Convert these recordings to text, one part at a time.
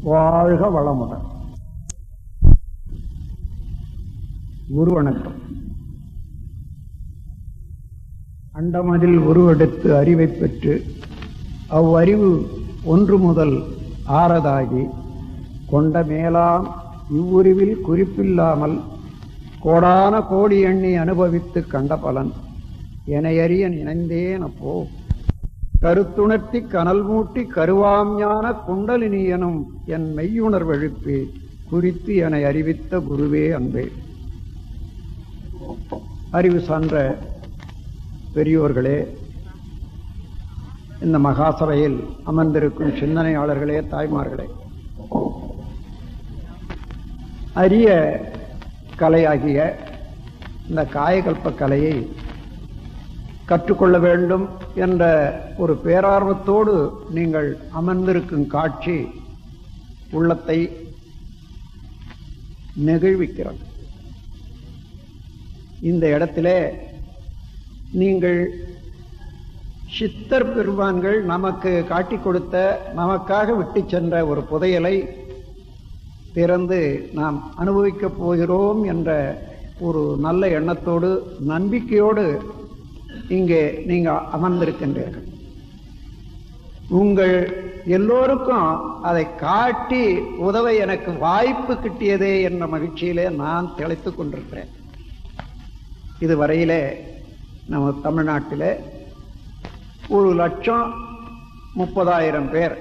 வாழ்க வளமுடன். குரு வணக்கம். அண்டமதில் உருவெடுத்து அறிவை பெற்று அவ்வறிவு ஒன்று முதல் ஆறதாகி கொண்ட மேலாம் இவ்வுருவில் குறிப்பில்லாமல் கோடான கோடி எண்ணி அனுபவித்து கண்ட பலன் எனையறிய நினைந்தேன். அப்போ கருத்துணர்த்தி கனல் மூட்டி கருவாம் ஞான குண்டலினி எனும் என் மெய்யுணர்வெழுப்பி குறித்து என அறிவித்த குருவே அன்பே. அறிவு சான்ற பெரியோர்களே, இந்த மகாசபையில் அமர்ந்திருக்கும் சிந்தனையாளர்களே, தாய்மார்களே, அரிய கலையாகிய இந்த காயகல்ப கலையை கற்றுக்கொள்ள வேண்டும் என்ற ஒரு பேரார்வத்தோடு நீங்கள் அமர்ந்திருக்கும் காட்சி உள்ளத்தை நெகிழ்விக்கிறது. இந்த இடத்திலே நீங்கள் சித்தர் பெருமான்கள் நமக்கு காட்டிக் கொடுத்த, நமக்காக விட்டு சென்ற ஒரு புதையலை திறந்து நாம் அனுபவிக்கப் போகிறோம் என்ற ஒரு நல்ல எண்ணத்தோடு, நம்பிக்கையோடு இங்கே நீங்கள் அமர்ந்திருக்கின்றீர்கள். உங்கள் எல்லோருக்கும் அதை காட்டி உதவ எனக்கு வாய்ப்பு கிட்டியதே என்ற மகிழ்ச்சியிலே நான் திளைத்துக் கொண்டிருக்கிறேன். இதுவரையிலே நம்ம தமிழ்நாட்டிலே 1,30,000 பேர்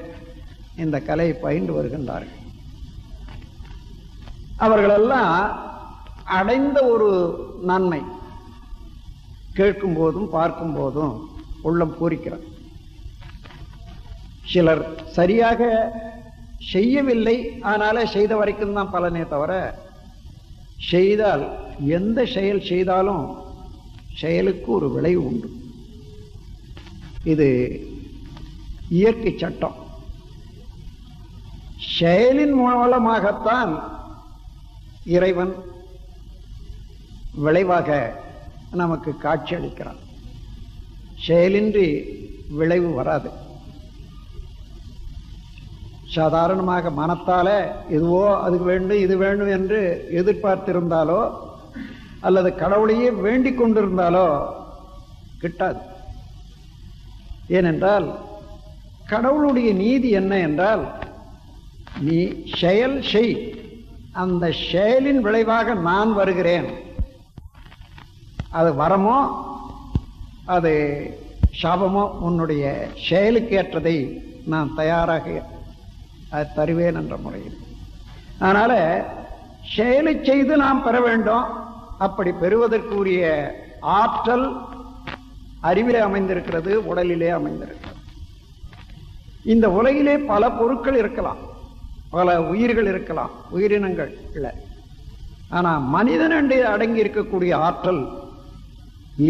இந்த கலையை பயின்று வருகின்றார்கள். அவர்களெல்லாம் அடைந்த ஒரு நன்மை கேட்கும் போதும் பார்க்கும் போதும் உள்ளம் பூரிக்கிறது. சிலர் சரியாக செய்யவில்லை, ஆனாலே செய்த வரைக்கும் தான் பலனே தவிர, செய்தால் எந்த செயல் செய்தாலும் செயலுக்கு ஒரு விளைவு உண்டு. இது இயற்கை சட்டம். செயலின் மூலமாகத்தான் இறைவன் விளைவாக நமக்கு காட்சி அளிக்கிறான். செயலின்றி விளைவு வராது. சாதாரணமாக மனத்தால இதுவோ அதுக்கு வேண்டும் இது வேண்டும் என்று எதிர்பார்த்திருந்தாலோ அல்லது கடவுளையே வேண்டிக் கொண்டிருந்தாலோ கிட்டாது. ஏனென்றால் கடவுளுடைய நீதி என்ன என்றால், நீ செயல் செய், அந்த செயலின் விளைவாக நான் வருகிறேன். அது வரமோ அது சாபமோ உன்னுடைய செயலுக்கு ஏற்றதை நான் தயாராக தருவேன் என்ற முறையில். அதனால செயலை செய்து நாம் பெற வேண்டும். அப்படி பெறுவதற்குரிய ஆற்றல் அறிவிலே அமைந்திருக்கிறது, உடலிலே அமைந்திருக்கிறது. இந்த உலகிலே பல பொருட்கள் இருக்கலாம், பல உயிர்கள் இருக்கலாம், உயிரினங்கள் இல்லை. ஆனால் மனிதன் என்று அடங்கி இருக்கக்கூடிய ஆற்றல்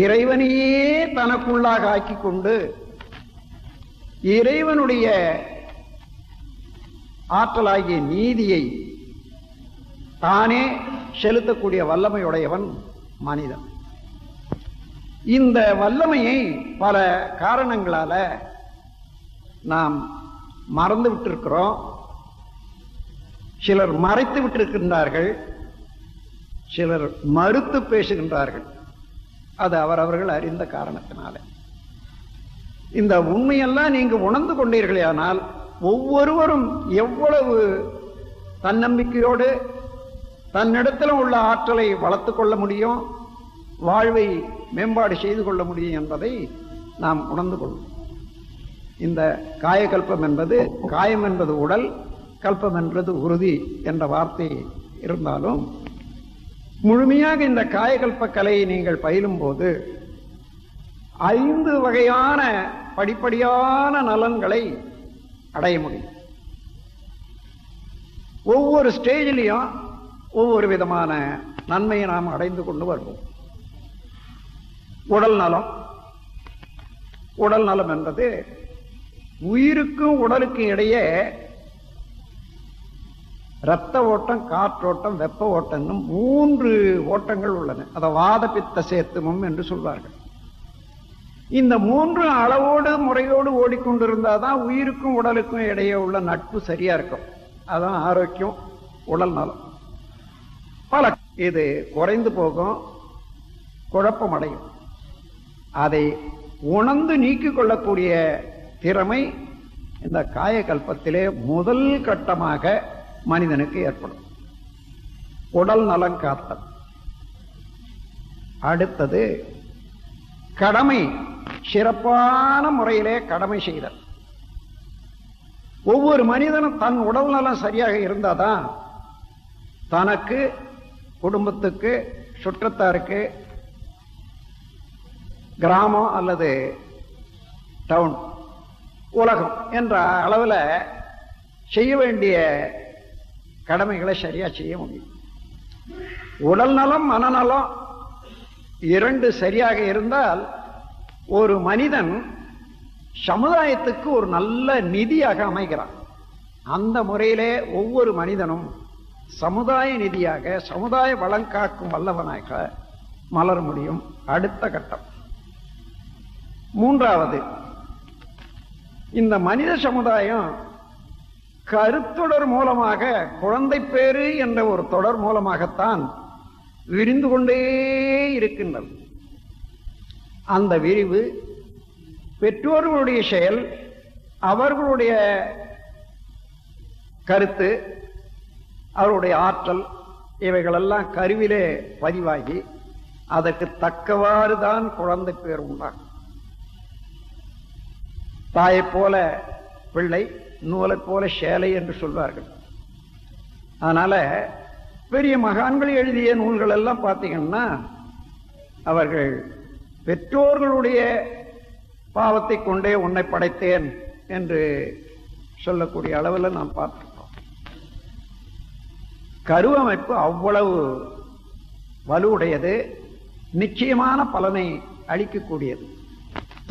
இறைவனையே தனக்குள்ளாக ஆக்கி கொண்டு இறைவனுடைய ஆற்றலாகிய நீதியை தானே செலுத்தக்கூடிய வல்லமையுடையவன் மனிதன். இந்த வல்லமையை பல காரணங்களால நாம் மறந்து விட்டிருக்கிறோம். சிலர் மறைத்து விட்டிருக்கின்றார்கள், சிலர் மறுத்து பேசுகின்றார்கள். அது அவரவர்கள் அறிந்த காரணத்தினால. இந்த உண்மையெல்லாம் நீங்க உணர்ந்து கொண்டீர்களே, ஆனால் ஒவ்வொருவரும் எவ்வளவு தன்னம்பிக்கையோடு தன்னிடத்தில் உள்ள ஆற்றலை வளர்த்துக் கொள்ள முடியும், வாழ்வை மேம்பாடு செய்து கொள்ள முடியும் என்பதை நாம் உணர்ந்து கொள்வோம். இந்த காயகல்பம் என்பது, காயம் என்பது உடல், கல்பம் என்பது உறுதி என்ற வார்த்தை இருந்தாலும், முழுமையாக இந்த காயகல்ப கலையை நீங்கள் பயிலும் போது 5 வகையான படிப்படியான நலன்களை அடைய முடியும். ஒவ்வொரு ஸ்டேஜிலையும் ஒவ்வொரு விதமான நன்மையை நாம் அடைந்து கொண்டு வருவோம். உடல் நலம். உடல் நலம் என்பது உயிருக்கும் உடலுக்கும் இடையே இரத்த ஓட்டம், காற்றோட்டம், வெப்ப ஓட்டம் 3 ஓட்டங்கள் உள்ளன. அதை வாத பித்த சேத்துமம் என்று சொல்வார்கள். இந்த 3 அளவோடு முறையோடு ஓடிக்கொண்டிருந்தாதான் உயிருக்கும் உடலுக்கும் இடையே உள்ள நட்பு சரியா இருக்கும். அதான் ஆரோக்கியம், உடல் நலம். பல இது குறைந்து போகும், குழப்பம் அடையும். அதை உணர்ந்து நீக்கிக் கொள்ளக்கூடிய திறமை இந்த காயகல்பத்திலே முதல் கட்டமாக மனிதனுக்கு ஏற்படும். உடல் நலம் காத்தல். அடுத்தது கடமை, சிறப்பான முறையிலே கடமை செய்தல். ஒவ்வொரு மனிதனும் தன் உடல் நலம் சரியாக இருந்தாதான் தனக்கு, குடும்பத்துக்கு, சுற்றத்தாருக்கு, கிராமம் அல்லது டவுன், உலகம் என்ற அளவில் செய்ய வேண்டிய கடமைகளை சரியா செய்ய முடியும். உடல் நலம் மனநலம் இரண்டு சரியாக இருந்தால் ஒரு மனிதன் சமுதாயத்துக்கு ஒரு நல்ல நிதியாக அமைகிறான். அந்த முறையிலே ஒவ்வொரு மனிதனும் சமுதாய நிதியாக, சமுதாய வளம் காக்கும் வல்லவனாக மலர முடியும். அடுத்த கட்டம் மூன்றாவது, இந்த மனித சமுதாயம் கருத்தொடர் மூலமாக, குழந்தை பேறு என்ற ஒரு தொடர் மூலமாகத்தான் விரிந்து கொண்டே இருக்கின்றது. அந்த விரிவு பெற்றோர்களுடைய செயல், அவர்களுடைய கருத்து, அவருடைய ஆற்றல், இவைகளெல்லாம் கருவிலே பதிவாகி அதற்கு தக்கவாறு தான் குழந்தை பேர் உண்டாகும். தாயை போல பிள்ளை, நூலை போல சேலை என்று சொல்வார்கள். அதனால பெரிய மகான்கள் எழுதிய நூல்கள் எல்லாம் பார்த்தீங்கன்னா அவர்கள் பெற்றோர்களுடைய பாவத்தை கொண்டே உன்னை படைத்தேன் என்று சொல்லக்கூடிய அளவில் நாம் பார்த்திருக்கோம். கருவமைப்பு அவ்வளவு வலுவுடையது, நிச்சயமான பலனை அளிக்கக்கூடியது.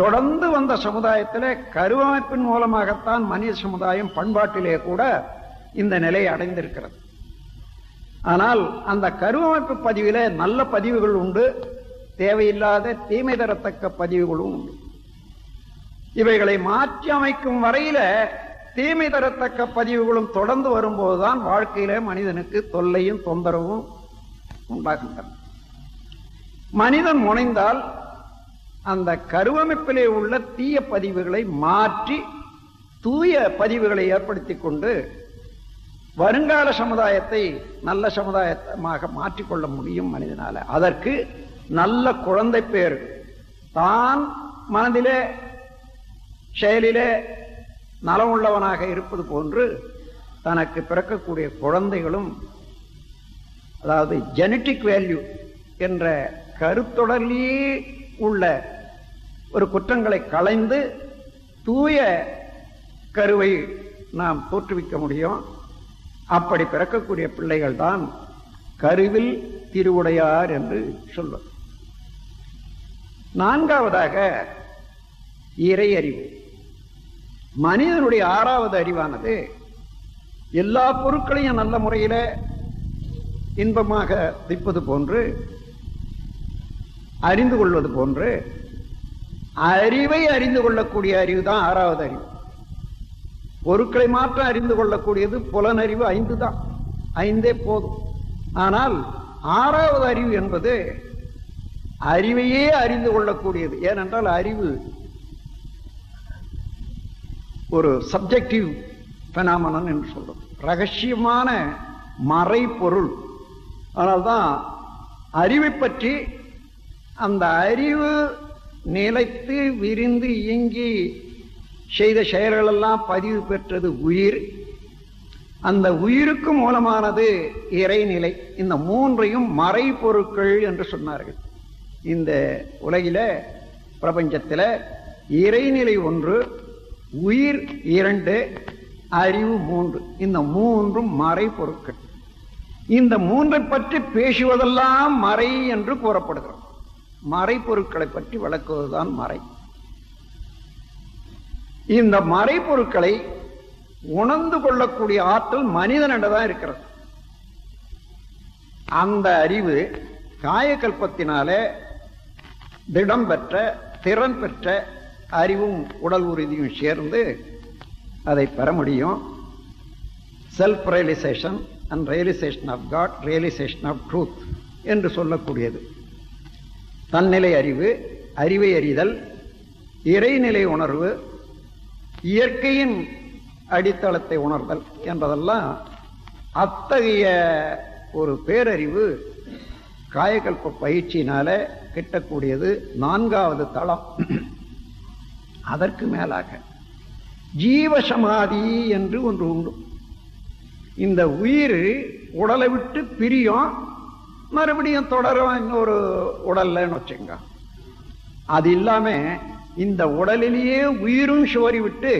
தொடர்ந்து வந்த சமுதாயத்தில் கருவமைப்பின் மூலமாகத்தான் மனித சமுதாயம் பண்பாட்டிலே கூட இந்த நிலையை அடைந்திருக்கிறது. ஆனால் அந்த கருவமைப்பு பதிவிலே நல்ல பதிவுகள் உண்டு, தேவையில்லாத தீமை தரத்தக்க பதிவுகளும் உண்டு. இவைகளை மாற்றி அமைக்கும் வரையில தீமை தரத்தக்க பதிவுகளும் தொடர்ந்து வரும்போதுதான் வாழ்க்கையில மனிதனுக்கு தொல்லையும் தொந்தரவும் உண்டாகின்றன. மனிதன் முனைந்தால் அந்த கருவமைப்பிலே உள்ள தீய பதிவுகளை மாற்றி தூய பதிவுகளை ஏற்படுத்தி கொண்டு வருங்கால சமுதாயத்தை நல்ல சமுதாயமாக மாற்றிக்கொள்ள முடியும் மனிதனால. அதற்கு நல்ல குழந்தை பேர், தான் மனதிலே செயலிலே நலம் உள்ளவனாக இருப்பது போன்று தனக்கு பிறக்கக்கூடிய குழந்தைகளும், அதாவது ஜெனட்டிக் வேல்யூ என்ற கருத்தொடரிலேயே உள்ள ஒரு குற்றங்களை களைந்து தூய கருவை நாம் தோற்றுவிக்க முடியும். அப்படி பிறக்கக்கூடிய பிள்ளைகள் தான் கருவில் திருவுடையார் என்று சொல்வது. நான்காவதாக இறை அறிவு. மனிதனுடைய ஆறாவது அறிவானது எல்லா பொருட்களையும் நல்ல முறையில் இன்பமாக திப்பது போன்று, அறிந்து கொள்வது போன்று, அறிவை அறிந்து கொள்ளக்கூடிய அறிவு தான் ஆறாவது அறிவு. பொருட்களை மாற்றம் அறிந்து கொள்ளக்கூடியது புலனறிவு 5 தான், 5 போதும். ஆனால் ஆறாவது அறிவு என்பது அறிவையே அறிந்து கொள்ளக்கூடியது. ஏனென்றால் அறிவு ஒரு சப்ஜெக்டிவ் பெனாமனன் என்று சொல்றோம், ரகசியமான மறைபொருள். அதனால்தான் அறிவை பற்றி அந்த அறிவு நிலைத்து விரிந்து இயங்கி செய்த செயல்களெல்லாம் பதிவு பெற்றது உயிர். அந்த உயிருக்கு மூலமானது இறைநிலை. இந்த மூன்றையும் மறைபொருட்கள் என்று சொன்னார்கள். இந்த உலகில பிரபஞ்சத்தில் இறைநிலை 1, உயிர் 2, அறிவு 3. இந்த மூன்றும் மறைபொருட்கள். இந்த மூன்றை பற்றி பேசுவதெல்லாம் மறை என்று கூறப்படுகிறது. மறைபொருட்களை பற்றி விளக்குவதுதான் மறை. இந்த மறைபொருட்களை உணர்ந்து கொள்ளக்கூடிய ஆற்றல் மனிதனிடம்தான் இருக்கிறது. அந்த அறிவு காயகல்பத்தினாலே திடம் பெற்ற, திறன் பெற்ற அறிவும் உடல் உறுதியும் சேர்ந்து அதை பெற முடியும். Self realization and realization of God, realization of truth என்று சொல்லக்கூடியது. தன்னிலை அறிவு, அறிவை அறிதல், இறைநிலை உணர்வு, இயற்கையின் அடித்தளத்தை உணர்தல் என்பதெல்லாம் அத்தகைய ஒரு பேரறிவு காயகல்ப பயிற்சியினால கிட்டக்கூடியது 4வது தளம். அதற்கு மேலாக ஜீவசமாதி என்று ஒன்று உண்டு. இந்த உயிர் உடலை விட்டு பிரியும், மறுபடியும் தொடரும் இன்னொரு உடல்லன்னு வச்சுங்க. அது இல்லாம இந்த உடலிலேயே உயிரும் சோரி விட்டு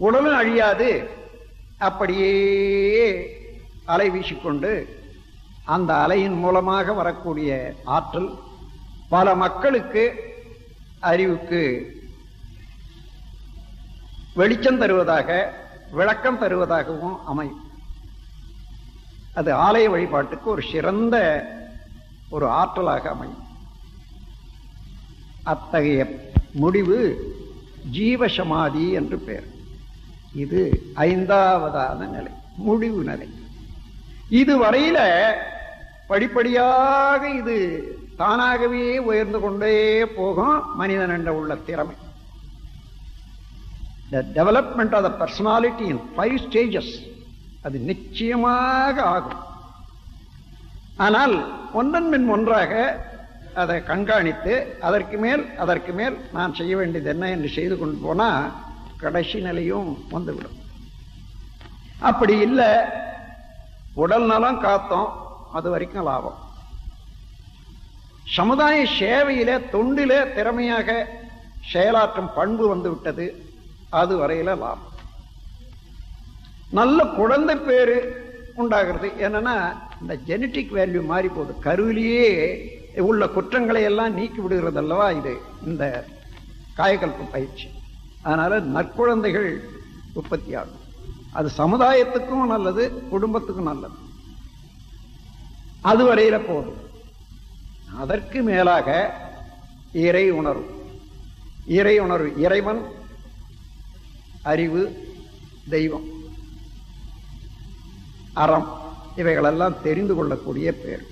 உடலும் அழியாது, அப்படியே அலை வீசிக்கொண்டு அந்த அலையின் மூலமாக வரக்கூடிய ஆற்றல் பல மக்களுக்கு அறிவுக்கு வெளிச்சம் தருவதாக, விளக்கம் தருவதாகவும் அமையும். அது ஆலய வழிபாட்டுக்கு ஒரு சிறந்த ஒரு ஆற்றலாக அமையும். அத்தகைய முடிவு ஜீவசமாதி என்று பெயர். இது 5வதான நிலை, முடிவு நிலை. இதுவரையில படிப்படியாக இது தானாகவே உயர்ந்து கொண்டே போகும் மனிதன் என்ற உள்ள திறமை. The development of the personality in 5 stages, அது நிச்சயமாக ஆகும். ஆனால் ஒன்றன் பின் ஒன்றாக அதை கண்காணித்து அதற்கு மேல் நான் செய்ய வேண்டியது என்ன என்று செய்து கொண்டு போனா கடைசி நிலையும் வந்துவிடும். அப்படி இல்லை, உடல் நலம் காத்தோம், அது வரைக்கும் லாபம். சமுதாய சேவையில தொண்டில திறமையாக செயலாற்றும் பண்பு வந்து விட்டது, அது வரையில லாபம். நல்ல குழந்தை பேரு உண்டாகிறது. என்னன்னா இந்த ஜெனட்டிக் வேல்யூ மாறி போகுது. கருவிலேயே உள்ள குற்றங்களை எல்லாம் நீக்கி விடுகிறது அல்லவா இது இந்த காயகல்ப பயிற்சி. அதனால நற்குழந்தைகள் உற்பத்தி ஆகும். அது சமுதாயத்துக்கும் நல்லது, குடும்பத்துக்கும் நல்லது. அது வரையில போதும். அதற்கு மேலாக இறை உணர்வு, இறைவன், அறிவு, தெய்வம், அறம், இவைகளெல்லாம் தெரிந்து கொள்ளக்கூடிய பேர்.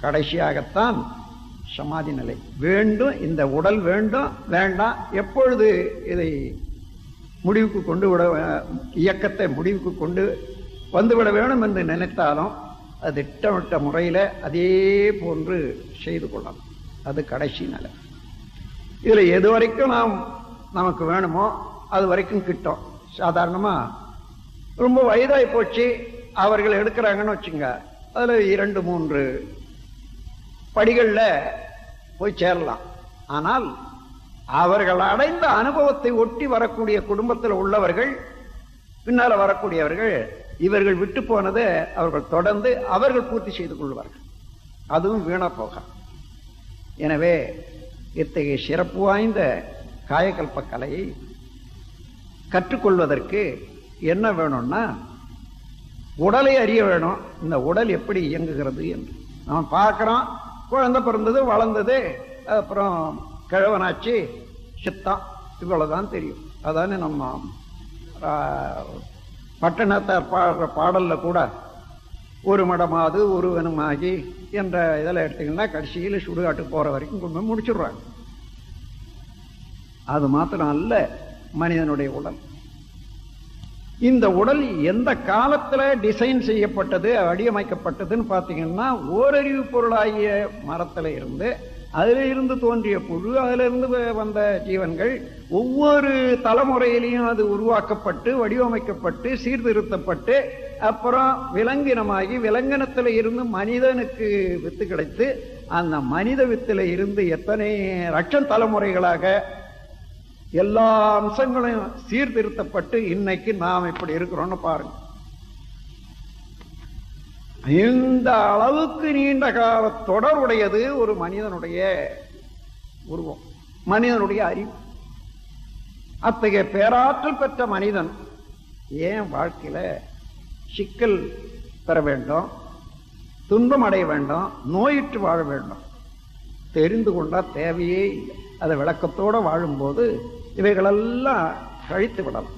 கடைசியாகத்தான் சமாதி நிலை வேண்டும். இந்த உடல் வேண்டும் வேண்டாம், எப்பொழுது இதை முடிவுக்கு கொண்டு விட, இயக்கத்தை முடிவுக்கு கொண்டு வந்துவிட வேணும் என்று நினைத்தாலும் அது திட்டமிட்ட முறையில் அதே போன்று செய்து கொள்ளலாம். அது கடைசி நிலை. இதுல எது வரைக்கும் நமக்கு வேணுமோ அது வரைக்கும் கிட்டும். சாதாரணமா ரொம்ப வயதாய் போச்சு அவர்கள் எடுக்கிறாங்கன்னு வச்சுங்க, அதுல 2-3 படிகள்ல போய் சேரலாம். ஆனால் அவர்கள் அடைந்த அனுபவத்தை ஒட்டி வரக்கூடிய குடும்பத்தில் உள்ளவர்கள், பின்னால வரக்கூடியவர்கள், இவர்கள் விட்டு போனதை அவர்கள் தொடர்ந்து அவர்கள் பூர்த்தி செய்து கொள்வார்கள். அதுவும் வீணா போக. எனவே இத்தகைய சிறப்பு வாய்ந்த காயகல்ப கலையை கற்றுக்கொள்வதற்கு என்ன வேணும்னா, உடலை அறிய வேணும். இந்த உடல் எப்படி இயங்குகிறது என்று நாம் பார்க்கிறோம். குழந்தை பிறந்தது, வளர்ந்தது, அப்புறம் கிழவனாச்சு, சித்தம், இவ்வளவுதான் தெரியும். அதானே நம்ம பட்டணத்தார் பாடுற பாடல்ல கூட ஒரு மடமாது ஒருவனுமாகி என்ற இதெல்லாம் எடுத்தீங்கன்னா கடைசியில் சுடுகாட்டு போற வரைக்கும் கொண்டு போய் முடிச்சுடுறாங்க. அது மாத்திரம் அல்ல, மனிதனுடைய உடல். இந்த உடல் எந்த காலத்துல டிசைன் செய்யப்பட்டது, வடிவமைக்கப்பட்டதுன்னு பார்த்தீங்கன்னா, ஓரறிவு பொருளாகிய மரத்துல இருந்து, அதுல இருந்து தோன்றிய புழு, அதுல இருந்து வந்த ஜீவன்கள், ஒவ்வொரு தலைமுறையிலையும் அது உருவாக்கப்பட்டு வடிவமைக்கப்பட்டு சீர்திருத்தப்பட்டு அப்புறம் விலங்கினமாகி, விலங்கினத்துல இருந்து மனிதனுக்கு வித்து கிடைத்து, அந்த மனித வித்துல இருந்து எத்தனை லட்சம் தலைமுறைகளாக எல்லா அம்சங்களையும் சீர்திருத்தப்பட்டு இன்னைக்கு நாம் இப்படி இருக்கிறோம்னு பாருங்க. இந்த அளவுக்கு நீண்ட கால தொடர்புடையது ஒரு மனிதனுடைய உருவம், மனிதனுடைய அறிவு. அத்தகைய பேராற்றல் பெற்ற மனிதன் ஏன் வாழ்க்கையில சிக்கல் பெற வேண்டும், துன்பம் அடைய வேண்டும், நோயிற்று வாழ வேண்டும்? தெரிந்து கொண்டா தேவையே இல்லை. அதை விளக்கத்தோட வாழும்போது இவைகளெல்லாம் கழித்து விடலாம்.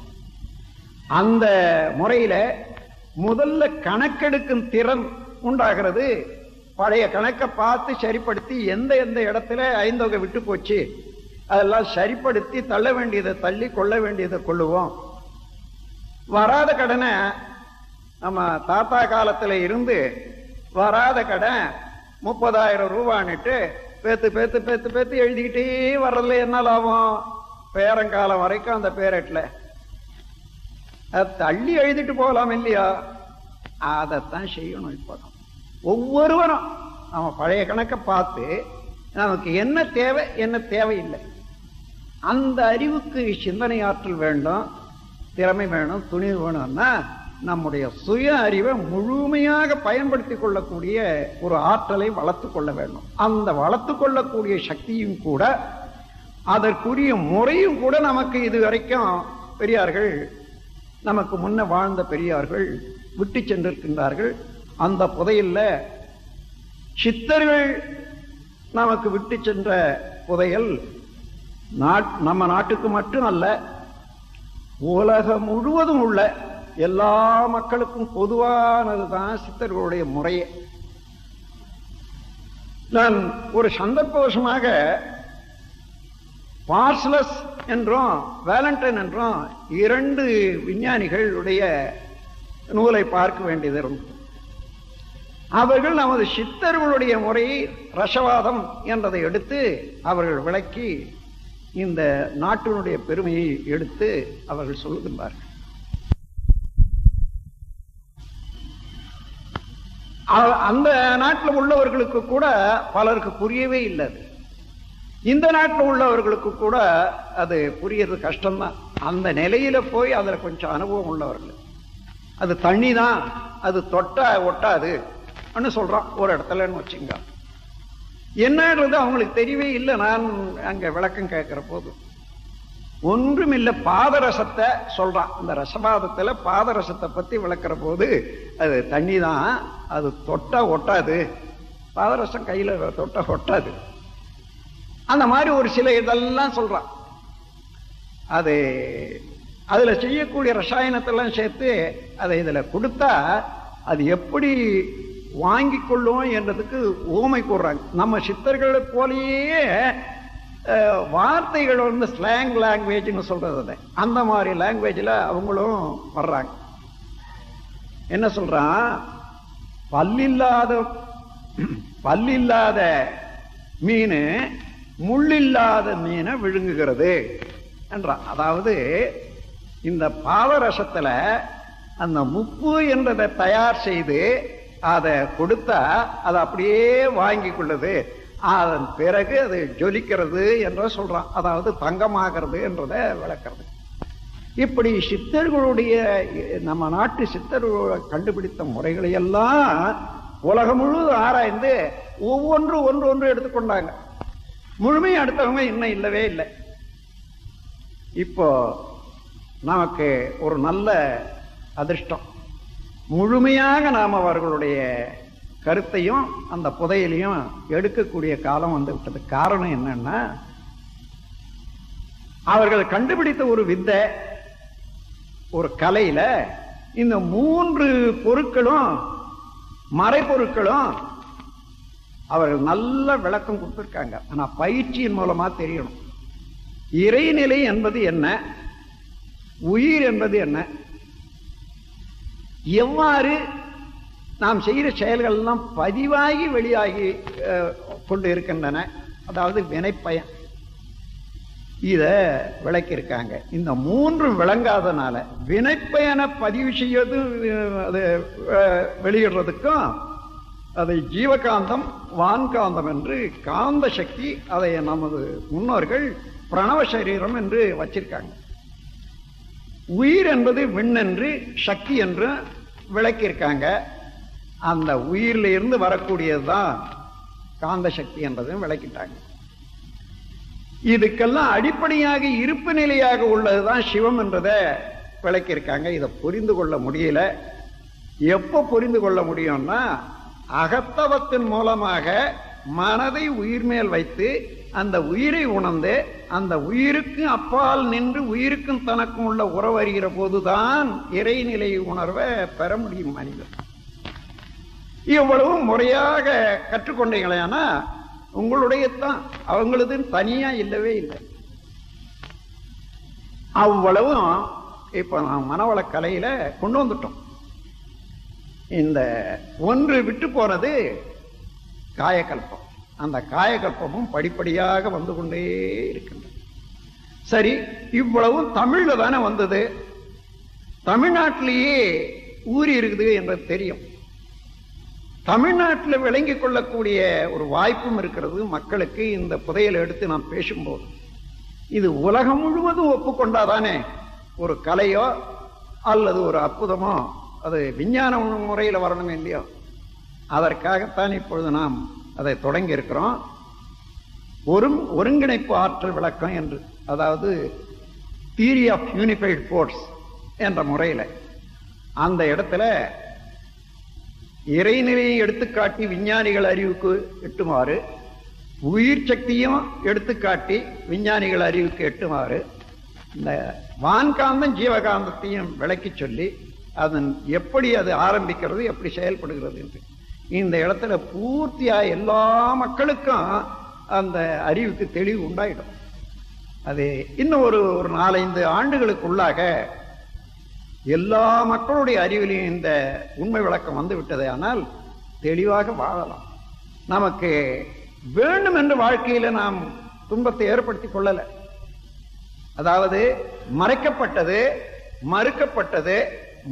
அந்த முறையில முதல்ல கணக்கெடுக்கும் திறன் உண்டாகிறது. பழைய கணக்கை பார்த்து சரிப்படுத்தி எந்த எந்த இடத்துல ஐந்தொகை விட்டு போச்சு அதெல்லாம் சரிப்படுத்தி தள்ள வேண்டியதை தள்ளி கொள்ள வேண்டியதை கொள்ளுவோம். வராத கடனை நம்ம தாத்தா காலத்துல இருந்து வராத கடன் 30,000 ரூபான்னுட்டு பேத்து பேத்து பேத்து பேத்து எழுதிக்கிட்டே வர்றதுல என்ன லாபம்? பேரங்காலம் வரைக்கும் அந்த பேரட்ல தள்ளி எழுதிட்டு போகலாம் இல்லையா? அதைத்தான் செய்யணும். இப்போ ஒவ்வொருவரும் நம்ம பழைய கணக்கை பார்த்து நமக்கு என்ன தேவை என்ன தேவையில்லை அந்த அறிவுக்கு சிந்தனை ஆற்றல் வேண்டும், திறமை வேணும், துணிவு வேணும்னா நம்முடைய சுய அறிவை முழுமையாக பயன்படுத்தி கொள்ளக்கூடிய ஒரு ஆற்றலை வளர்த்து கொள்ள வேண்டும். அந்த வளர்த்து கொள்ளக்கூடிய சக்தியும் கூட அதற்குரிய முறையும் கூட நமக்கு இதுவரைக்கும் பெரியார்கள் நமக்கு முன்ன வாழ்ந்த பெரியார்கள் விட்டு சென்றிருக்கின்றார்கள். அந்த புதையல்ல சித்தர்கள் நமக்கு விட்டு சென்ற புதையல் நம்ம நாட்டுக்கு மட்டுமல்ல உலகம் முழுவதும் உள்ள எல்லா மக்களுக்கும் பொதுவானதுதான் சித்தர்களுடைய முறையே. நான் ஒரு சந்தர்ப்பவசமாக பார்சலஸ் என்றும் வேலண்டைன் என்றும் 2 விஞ்ஞானிகளுடைய நூலை பார்க்க வேண்டியது இருந்தது. அவர்கள் நமது சித்தர்களுடைய முறையை ரசவாதம் என்றதை எடுத்து அவர்கள் விளக்கி இந்த நாட்டினுடைய பெருமையை எடுத்து அவர்கள் சொல்லுகின்றார்கள். அந்த நாட்டில் உள்ளவர்களுக்கு கூட பலருக்கு புரியவே இல்லை. இந்த நாட்டில் உள்ளவர்களுக்கு கூட அது புரியறது கஷ்டம்தான். அந்த நிலையில போய் அதுல கொஞ்சம் அனுபவம் உள்ளவர்கள் அது தண்ணி தான், அது தொட்டா ஒட்டாது சொல்றான் ஒரு இடத்துலன்னு வச்சுங்க. என்னன்றது அவங்களுக்கு தெரியவே இல்லை. நான் அங்க விளக்கம் கேட்கிற போது ஒன்றும் இல்லை, பாதரசத்தை சொல்றான். அந்த ரசவாதத்துல பாதரசத்தை பத்தி விளக்குற போது அது தண்ணி தான், அது தொட்டா ஒட்டாது, பாதரசம் கையில தொட்டா ஒட்டாது. அந்த மாதிரி ஒரு சில இதெல்லாம் சொல்றான். அது அதுல செய்யக்கூடிய ரசாயனத்தெல்லாம் சேர்த்து அதை இதுல கொடுத்தா அது எப்படி வாங்கி கொள்ளும் என்றதுக்கு ஊமை கூறுறாங்க. நம்ம சித்தர்களை போலேயே வார்த்தைகள் வந்து ஸ்லாங் லாங்குவேஜ்னு சொல்றது, அந்த மாதிரி லாங்குவேஜ்ல அவங்களும் வர்றாங்க. என்ன சொல்றான்? பல்லில்லாத மீன் முள்ளில்லாத மீனை விழுங்குகிறது என்றான். அதாவது இந்த பாவரசத்துல அந்த முப்பு என்றதை தயார் செய்து அதை கொடுத்தா அதை அப்படியே வாங்கி கொள்ளுது, அதன் பிறகு அது ஜொலிக்கிறது என்ற சொல்றான். அதாவது தங்கமாகிறது என்றதை விளக்கிறது. இப்படி சித்தர்களுடைய நம்ம நாட்டு சித்தர்கள் கண்டுபிடித்த முறைகளை எல்லாம் உலகம் முழுவதும் ஆராய்ந்து ஒவ்வொன்று ஒன்று எடுத்துக்கொண்டாங்க. முழுமையை அடுத்தவங்க இன்னும் இல்லவே இல்லை. இப்போ நமக்கு ஒரு நல்ல அதிர்ஷ்டம், முழுமையாக நாம் அவர்களுடைய கருத்தையும் அந்த புதையலையும் எடுக்கக்கூடிய காலம் வந்து விட்டது. காரணம் என்னன்னா, அவர்கள் கண்டுபிடித்த ஒரு வித்தை, ஒரு கலையில இந்த 3 பொருட்களும் மறைபொருட்களும் அவர்கள் நல்ல விளக்கம் கொடுத்திருக்காங்க. ஆனா பயிற்சியின் மூலமா தெரியணும். இறைநிலை என்பது என்ன, உயிர் என்பது என்ன, எவ்வாறு நாம் செய்கிற செயல்கள் எல்லாம் பதிவாகி வெளியாகி கொண்டு இருக்கின்றன, அதாவது வினைப்பயன், இத விளக்கியிருக்காங்க. இந்த 3 விளங்காதனால வினைப்பயனை பதிவு செய்வது அது வெளியிடுறதுக்கும் அதை ஜீவகாந்தம் வான்காந்தம் என்று காந்த சக்தி, அதை நமது முன்னோர்கள் பிரணவ சரீரம் என்று வச்சிருக்காங்க. உயிர் என்பது விண் என்று சக்தி என்று விளக்கியிருக்காங்க. அந்த உயிரில் இருந்து வரக்கூடியதுதான் காந்த சக்தி என்றதையும் விளக்கிட்டாங்க. இதுக்கெல்லாம் அடிப்படையாக இருப்பு நிலையாக உள்ளதுதான் சிவம் என்றதை விளக்கியிருக்காங்க. இதை புரிந்து கொள்ள முடியல. எப்போ புரிந்து கொள்ள முடியும்னா, அகத்தவத்தின் மூலமாக மனதை உயிர் மேல் வைத்து அந்த உயிரை உணர்ந்து அந்த உயிருக்கு அப்பால் நின்று உயிருக்கும் தனக்கும் உள்ள உறவு அறிகிற போதுதான் இறைநிலை உணர்வை பெற முடியும் மனிதன். இவ்வளவு முறையாக கற்றுக்கொண்டீங்களேனா உங்களுடைய தான், அவங்களது தனியா இல்லவே இல்லை. அவ்வளவும் இப்ப நான் மனவள கலையில கொண்டு வந்துட்டோம். இந்த ஒன்று விட்டு போனது காயக்கல்பம். அந்த காயக்கல்பமும் படிப்படியாக வந்து கொண்டே இருக்கின்றது. சரி, இவ்வளவும் தமிழ்ல தானே வந்தது, தமிழ்நாட்டிலேயே ஊறி இருக்குது என்பது தெரியும். தமிழ்நாட்டில் விளங்கிக் கொள்ளக்கூடிய ஒரு வாய்ப்பும் இருக்கிறது மக்களுக்கு. இந்த புதையலை எடுத்து நாம் பேசும்போது இது உலகம் முழுவதும் ஒப்புக்கொண்டாதானே ஒரு கலையோ அல்லது ஒரு அற்புதமோ அது விஞ்ஞான முறையில் வரணும் இல்லையோ. அதற்காகத்தான் இப்பொழுது நாம் அதை தொடங்கி இருக்கிறோம். ஒருங்கிணைப்பு ஆற்றல் விளக்கம் என்று, அதாவது தியரி ஆஃப் யூனிஃபைடு ஃபோர்ஸ் என்ற முறையில் அந்த இடத்துல இறைநிலையை எடுத்துக்காட்டி விஞ்ஞானிகள் அறிவுக்கு எட்டுமாறு, உயிர் சக்தியும் எடுத்துக்காட்டி விஞ்ஞானிகள் அறிவுக்கு எட்டுமாறு, இந்த வான்காந்தம் ஜீவகாந்தத்தையும் விளக்கி சொல்லி அதன் எப்படி அது ஆரம்பிக்கிறது, எப்படி செயல்படுகிறது என்று இந்த இடத்துல பூர்த்தியா எல்லா மக்களுக்கும் அந்த அறிவுக்கு தெளிவு உண்டாயிடும். அது இன்னும் ஒரு 4-5 ஆண்டுகளுக்குள்ளாக எல்லா மக்களுடைய அறிவிலையும் இந்த உண்மை விளக்கம் வந்து விட்டது. ஆனால் தெளிவாக வாழலாம். நமக்கு வேண்டும் என்ற வாழ்க்கையில நாம் துன்பத்தை ஏற்படுத்திக் கொள்ளல. அதாவது மறைக்கப்பட்டது, மறுக்கப்பட்டது,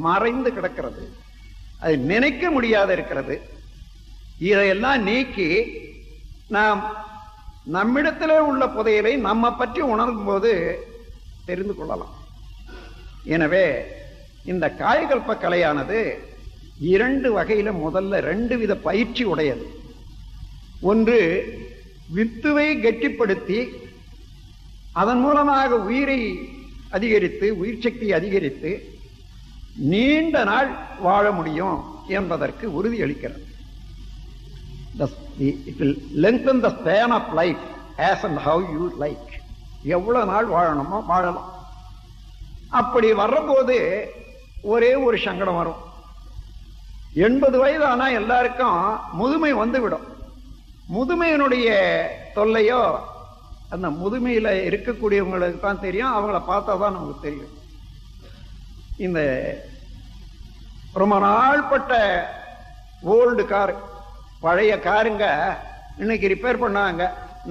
மறைந்து கிடக்கிறது, அது நினைக்க முடியாத இருக்கிறது. இதையெல்லாம் நீக்கி நாம் நம்மிடத்தில் உள்ள புதையலை நம்ம பற்றி உணரும் போது தெரிந்து கொள்ளலாம். எனவே இந்த காயகல்ப கலையானது 2 வகையில, முதல்ல 2 வித பயிற்சி உடையது. ஒன்று வித்துவை கெட்டிப்படுத்தி அதன் மூலமாக உயிரை அதிகரித்து, உயிர் சக்தி அதிகரித்து நீண்ட நாள் வாழ முடியும் என்பதற்கு உறுதி அளிக்கிறது. It will lengthen the span of life as and how you like. எவ்வளவு நாள் வாழணுமோ வாழலாம். அப்படி வர்றபோது ஒரே ஒரு சங்கடம் வரும். 80 வயது ஆனா எல்லாருக்கும் முதுமை வந்துவிடும். முதுமையினுடைய தொல்லையோ அந்த முதுமையில இருக்கக்கூடியவங்களுக்கு தான் தெரியும். அவங்கள பார்த்தா தான் நமக்கு தெரியும். இந்த ரொம்ப நாள்பட்ட ஓல்டு கார், பழைய காருங்க இன்னைக்கு ரிப்பேர் பண்ணாங்க,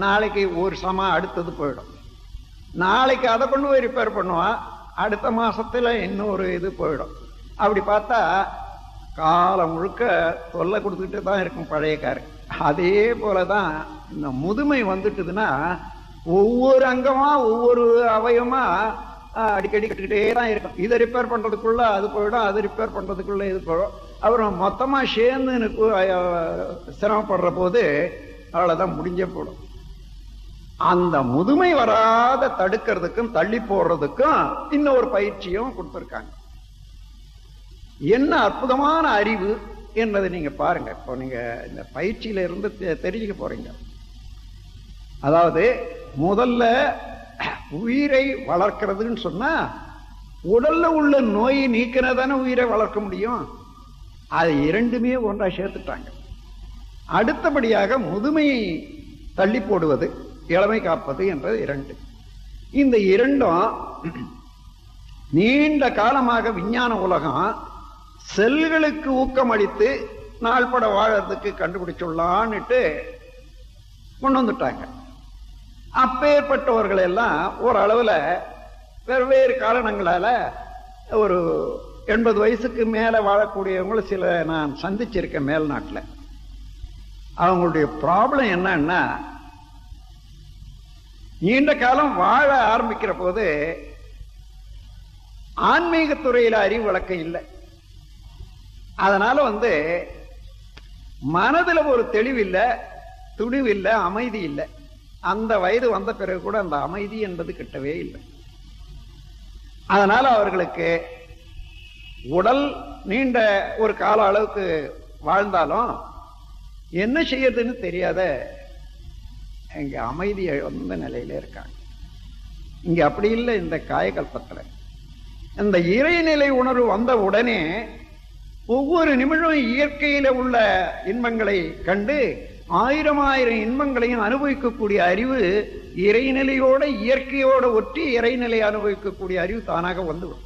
நாளைக்கு ஒரு அடுத்தது போயிடும். நாளைக்கு அதை கொண்டு போய் ரிப்பேர் பண்ணுவான், அடுத்த மாசத்துல இன்னொரு இது போயிடும். அப்படி பார்த்தா காலம் முழுக்க தொல்லை கொடுத்துக்கிட்டு தான் இருக்கும் பழைய காரு. அதே போலதான் இந்த முதுமை வந்துட்டுதுன்னா ஒவ்வொரு அங்கமா ஒவ்வொரு அவயமா அடிக்கடி கட்டுக்கிட்டே தான் இருக்கும். இதை ரிப்பேர் பண்றதுக்குள்ள அது போயிடும், அது ரிப்பேர் பண்றதுக்குள்ள இது போயிடும். அப்புறம் மொத்தமா சேர்ந்து எனக்கு சிரமப்படுற போது அவ்வளவுதான் முடிஞ்சே போடும். அந்த முதுமை வராத தடுக்கிறதுக்கும் தள்ளி போடுறதுக்கும் இன்னொரு பயிற்சியும் கொடுத்திருக்காங்க. என்ன அற்புதமான அறிவு என்பதை நீங்க பாருங்க. இப்போ நீங்க இந்த பயிற்சியில இருந்து தெரிஞ்சுக்க போறீங்க. அதாவது முதல்ல உயிரை வளர்க்கிறதுன்னு சொன்னா உடல்ல உள்ள நோயை நீக்கிறதானே உயிரை வளர்க்க முடியும். அது 2மே ஒன்றா சேர்த்துட்டாங்க. அடுத்தபடியாக முதுமையை தள்ளி போடுவது, இளமை காப்பது என்றது 2. இந்த 2ம் நீண்ட காலமாக விஞ்ஞான உலகம் செல்களுக்கு ஊக்கமளித்து நாள்பட வாழறதுக்கு கண்டுபிடிச்சுள்ளான்னுட்டு கொண்டு வந்துட்டாங்க. அப்பேற்பட்டவர்கள் எல்லாம் ஓரளவுல வெவ்வேறு காரணங்களால ஒரு 80 வயசுக்கு மேல வாழக்கூடியவங்கள சில நான் சந்திச்சிருக்கேன் மேல்நாட்டில். அவங்களுடைய ப்ராப்ளம் என்னன்னா, நீண்ட காலம் வாழ ஆரம்பிக்கிற போது ஆன்மீகத்துறையில அறிவு வழக்கம் இல்லை. அதனால மனதுல ஒரு தெளிவு இல்லை, துணிவு இல்லை, அமைதி இல்லை. அந்த வயது வந்த பிறகு கூட அந்த அமைதி என்பது கிட்டவே இல்லை. அதனால அவர்களுக்கு உடல் நீண்ட ஒரு கால அளவுக்கு வாழ்ந்தாலும் என்ன செய்யறதுன்னு தெரியாத இங்க அமைதி வந்த நிலையில இருக்காங்க. இங்க அப்படி இல்லை. இந்த காயகல்பத்துல இந்த இறைநிலை உணர்வு வந்த உடனே ஒவ்வொரு நிமிடம் இயற்கையில உள்ள இன்பங்களை கண்டு ஆயிரம் ஆயிரம் இன்பங்களையும் அனுபவிக்கக்கூடிய அறிவு இறைநிலையோட இயற்கையோட ஒட்டி இறைநிலை அனுபவிக்கக்கூடிய அறிவு தானாக வந்துவிடும்.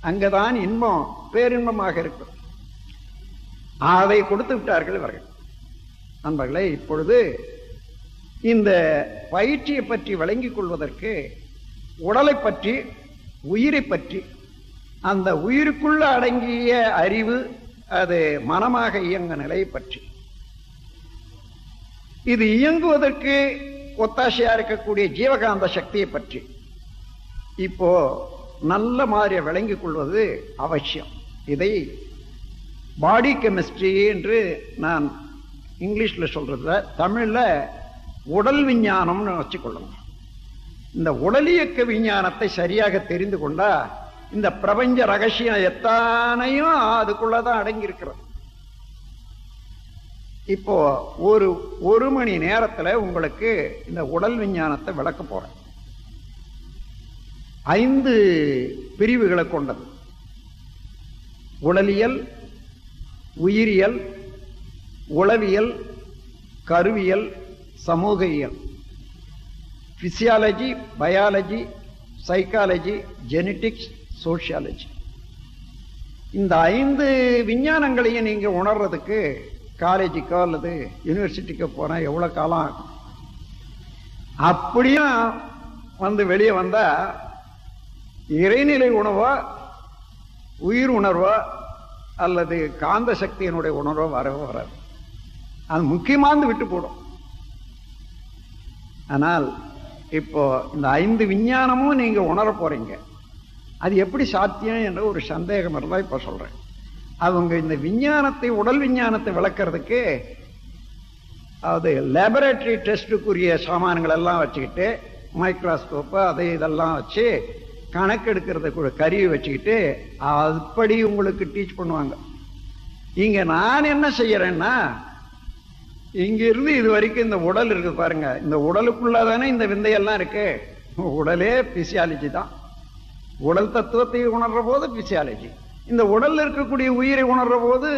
அங்கதான் இன்பம் பேரின்பமாக இருக்கும். அதை கொடுத்து விட்டார்கள் இவர்கள். நண்பர்களே, இப்பொழுது இந்த பயிற்சியை பற்றி விளங்கிக் கொள்வதற்கு உடலை பற்றி, உயிரை பற்றி, அந்த உயிருக்குள்ள அடங்கிய அறிவு, அது மனமாக இயங்க நிலையை பற்றி, இது இயங்குவதற்கு ஒத்தாசையா இருக்கக்கூடிய ஜீவகாந்த சக்தியை பற்றி இப்போ நல்ல மாதிரி விளங்கிக் கொள்வது அவசியம். இதை பாடி கெமிஸ்ட்ரி என்று நான் இங்கிலீஷ்ல சொல்றதுல, தமிழ்ல உடல் விஞ்ஞானம்னு வச்சுக்கொள்ளணும். இந்த உடலியக்க விஞ்ஞானத்தை சரியாக தெரிந்து கொண்டா இந்த பிரபஞ்ச ரகசியம் எத்தனையும் அதுக்குள்ளதான் அடங்கி இருக்கிறது. இப்போ ஒரு மணி நேரத்துல உங்களுக்கு இந்த உடல் விஞ்ஞானத்தை விளக்க போறேன். 5 பிரிவுகளை கொண்டது. உடலியல், உயிரியல், உளவியல், கருவியல், சமூகியல், physiology, biology, psychology, genetics, sociology. இந்த 5 விஞ்ஞானங்களையும் நீங்க உணர்றதுக்கு காலேஜுக்கோ அல்லது யூனிவர்சிட்டிக்கோ போனா எவ்வளவு காலம் ஆகும்? அப்படியும் வந்து வெளியே வந்தா இறைநிலை உணவா, உயிர் உணர்வா அல்லது காந்த சக்தியினுடைய உணர்வோ வராது. அது முக்கியமானது விட்டு போடும். ஆனால் இப்போ இந்த 5 விஞ்ஞானமும் நீங்க உணர போறீங்க. அது எப்படி சாத்தியம் என்ற ஒரு சந்தேகம் இருந்தா இப்ப சொல்றேன். அவங்க இந்த விஞ்ஞானத்தை, உடல் விஞ்ஞானத்தை விளக்கிறதுக்கு, அதாவது லேபரேட்டரி டெஸ்டுக்குரிய சாமான்கள் எல்லாம் வச்சுக்கிட்டு, மைக்ரோஸ்கோப்பு அதை இதெல்லாம் வச்சு கணக்கெடுக்கிறதுக்கு கருவி வச்சுக்கிட்டு அப்படி உங்களுக்கு டீச் பண்ணுவாங்க. இங்க நான் என்ன செய்யறேன்னா, இங்க இருந்து இது வரைக்கும் இந்த உடல் இருக்கு பாருங்க, இந்த உடலுக்குள்ளதானே இந்த விந்தையெல்லாம் இருக்கு. உடலே பிசியாலஜி தான். உடல் தத்துவத்தை உணர்ற போது பிசியாலஜி, இந்த உடல்ல இருக்கக்கூடிய உயிரை உணர்ற போது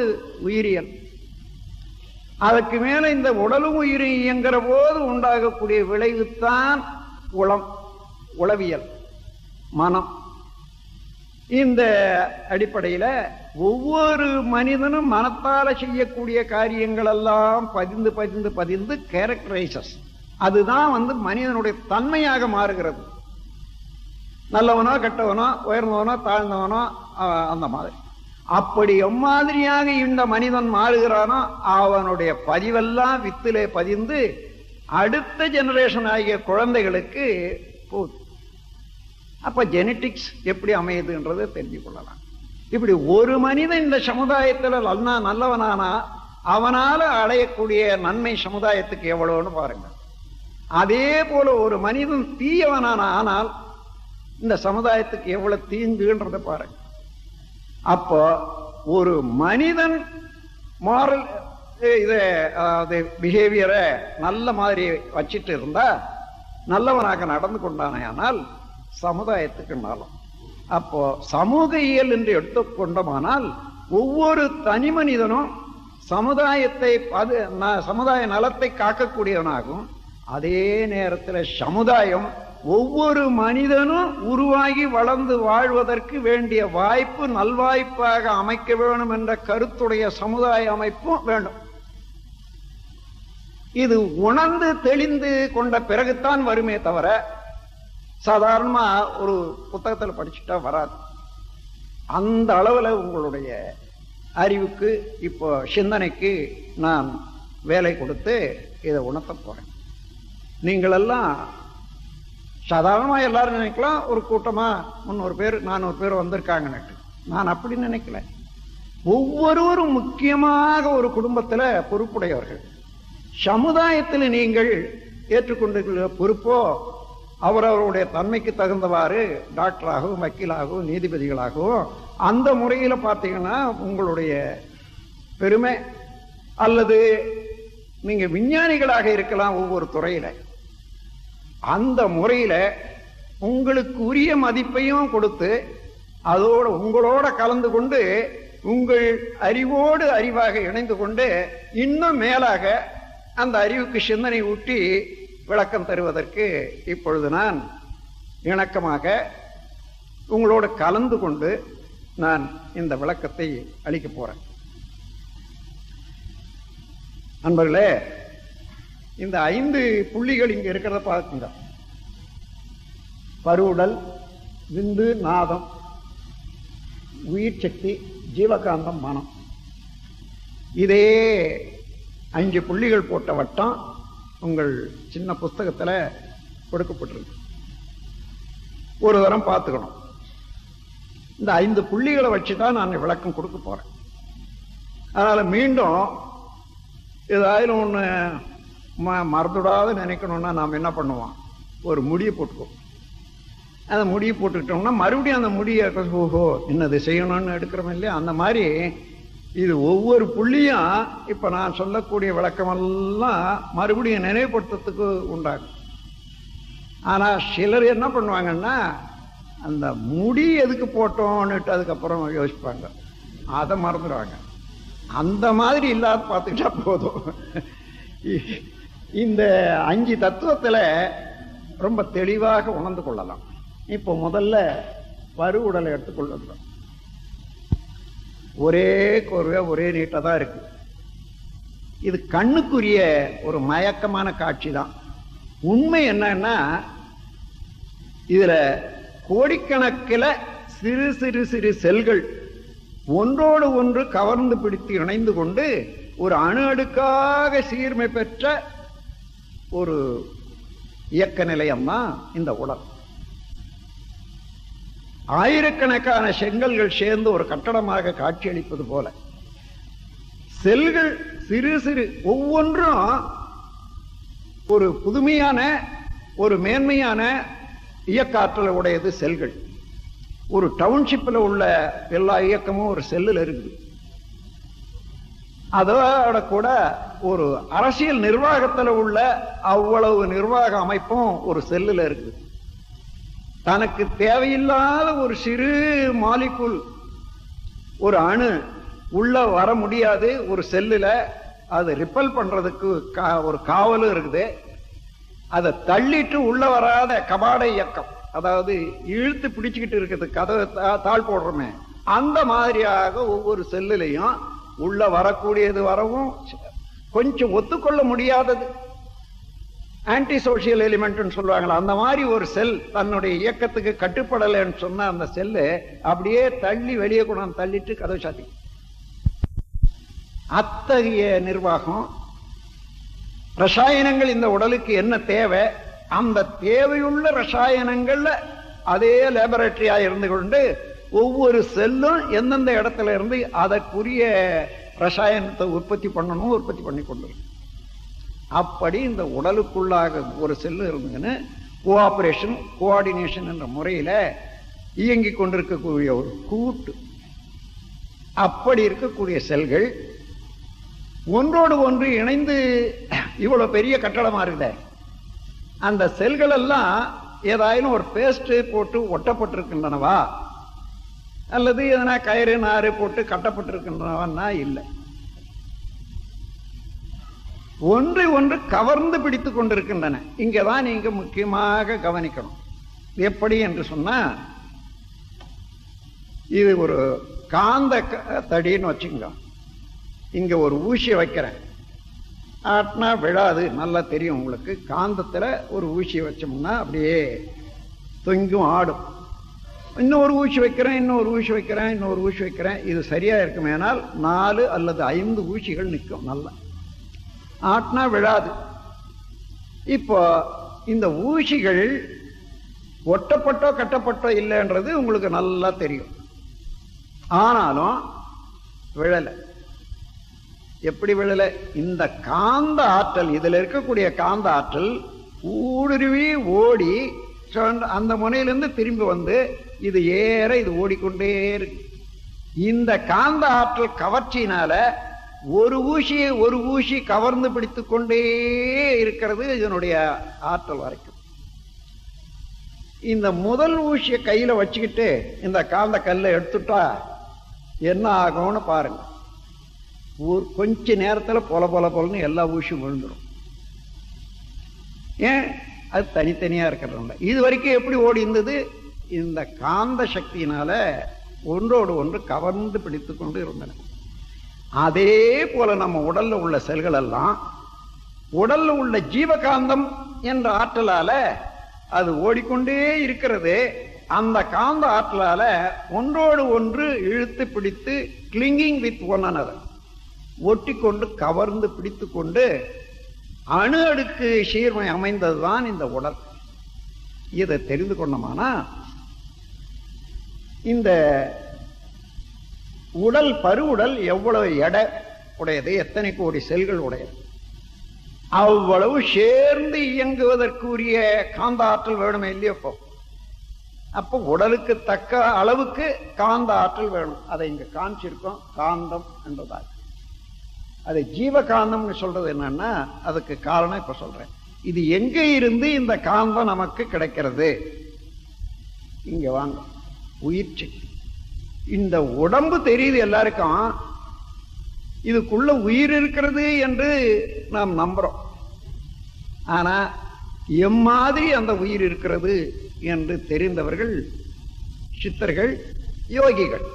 உயிரியல், அதுக்கு மேல இந்த உடலும் உயிரும் இயங்குற போது உண்டாகக்கூடிய விளைவுத்தான் உளவியல், மனம். இந்த அடிப்படையில ஒவ்வொரு மனிதனும் மனத்தால செய்யக்கூடிய காரியங்கள் எல்லாம் பதிந்து பதிந்து பதிந்து கேரக்டரைசஸ், அதுதான் மனிதனுடைய தன்மையாக மாறுகிறது. நல்லவனோ கெட்டவனோ, உயர்ந்தவனோ தாழ்ந்தவனோ, அந்த மாதிரி. அப்படி எம்மாதிரியாக இந்த மனிதன் மாறுகிறானோ அவனுடைய பதிவெல்லாம் வித்திலே பதிந்து அடுத்த ஜெனரேஷன் ஆகிய குழந்தைகளுக்கு போகுது. அப்ப ஜெனடிக்ஸ் எப்படி அமையுதுன்றதை தெரிஞ்சு கொள்ளலாம். இப்படி ஒரு மனிதன் இந்த சமுதாயத்தில் நல்லவனானா அவனால அடையக்கூடிய நன்மை சமுதாயத்துக்கு எவ்வளவுன்னு பாருங்க. அதே போல ஒரு மனிதன் தீயவனான ஆனால் இந்த சமுதாயத்துக்கு எவ்வளவு தீங்குன்றத பாருங்க. அப்போ ஒரு மனிதன் மாரல் பிஹேவியரை நல்ல மாதிரி வச்சிட்டு இருந்தா, நல்லவனாக நடந்து கொண்டானே ஆனால் சமுதாயத்துக்கு நலம். அப்போ சமூக இயல் என்று எடுத்துக்கொண்டோமானால் ஒவ்வொரு தனி மனிதனும் சமுதாய நலத்தை காக்கக்கூடியவனாகும். அதே நேரத்தில் சமுதாயம் ஒவ்வொரு மனிதனும் உருவாகி வளர்ந்து வாழ்வதற்கு வேண்டிய வாய்ப்பு நல்வாய்ப்பாக அமைக்க வேண்டும் என்ற கருத்துடைய சமுதாய அமைப்பும் வேண்டும். இது உணர்ந்து தெளிந்து கொண்ட பிறகுத்தான் வருமே தவிர சாதாரணமா ஒரு புத்தகத்தில் படிச்சுட்டா வராது. அந்த அளவுல உங்களுடைய அறிவுக்கு, இப்போ சிந்தனைக்கு நான் வேலை கொடுத்து இதை உணர்த்த போறேன். நீங்களெல்லாம் சாதாரணமா எல்லாரும் நினைக்கலாம், ஒரு கூட்டமா 300 பேர் 400 பேர் வந்திருக்காங்கன்னு. நான் அப்படி நினைக்கல. ஒவ்வொருவரும் முக்கியமாக ஒரு குடும்பத்துல பொறுப்புடையவர்கள். சமுதாயத்தில் நீங்கள் ஏற்றுக்கொண்டிருக்கிற பொறுப்போ அவரவருடைய தன்மைக்கு தகுந்தவாறு டாக்டராகவும் வக்கீலாகவும் நீதிபதிகளாகவும் அந்த முறையில் பார்த்தீங்கன்னா உங்களுடைய பெருமை அல்லது நீங்க விஞ்ஞானிகளாக இருக்கலாம் ஒவ்வொரு துறையில. அந்த முறையில உங்களுக்கு உரிய மதிப்பையும் கொடுத்து அதோட உங்களோட கலந்து கொண்டு உங்கள் அறிவோடு அறிவாக இணைந்து கொண்டு இன்னும் மேலாக அந்த அறிவுக்கு சிந்தனை ஊட்டி விளக்கம் தருவதற்கு இப்பொழுது நான் இணக்கமாக உங்களோடு கலந்து கொண்டு நான் இந்த விளக்கத்தை அளிக்க போறேன். நண்பர்களே, இந்த 5 புள்ளிகள் இங்க இருக்கிறத பார்க்குங்க. பருவுடல், விந்து, நாதம், உயிர் சக்தி, ஜீவகாந்தம், மனம். இதே 5 புள்ளிகள் போட்ட வட்டம் உங்கள் சின்ன புஸ்தகத்தில் கொடுக்கப்பட்டிருக்கு. ஒரு தரம் பார்த்துக்கணும். இந்த 5 புள்ளிகளை வச்சுதான் நான் விளக்கம் கொடுக்க போறேன். அதனால மீண்டும் ஏதாயிலும் ஒன்று மறந்துடாத நினைக்கணும்னா நாம் என்ன பண்ணுவோம், ஒரு முடியை போட்டுக்குவோம். அந்த முடியை போட்டுக்கிட்டோம்னா மறுபடியும் அந்த முடியை ஓஹோ என்னது செய்யணும்னு எடுக்கிறோம் இல்லையா, அந்த மாதிரி இது ஒவ்வொரு புள்ளியும் இப்ப நான் சொல்லக்கூடிய விளக்கமெல்லாம் மறுபடியும் நினைவுபடுத்துறதுக்கு உண்டாகும். ஆனா சிலர் என்ன பண்ணுவாங்கன்னா அந்த முடி எதுக்கு போட்டோன்னுட்டு அதுக்கப்புறம் யோசிப்பாங்க, அதை மறந்துடுவாங்க. அந்த மாதிரி இல்லாத பார்த்துக்கிட்டா போதும். இந்த 5 தத்துவத்துல ரொம்ப தெளிவாக உணர்ந்து கொள்ளலாம். இப்போ முதல்ல பருவுடலை எடுத்துக்கொள்ளுங்க. ஒரே கோர்வை ஒரே நீட்டா தான் இருக்கு. இது கண்ணுக்குரிய ஒரு மயக்கமான காட்சி தான். உண்மை என்னன்னா இதுல கோடிக்கணக்கில் சிறு சிறு சிறு செல்கள் ஒன்றோடு ஒன்று கவர்ந்து பிடித்து இணைந்து கொண்டு ஒரு அணு அடுக்காக சீர்மை பெற்ற ஒரு இயக்க நிலையம்தான் இந்த உடல். ஆயிரக்கணக்கான செங்கல்கள் சேர்ந்து ஒரு கட்டடமாக காட்சியளிப்பது போல செல்கள் சிறு சிறு ஒவ்வொன்றும் ஒரு புதுமையான ஒரு மேன்மையான இயக்காற்றல் உடையது செல்கள். ஒரு டவுன்ஷிப்ல உள்ள எல்லா இயக்கமும் ஒரு செல்லுல இருக்குது. அதோட கூட ஒரு அரசியல் நிர்வாகத்தில் உள்ள அவ்வளவு நிர்வாக அமைப்பும் ஒரு செல்லுல இருக்குது. தனக்கு தேவையில்லாத ஒரு சிறு மாலிகுல் ஒரு அணு உள்ள வர முடியாது. ஒரு செல்லுல அது ரிப்பல் பண்றதுக்கு ஒரு காவலும் இருக்குது. அதை தள்ளிட்டு உள்ள வராத கபாட இயக்கம், அதாவது இழுத்து பிடிச்சுக்கிட்டு இருக்கிறது, கதவை தாழ் போடுறோமே, அந்த மாதிரியாக ஒவ்வொரு செல்லுலையும் உள்ள வரக்கூடியது வரவும் கொஞ்சம் ஒத்துக்கொள்ள முடியாதது ஆன்டி சோசியல் எலிமெண்ட் சொல்லுவாங்களா, அந்த மாதிரி ஒரு செல் தன்னுடைய இயக்கத்துக்கு கட்டுப்படலைன்னு சொன்ன அந்த செல்லு அப்படியே தள்ளி வெளியே கொண்டாந்து தள்ளிட்டு கதவை சாத்தி. அத்தகைய நிர்வாகம் ரசாயனங்கள் இந்த உடலுக்கு என்ன தேவை, அந்த தேவையுள்ள ரசாயனங்கள்ல அதே லேபரட்டரியா இருந்து கொண்டு ஒவ்வொரு செல்லும் எந்தெந்த இடத்துல இருந்து அதற்குரிய ரசாயனத்தை உற்பத்தி பண்ணணும், உற்பத்தி பண்ணி கொண்டு. அப்படி இந்த உடலுக்குள்ளாக ஒரு செல்லு இருந்துன்னு கோஆபரேஷன் கோஆர்டினேஷன் என்ற முறையில இயங்கி கொண்டிருக்கக்கூடிய ஒரு கூட்டு. அப்படி இருக்கக்கூடிய செல்கள் ஒன்றோடு ஒன்று இணைந்து இவ்வளவு பெரிய கட்டடமா இருக்குதே, அந்த செல்கள் எல்லாம் ஏதாயிலும் ஒரு பேஸ்ட் போட்டு ஒட்டப்பட்டிருக்கின்றனவா அல்லது எதனா கயிறு நாறு போட்டு கட்டப்பட்டிருக்கின்றனவா? இல்லை. ஒன்றை ஒன்று கவர்ந்து பிடித்துக் கொண்டிருக்கின்றன. இங்கதான் நீங்க முக்கியமாக கவனிக்கணும். எப்படி என்று சொன்னா, இது ஒரு காந்த தடின்னு வச்சுங்க. இங்க ஒரு ஊசியை வைக்கிறேன், ஆட்டினா விழாது, நல்லா தெரியும் உங்களுக்கு. காந்தத்துல ஒரு ஊசியை வச்சோம்னா அப்படியே தொங்கும் ஆடும். இன்னொரு ஊசி வைக்கிறேன், இன்னொரு ஊசி வைக்கிறேன், இன்னொரு ஊசி வைக்கிறேன். இது சரியா இருக்குமேனால் 4 அல்லது 5 ஊசிகள் நிற்கும். நல்லா ஆட்டினா விழாது. இப்போ இந்த ஊசிகள் ஒட்டப்பட்டோ கட்டப்பட்டோ இல்லைன்றது உங்களுக்கு நல்லா தெரியும். ஆனாலும் விழலை. எப்படி விழலை? இந்த காந்த ஆற்றல், இதுல இருக்கக்கூடிய காந்த ஆற்றல் ஊடுருவி ஓடி அந்த முனையிலிருந்து திரும்பி வந்து இது ஏற இது ஓடிக்கொண்டே இருக்கு. இந்த காந்த ஆற்றல் கவர்ச்சியினால ஒரு ஊசியை ஒரு ஊசி கவர்ந்து பிடித்துக் கொண்டே இருக்கிறது இதனுடைய ஆற்றல் வரைக்கும். இந்த முதல் ஊசியை கையில வச்சுக்கிட்டு இந்த காந்த கல்லை எடுத்துட்டா என்ன ஆகும்னு பாருங்க. ஒரு கொஞ்ச நேரத்துல பொல பொல பொலன்னு எல்லா ஊசியும் விழுந்துடும். ஏன்? அது தனித்தனியா இருக்கிறது. இது வரைக்கும் எப்படி ஓடி இருந்தது? இந்த காந்த சக்தியினால ஒன்றோடு ஒன்று கவர்ந்து பிடித்துக் கொண்டு இருந்தன. அதே போல நம்ம உடல்ல உள்ள செல்கள் எல்லாம் உடல்ல உள்ள ஜீவகாந்தம் என்ற ஆற்றலால அது ஓடிக்கொண்டே இருக்கிறது. அந்த காந்த ஆற்றலால ஒன்றோடு ஒன்று இழுத்து பிடித்து கிளிங்கிங் வித் ஒன் அனதர், ஒட்டி கொண்டு கவர்ந்து பிடித்து கொண்டு அணு அடுக்கு சீர்மை அமைந்ததுதான் இந்த உடல். இதை தெரிந்து கொண்டோமானா இந்த உடல் பருவுடல் எவ்வளவு எடை உடையது, எத்தனை கோடி செல்கள் உடையது, அவ்வளவு சேர்ந்து இயங்குவதற்குரிய காந்த ஆற்றல் வேணுமே இல்லையப்போ. அப்போ உடலுக்கு தக்க அளவுக்கு காந்த ஆற்றல் வேணும். அதை இங்க காமிச்சிருக்கோம், காந்தம் என்பதாக. அது ஜீவகாந்தம்னு சொல்றது என்னன்னா அதுக்கு காரணம் இப்ப சொல்றேன். இது எங்க இருந்து இந்த காந்தம் நமக்கு கிடைக்கிறது? இங்க வாங்க. உயிர் சக்தி. இந்த உடம்பு தெரியுது எல்லாருக்கும், இதுக்குள்ள உயிர் இருக்கிறது என்று நாம் நம்புறோம். ஆனா எம்மாதிரி அந்த உயிர் இருக்கிறது என்று தெரிந்தவர்கள் சித்தர்கள், யோகிகள்.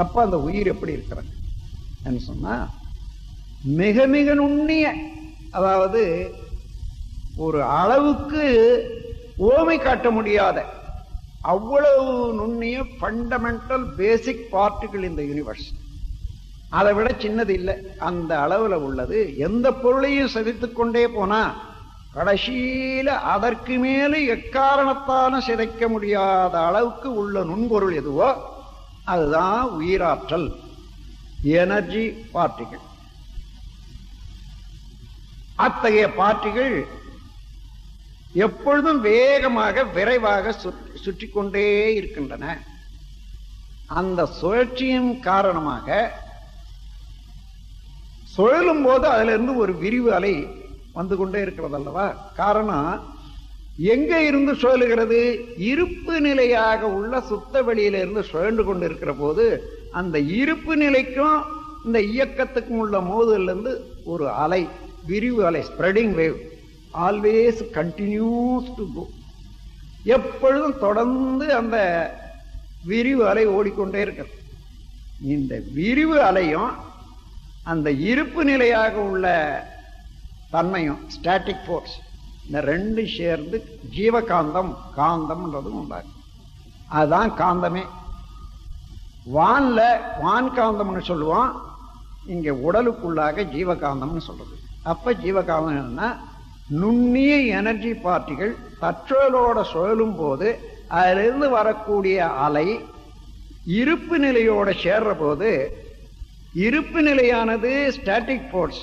அப்ப அந்த உயிர் எப்படி இருக்கிறது சொன்னா மிக மிக நுண்ணிய, அதாவது ஒரு அளவுக்கு ஓமை காட்ட முடியாத அவ்வளவு நுண்ணிய ஃபண்டமெண்டல் பேசிக் பார்ட்டிகள் இந்த யூனிவர்ஸ். அதை விட சின்னது இல்லை, அந்த அளவுல உள்ளது. எந்த பொருளையும் சிதைத்துக் கொண்டே போனா கடைசியில அதற்கு மேலே எக்காரணத்தான சிதைக்க முடியாத அளவுக்கு உள்ள நுண்பொருள் எதுவோ அதுதான் உயிராற்றல், எனர்ஜி பார்ட்டிகள். அத்தகைய பார்ட்டிகள் எப்பொழுதும் வேகமாக விரைவாக சுற்றி கொண்டே இருக்கின்றன. அந்த சுழற்சியின் காரணமாக சுழலும் போது அதுல இருந்து ஒரு விரிவு அலை வந்து கொண்டே இருக்கிறது அல்லவா? காரணம் எங்க இருந்து சுழலுகிறது? இருப்பு நிலையாக உள்ள சுத்த வெளியிலிருந்து சுழன்று கொண்டு இருக்கிற போது அந்த இருப்பு நிலைக்கும் இந்த இயக்கத்துக்கும் உள்ள மோதல் இருந்து ஒரு அலை, விரிவு அலை, spreading wave always continues to go. எப்பொழுதும் தொடர்ந்து அந்த விரிவு அலை ஓடிக்கொண்டே இருக்கிறது. இந்த விரிவு அலையும் அந்த இருப்பு நிலையாக உள்ள தன்மையும், ஸ்டாட்டிக் ஃபோர்ஸ், இந்த ரெண்டு சேர்ந்து ஜீவகாந்தம், காந்தம்ன்றதும் உண்டாகும். அதுதான் காந்தமே. வான்ல வான்காந்தம்னு சொல்லுவோம், இங்க உடலுக்குள்ளாக ஜீவகாந்தம்னு சொல்றது. அப்ப ஜீவகாந்தம் என்னன்னா நுண்ணிய எனர்ஜி பார்ட்டிகள் தற்சொலோட சுழலும் போது அதிலிருந்து வரக்கூடிய அலை இருப்பு நிலையோட சேர்ற போது, இருப்பு நிலையானது ஸ்டாட்டிக் ஃபோர்ஸ்,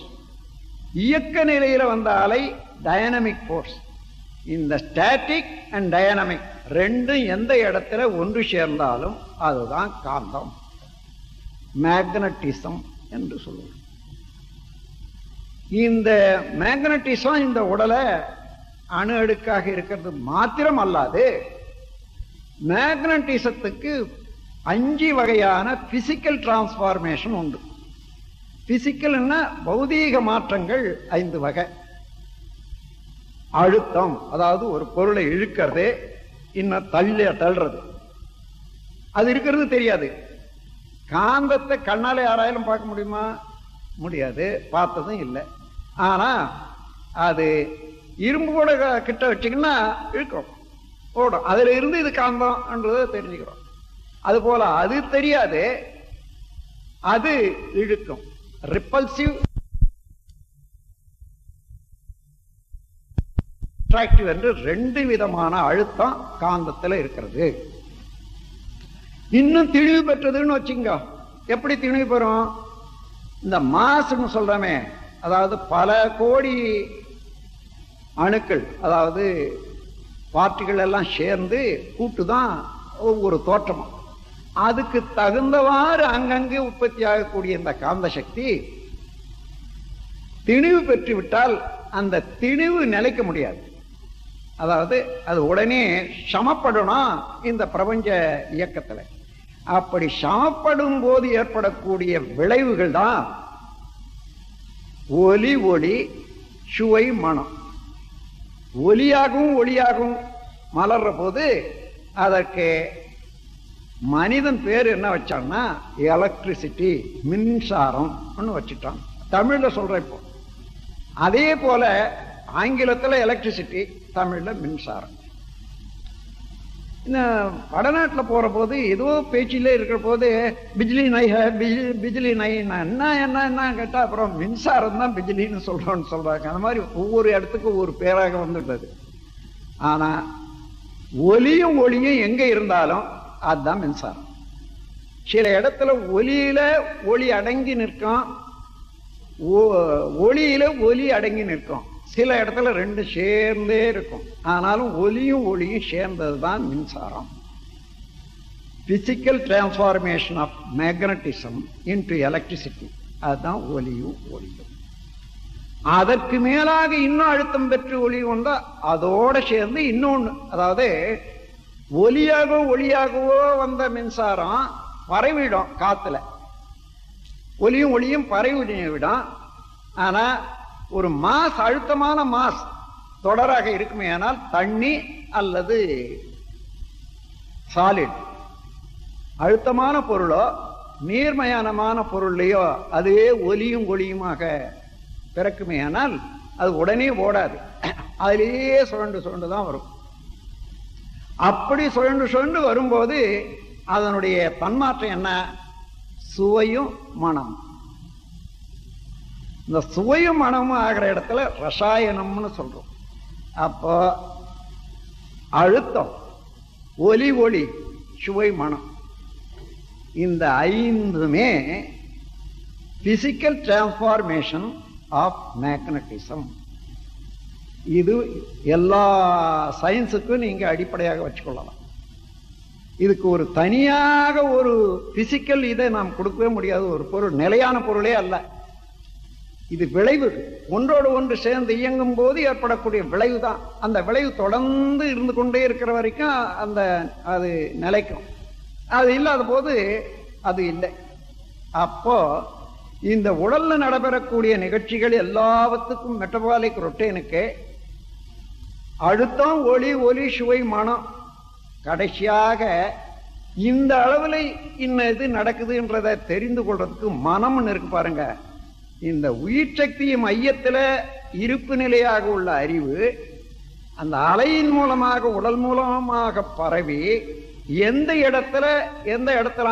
இயக்க நிலையில வந்த அலை டைனமிக் ஃபோர்ஸ். இந்த ஸ்டாட்டிக் அண்ட் டைனமிக் ரெண்டும் எந்த இடத்துல ஒன்று சேர்ந்தாலும் அதுதான் காந்தம், மேக்னட்டிசம் என்று சொல்லுவோம். இந்த மேக்னட்டிசம் இந்த உடலை அணு அடுக்காக இருக்கிறது மாத்திரம் அல்லாது, மேக்னட்டிசத்துக்கு 5 வகையான பிசிக்கல் டிரான்ஸ்பார்மேஷன் உண்டு. பிசிக்கல்னா பௌதீக மாற்றங்கள் 5 வகை. அழுத்தம், அதாவது ஒரு பொருளை இழுக்கிறது, இன்னும் தள்ளுறது. அது இருக்கிறது தெரியாது. காந்தத்தை கண்ணாலே யாராலும் பார்க்க முடியுமா? முடியாது, பார்த்ததும் இல்லை. ஆனா அது இரும்பு கூட கிட்ட வச்சிங்கன்னா இழுக்கும், ஓடும். அதுல இருந்து இது காந்தம்ன்றதை தெரிஞ்சுக்கிறோம். அது போல அது தெரியாது, அது இழுக்கும். ரிப்பல்சிவ், அட்ராக்டிவ் என்று 2 விதமான அழுத்தம் காந்தத்துல இருக்கிறது. இன்னும் திணிவு பெற்றதுன்னு வச்சுங்க. எப்படி திணிவு பெறும்? இந்த மாசுன்னு சொல்றமே, அதாவது பல கோடி அணுக்கள், அதாவது பார்ட்டிகள் எல்லாம் சேர்ந்து கூட்டுதான் ஒவ்வொரு தோற்றமும். அதுக்கு தகுந்தவாறு அங்கங்கே உற்பத்தி ஆகக்கூடிய இந்த காந்த சக்தி திணிவு பெற்று விட்டால் அந்த திணிவு நிலைக்க முடியாது. அதாவது அது உடனே சமப்படணும் இந்த பிரபஞ்ச இயக்கத்துல. அப்படி சமப்படும் போது ஏற்படக்கூடிய விளைவுகள் தான் ஒலி, ஒளி, சுவை, மனம். ஒலியாகவும் ஒளியாகவும் மலர்ற போது அதற்கு மனிதன் பேர் என்ன வச்சான்னா எலக்ட்ரிசிட்டி, மின்சாரம் வச்சுட்டான். தமிழ்ல சொல்ற இப்போ. அதே போல ஆங்கிலத்துல எலக்ட்ரிசிட்டி, தமிழ்ல மின்சாரம். வடநாட்டில் போற போது ஏதோ பேச்சிலே இருக்கிற போது பிஜ்லி நை பிஜ்லி நை என்ன கேட்டா அப்புறம் மின்சாரம் தான் பிஜ்லின்னு சொல்றோம்னு சொல்றாங்க. அந்த மாதிரி ஒவ்வொரு இடத்துக்கும் ஒவ்வொரு பேராக வந்துட்டது. ஆனா ஒலியும் ஒளியும் எங்க இருந்தாலும் அதுதான் மின்சாரம். சில இடத்துல ஒலியில ஒளி அடங்கி நிற்கும், ஒளியில ஒலி அடங்கி நிற்கும். சில இடத்துல ரெண்டு சேர்ந்தே இருக்கும். ஆனாலும் ஒலியும் ஒளியும் சேர்ந்ததுதான் மின்சாரம். Physical transformation of magnetism into electricity, அதுதான் ஒலியும் ஒளியும். அதற்கு மேலாக இன்னும் அழுத்தம் பெற்று ஒளி கொண்டா அதோட சேர்ந்து இன்னொன்னு, அதாவது ஒலியாகவோ ஒளியாகவோ வந்த மின்சாரம் பரவிடும் காத்துல. ஒலியும் ஒளியும் பரவிடும். ஆனா ஒரு மாஸ், அழுத்தமான மாஸ் தொடராக இருக்குமே ஆனால் தண்ணி அல்லது சாலிட், அழுத்தமான பொருளோ நீர்மயானமான பொருள்லையோ அதுவே ஒலியும் ஒளியுமாக பிறக்குமே ஆனால் அது உடனே ஓடாது. அதிலேயே சுழண்டு சுழண்டு தான் வரும். அப்படி சுழண்டு சுழண்டு வரும்போது அதனுடைய தன்மாற்றம் என்ன? சுவையும் மனம். இந்த சுவையும் மனமும் ஆகிற இடத்துல ரசாயனம்னு சொல்றோம். அப்போ அழுத்தம், ஒலி, ஒளி, சுவை, மனம், இந்த ஐந்துமே பிசிக்கல் டிரான்ஸ்பார்மேஷன் ஆஃப் மேக்னட்டிசம். இது எல்லா சயின்ஸுக்கும் நீங்க அடிப்படையாக வச்சுக்கொள்ளலாம். இதுக்கு ஒரு தனியாக ஒரு பிசிக்கல் இதை நாம் கொடுக்கவே முடியாது. ஒரு பொருள் நிலையான பொருளே அல்ல. இது விளைவு, ஒன்றோடு ஒன்று சேர்ந்து இயங்கும் போது ஏற்படக்கூடிய விளைவு தான். அந்த விளைவு தொடர்ந்து இருந்து கொண்டே இருக்கிற வரைக்கும் அது நிலைக்கும். அது இல்லாத போது அது இல்லை. அப்போ இந்த உடல்ல நடைபெறக்கூடிய நிகழ்ச்சிகள் எல்லாவற்றுக்கும் மெட்டபாலிக் ரொட்டீனுக்கு அழுத்தம், ஒளி, ஒலி, சுவை, மனம், கடைசியாக இந்த அளவில் இன்னும் இது நடக்குதுன்றதை தெரிந்து கொள்றதுக்கு மனம்னு இருக்கு பாருங்க. இந்த உயிர் சக்தி மையத்துல இருப்பு நிலையாக உள்ள அறிவு அந்த அலையின் மூலமாக உடல் மூலமாக பரவி எந்த இடத்துல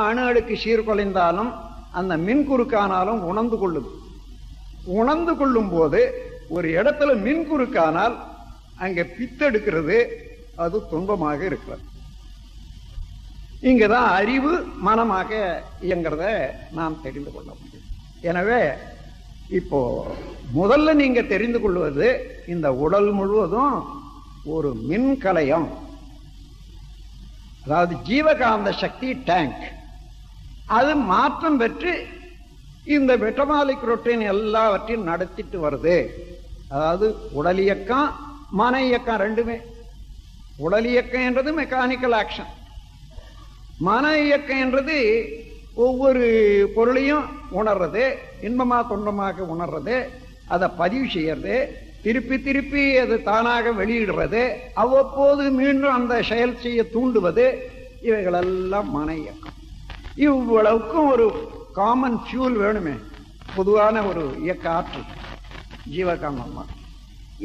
அணு அடுக்கு சீர்குலைந்தாலும் அந்த மின்குறுக்கானாலும் உணர்ந்து கொள்ளுது. உணர்ந்து கொள்ளும் போது ஒரு இடத்துல மின்குறுக்கானால் அங்க பித்தெடுக்கிறது, அது துன்பமாக இருக்கிறது. இங்கதான் அறிவு மனமாக இயங்கிறத நாம் தெரிந்து கொள்ள முடியும். எனவே இப்போ முதல்ல நீங்க தெரிந்து கொள்வது இந்த உடல் முழுவதும் ஒரு மின்கலயம், அதாவது ஜீவகாந்த சக்தி டேங்க். அது மாற்றம் பெற்று இந்த மெட்டபாலிக் ரொட்டீன் எல்லாவற்றையும் நடத்திட்டு வருது. அதாவது உடல் இயக்கம், மன இயக்கம் ரெண்டுமே. உடல் இயக்கம் என்றது மெக்கானிக்கல் ஆக்ஷன், மன இயக்கம் என்றது ஒவ்வொரு பொருளையும் உணர்றது, இன்பமா துன்பமாக உணர்றது, அதை பதிவு செய்யறது, திருப்பி திருப்பி அது தானாக வெளியிடுறது, அவ்வப்போது மீண்டும் அந்த செயல் செய்ய தூண்டுவது, இவைகளெல்லாம் மன இயக்கம். இவ்வளவுக்கும் ஒரு காமன் ஃபியூல் வேணுமே, பொதுவான ஒரு இயக்க ஆற்றல் ஜீவகாந்தம்.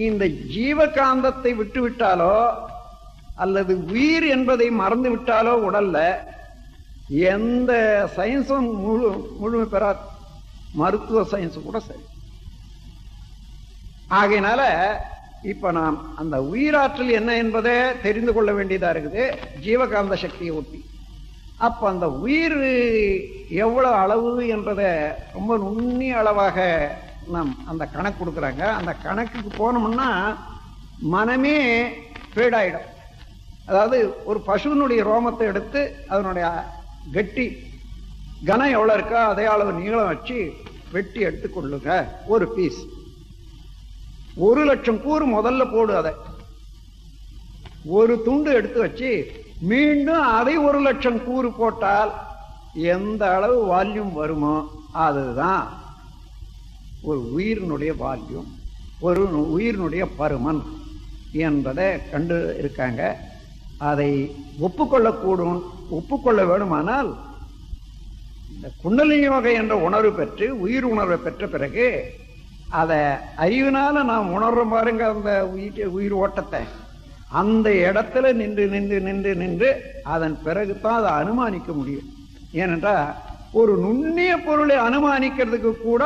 இந்த ஜீவகாந்தத்தை விட்டுவிட்டாலோ அல்லது உயிர் என்பதை மறந்து விட்டாலோ உடல்ல எந்த சயின்ஸும் முழுமை பெறாது. மருத்துவ சயின்ஸ் கூட சரி. ஆகையினால இப்ப நாம் அந்த உயிராற்றல் என்ன என்பதை தெரிந்து கொள்ள வேண்டியதா இருக்குது, ஜீவகாந்த சக்தியை ஒட்டி. அப்ப அந்த உயிர் எவ்வளவு அளவு என்றதை ரொம்ப நுண்ணிய அளவாக நாம் அந்த கணக்கு கொடுக்குறாங்க. அந்த கணக்குக்கு போனோம்னா மனமே ஃபேடாயிடும். அதாவது ஒரு பசுவினுடைய ரோமத்தை எடுத்து அதனுடைய கட்டி கனம் எவ்வளவு இருக்கோ அதே அளவு நீளம் வச்சு வெட்டி எடுத்துக்கொள்ளுங்க. ஒரு பீஸ் 1,00,000 கூறு முதல்ல போடு. அதை ஒரு துண்டு எடுத்து வச்சு மீண்டும் அதை 1,00,000 கூறு போட்டால் எந்த அளவு வால்யூம் வருமோ அதுதான் ஒரு உயிரினுடைய வால்யூம், ஒரு உயிரினுடைய பருமன் என்பதை கண்டு இருக்காங்க. அதை ஒப்புக்கொள்ள வேணுமானால் இந்த குண்டலினி யோகா என்ற உணர்வு பெற்று உயிர் உணர்வை பெற்ற பிறகு அதை அறிவினால நாம் உணர்ற பாருங்க. அந்த உயிர் ஓட்டத்தை அந்த இடத்துல நின்று நின்று நின்று நின்று அதன் பிறகுதான் அதை அனுமானிக்க முடியும். ஏனென்றால் ஒரு நுண்ணிய பொருளை அனுமானிக்கிறதுக்கு கூட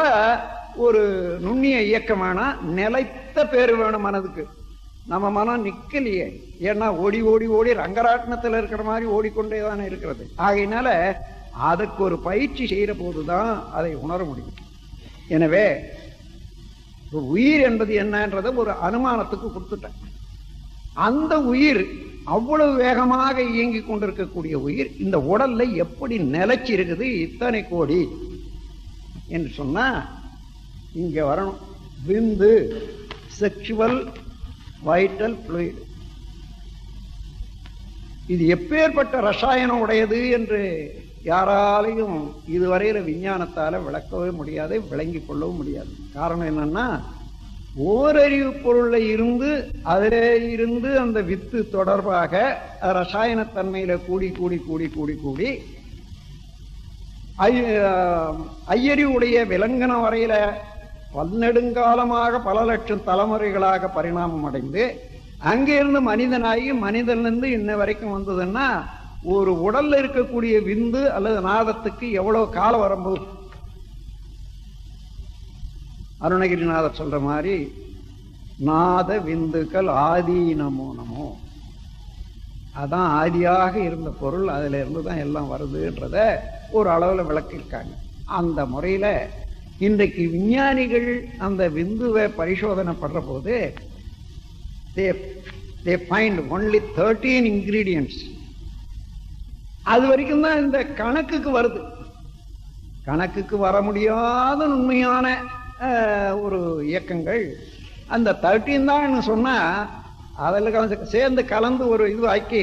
ஒரு நுண்ணிய இயக்கமான நிலைத்த பேரு வேணும் மனதுக்கு. நம்ம மனம் நிக்கலையே, ஏன்னா ஓடி ஓடி ஓடி ரங்கராட்டினத்தில் இருக்கிற மாதிரி ஓடிக்கொண்டே தானே இருக்கிறது. ஆகையினால அதுக்கு ஒரு பயிற்சி செய்யற போதுதான் அதை உணர முடியும். எனவே உயிர் என்பது என்னன்றத ஒரு அனுமானத்துக்கு கொடுத்துட்டேன். அந்த உயிர் அவ்வளவு வேகமாக இயங்கி கொண்டிருக்கக்கூடிய உயிர் இந்த உடல்ல எப்படி நிலைச்சி இருக்குது இத்தனை கோடி என்று சொன்னா இங்க வரணும். விந்து செக்சுவல் வைட்டல் ஃப்ளூயிட், இது எப்பேற்பட்ட ரசாயனம் உடையது என்று யாராலையும் இதுவரையில விஞ்ஞானத்தால விளக்கவே முடியாது, விளங்கிக் கொள்ளவும் முடியாது. காரணம் என்னன்னா ஓரறிவு பொருள்ல இருந்து அதிலே இருந்து அந்த வித்து தொடர்பாக ரசாயனத்தன்மையில கூடி கூடி கூடி கூடி கூடி ஐயறிவுடைய விலங்கின வரையில பன்னெடுங்காலமாக பல லட்சம் தலைமுறைகளாக பரிணாமம் அடைந்து அங்கிருந்து மனிதனாகி மனிதனிலிருந்து இன்ன வரைக்கும் வந்ததுன்னா ஒரு உடல்ல இருக்கக்கூடிய விந்து அல்லது நாதத்துக்கு எவ்வளவு காலம் வரும்போது அருணகிரிநாதர் சொல்ற மாதிரி நாத விந்துக்கள் ஆதி நமோ நமோ, அதான் ஆதியாக இருந்த பொருள், அதுல இருந்துதான் எல்லாம் வருதுன்றத ஒரு அளவுல விளக்கியிருக்காங்க. அந்த முறையில இன்றைக்கு விஞ்ஞானிகள் அந்த விந்துவை பரிசோதனை பண்ற போது they find only 13 ingredients. அது வரைக்கும் தான் இந்த கணக்குக்கு வருது. கணக்குக்கு வர முடியாத உண்மையான ஒரு இயக்கங்கள் அந்த 13 தான் சொன்னா அதில் சேர்ந்து கலந்து ஒரு இது ஆக்கி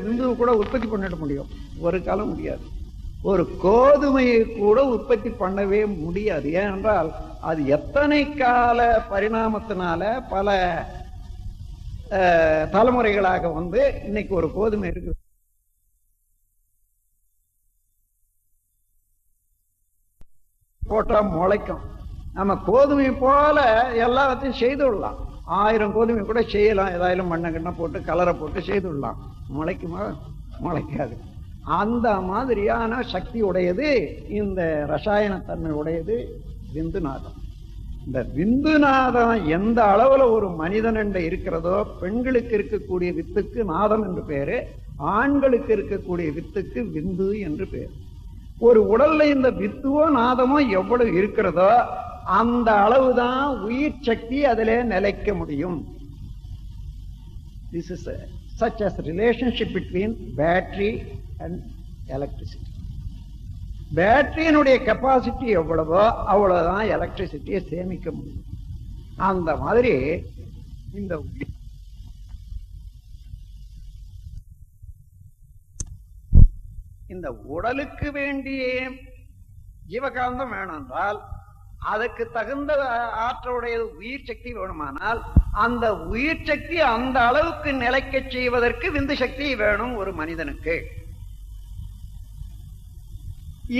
விந்து கூட உற்பத்தி பண்ணிட முடியும். ஒரு காலம் முடியாது. ஒரு கோதுமையை கூட உற்பத்தி பண்ணவே முடியாது. ஏனென்றால் அது எத்தனை கால பரிணாமத்தினால பல தலைமுறைகளாக வந்து இன்னைக்கு ஒரு கோதுமை இருக்கு. போட்டா முளைக்கும். நம்ம கோதுமை போல எல்லாத்தையும் செய்து விடலாம். 1000 கோதுமை கூட செய்யலாம். ஏதாயாலும் மண்ணை கிண்ண போட்டு கலரை போட்டு செய்து விடலாம். முளைக்குமா? முளைக்காது. அந்த மாதிரியான சக்தி உடையது இந்த ரசாயனத்தன்மை உடையது விந்துநாதம். இந்த விந்துநாதம் எந்த அளவுல ஒரு மனிதன் இருக்கிறதோ, பெண்களுக்கு இருக்கக்கூடிய வித்துக்கு நாதம் என்று பேரு, ஆண்களுக்கு இருக்கக்கூடிய வித்துக்கு விந்து என்று பேரு. ஒரு உடல்ல இந்த வித்துவோ நாதமோ எவ்வளவு இருக்கிறதோ அந்த அளவுதான் உயிர் சக்தி அதிலே நிலைக்க முடியும். This is such as relationship between battery and electricity. பேட்டரியினுடைய கெப்பாசிட்டி எவ்வளவோ அவ்வளவுதான் எலக்ட்ரிசிட்டியை சேமிக்க முடியும். அந்த மாதிரி இந்த உடலுக்கு வேண்டிய ஜீவகாந்தம் வேணும்ன்றால் அதுக்கு தகுந்த ஆற்றலுடைய உயிர் சக்தி வேணுமானால் அந்த உயிர் சக்தி அந்த அளவுக்கு நிலைக்க செய்வதற்கு விந்து சக்தி வேணும் ஒரு மனிதனுக்கு.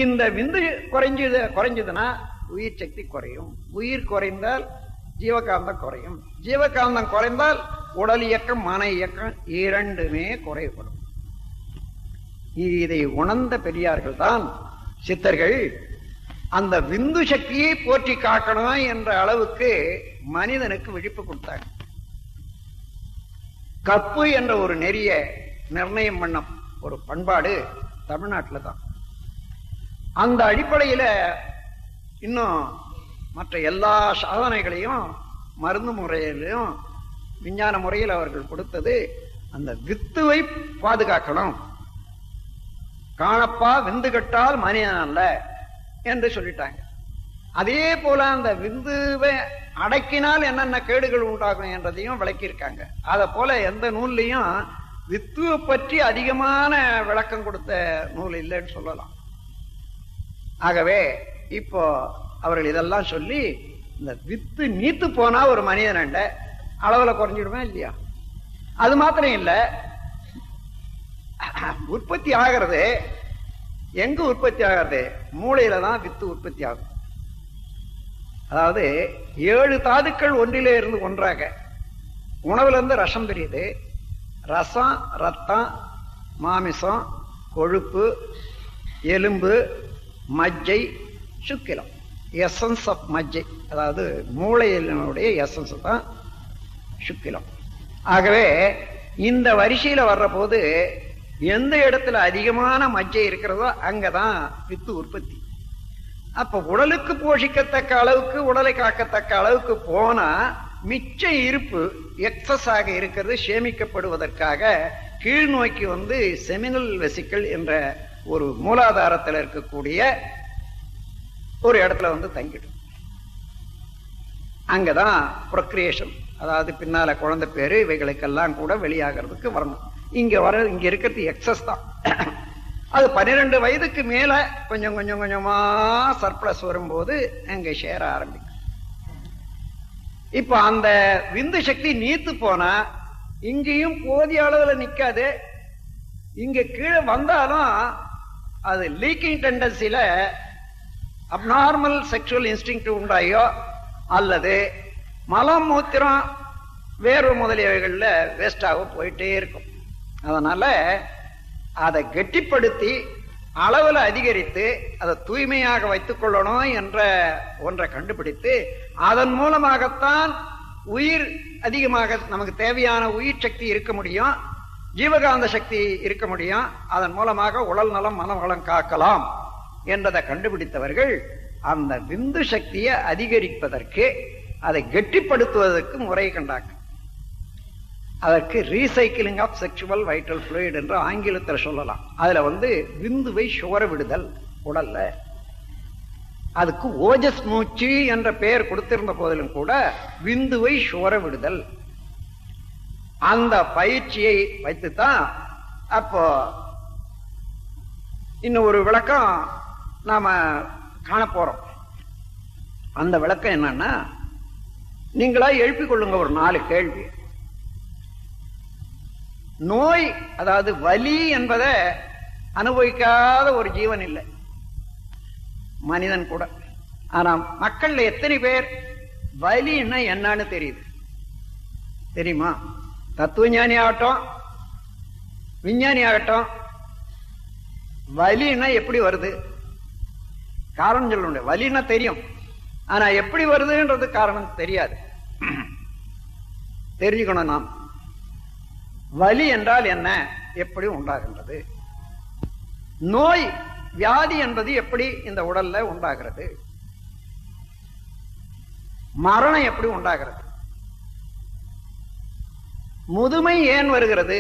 இந்த விந்து குறைஞ்சதுன்னா உயிர் சக்தி குறையும். உயிர் குறைந்தால் ஜீவகாந்தம் குறையும். ஜீவகாந்தம் குறைந்தால் உடல் இயக்கம் மன இயக்கம் இரண்டுமே குறைபடும். இதை உணர்ந்த பெரியார்கள் தான் சித்தர்கள் அந்த விந்து சக்தியை போற்றி காக்கணும் என்ற அளவுக்கு மனிதனுக்கு விழிப்பு கொடுத்தாங்க. கற்பு என்ற ஒரு நெறிய நிர்ணயம் பண்ண ஒரு பண்பாடு தமிழ்நாட்டில் தான். அந்த அடிப்படையில இன்னும் மற்ற எல்லா சாதனைகளையும் மருந்து முறையிலையும் விஞ்ஞான முறையில் அவர்கள் கொடுத்தது அந்த வித்துவை பாதுகாக்கணும். காணப்பா விந்து கட்டால் மனிதன் அல்ல என்று சொல்லிட்டாங்க. அதே போல அந்த விந்துவை அடக்கினால் என்னென்ன கேடுகள் உண்டாகும் என்றதையும் விளக்கியிருக்காங்க. அதை போல எந்த நூல்லையும் வித்துவை பற்றி அதிகமான விளக்கம் கொடுத்த நூல் இல்லைன்னு சொல்லலாம். ஆகவே இப்போ அவர்கள் இதெல்லாம் சொல்லி இந்த வித்து நீத்து போனா ஒரு மனிதன் அளவுல குறைஞ்சிடுவேன் இல்லையா? அது மாத்திரம் இல்ல, உற்பத்தி ஆகிறது எங்க உற்பத்தி ஆகிறது? மூளையில தான் வித்து உற்பத்தி ஆகும். அதாவது 7 தாதுக்கள் ஒன்றிலே இருந்து ஒன்றாக உணவுல இருந்து ரசம் தெரியுது. ரசம், ரத்தம், மாமிசம், கொழுப்பு, எலும்பு, மஜ்ஜை, சுக்கிலம். எசன்ஸ் ஆஃப் மஜ்ஜை, அதாவது மூளையினுடைய எசன்ஸ் தான் சுக்கிலம். ஆகவே இந்த வரிசையில வர்ற போது எந்த இடத்துல அதிகமான மஜ்ஜை இருக்கிறதோ அங்கதான் வித்து உற்பத்தி. அப்ப உடலுக்கு போஷிக்கத்தக்க அளவுக்கு, உடலை காக்கத்தக்க அளவுக்கு போனா மிச்ச இருப்பு எக்ஸஸ் ஆக இருக்கிறது சேமிக்கப்படுவதற்காக கீழ் நோக்கி வந்து செமினல் வெசிக்கல் என்ற ஒரு மூலாதாரத்தில் இருக்கக்கூடிய ஒரு இடத்துல வந்து தங்கிடும். அங்கதான் ப்ரொக்ரியேஷன், அதாவது பின்னால குழந்தை பேரு இவைகளுக்கெல்லாம் கூட வெளியாகிறதுக்கு வரணும். இங்க இருக்கிறது எக்ஸஸ் தான். அது 12 வயதுக்கு மேல கொஞ்சம் கொஞ்சம் கொஞ்சமா சர்ப்ளஸ் வரும்போது அங்க சேர ஆரம்பிக்கும். இப்ப அந்த விந்து சக்தி நீத்து போனா இங்கேயும் போதிய அளவுல நிக்காது. இங்க கீழே வந்தாலும் அது லீக்கிங் டெண்டன்சில அப்நார்மல் செக்ஷுவல் இன்ஸ்டிங்க்ட் உண்டாயோ அல்லது மலம், மூத்திரம், வேர்வை முதலியவைகள்ல வேஸ்டாக போயிட்டே இருக்கும். அதனால அதை கெட்டிப்படுத்தி அளவுல அதிகரித்து அதை தூய்மையாக வைத்துக் கொள்ளணும் என்ற ஒன்றை கண்டுபிடித்து அதன் மூலமாகத்தான் உயிர் அதிகமாக நமக்கு தேவையான உயிர் சக்தி இருக்க முடியும், ஜீவகாந்த சக்தி இருக்க முடியும். அதன் மூலமாக உடல் நலம், மனவளம் காக்கலாம் என்றதை கண்டுபிடித்தவர்கள் அந்த விந்து சக்தியை அதிகரிப்பதற்கு, அதை கெட்டிப்படுத்துவதற்கு முறை கண்டாங்க. அதற்கு recycling of sexual vital fluid என்று ஆங்கிலத்தில் சொல்லலாம். அதுல வந்து விந்துவை சோர விடுதல் உடல்ல. அதுக்கு ஓஜஸ் மூச்சு என்ற பெயர் கொடுத்திருந்த போதிலும் கூட விந்துவை சோர விடுதல், அந்த பயிற்சியை வைத்துத்தான் அப்போ இன்னும் ஒரு விளக்கம் நாம காண போறோம். அந்த விளக்கம் என்னன்னா, நீங்களா எழுப்பிக் கொள்ளுங்க ஒரு 4 கேள்வி. நோய், அதாவது வலி என்பதை அனுபவிக்காத ஒரு ஜீவன் இல்லை, மனிதன் கூட. ஆனா மக்கள்ல எத்தனை பேர் வலின்னா என்னன்னு தெரியுது? தெரியுமா? தத்துவஞானி ஆகட்டும், விஞ்ஞானி ஆகட்டும், வலின்னா எப்படி வருது காரணம் சொல்ல முடியாது. வலின்னா தெரியும், ஆனா எப்படி வருதுன்றது காரணம் தெரியாது. தெரிஞ்சுக்கணும் நாம். வலி என்றால் என்ன, எப்படி உண்டாகின்றது? நோய், வியாதி என்பது எப்படி இந்த உடல்ல உண்டாகிறது? மரணம் எப்படி உண்டாகிறது? முதுமை ஏன் வருகிறது?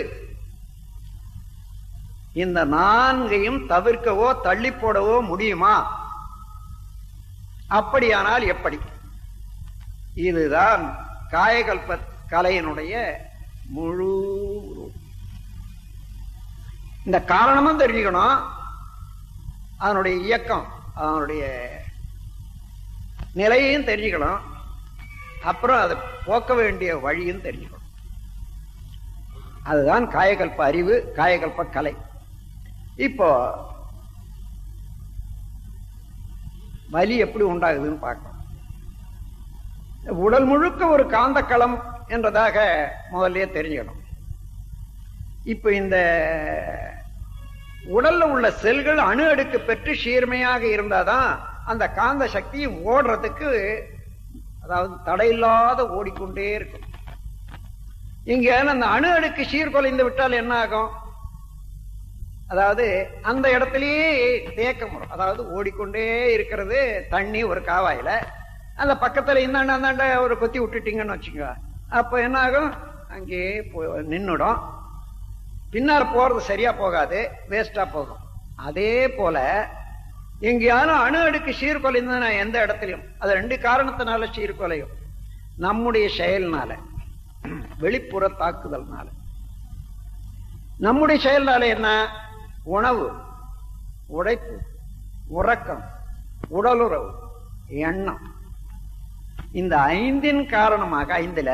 இந்த 4ஐயும் தவிர்க்கவோ தள்ளி போடவோ முடியுமா? அப்படியானால் எப்படி? இதுதான் காயகல்ப கலையினுடைய முழு. இந்த காரணமும் தெரிஞ்சுக்கணும், அதனுடைய இயக்கம், அதனுடைய நிலையையும் தெரிஞ்சுக்கணும், அப்புறம் அதை போக்க வேண்டிய வழியும் தெரிஞ்சுக்கணும். அதுதான் காயகல்ப அறிவு, காயகல்ப கலை. இப்போ வலி எப்படி உண்டாகுதுன்னு பார்க்கணும். உடல் முழுக்க ஒரு காந்தக்களம் என்றதாக முதல்ல தெரிஞ்சுக்கணும். இப்ப இந்த உடல்ல உள்ள செல்கள் அணு அடுக்கு பெற்று சீர்மையாக இருந்தாதான் அந்த காந்த சக்தி ஓடுறதுக்கு, அதாவது தடையில்லாத ஓடிக்கொண்டே இருக்கும். இங்க அந்த அணு அடுக்கு சீர்குலைந்து விட்டால் என்ன ஆகும்? அதாவது அந்த இடத்திலேயே தேக்கம் வரும். அதாவது ஓடிக்கொண்டே இருக்கிறது தண்ணி ஒரு காவாயில, அந்த பக்கத்துல இந்தாண்ட ஒரு கொத்தி விட்டுட்டீங்கன்னு வச்சுக்கோ, அப்ப என்ன ஆகும்? அங்கேயே நின்னுடும். பின்னால் போறது சரியா போகாது, வேஸ்டா போகும். அதே போல எங்கேயாலும் அணு அடுக்கு சீர்குலைந்ததுன்னா எந்த இடத்துலையும் அது ரெண்டு காரணத்தினால சீர்குலையும். நம்முடைய செயல்னால, வெளிப்புற தாக்குதல்னால. நம்முடைய செயல்னால என்ன? உணவு, உழைப்பு, உறக்கம், உடலுறவு, எண்ணம். இந்த ஐந்தின் காரணமாக, ஐந்துல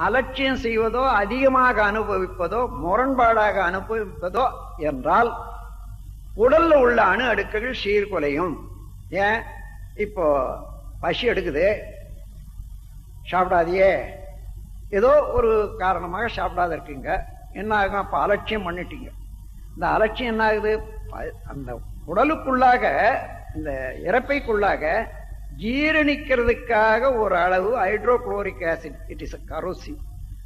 அலட்சியம் செய்வதோ அதிகமாக அனுபவிப்பதோ முரண்பாடாக அனுபவிப்பதோ என்றால் உடல்ல உள்ள அணு அடுக்குகள் சீர்குலையும். ஏன்? இப்போ பசி எடுக்குது, சாப்பிடாதியே, ஏதோ ஒரு காரணமாக சாப்பிடாத இருக்கீங்க, என்ன ஆகும்? அப்ப அலட்சியம் பண்ணிட்டீங்க. இந்த அலட்சியம் என்ன ஆகுது? அந்த உடலுக்குள்ளாக, இந்த இறப்பைக்குள்ளாக ஜீரணிக்கிறதுக்காக ஒரு அளவு hydrochloric acid, it is corrosive,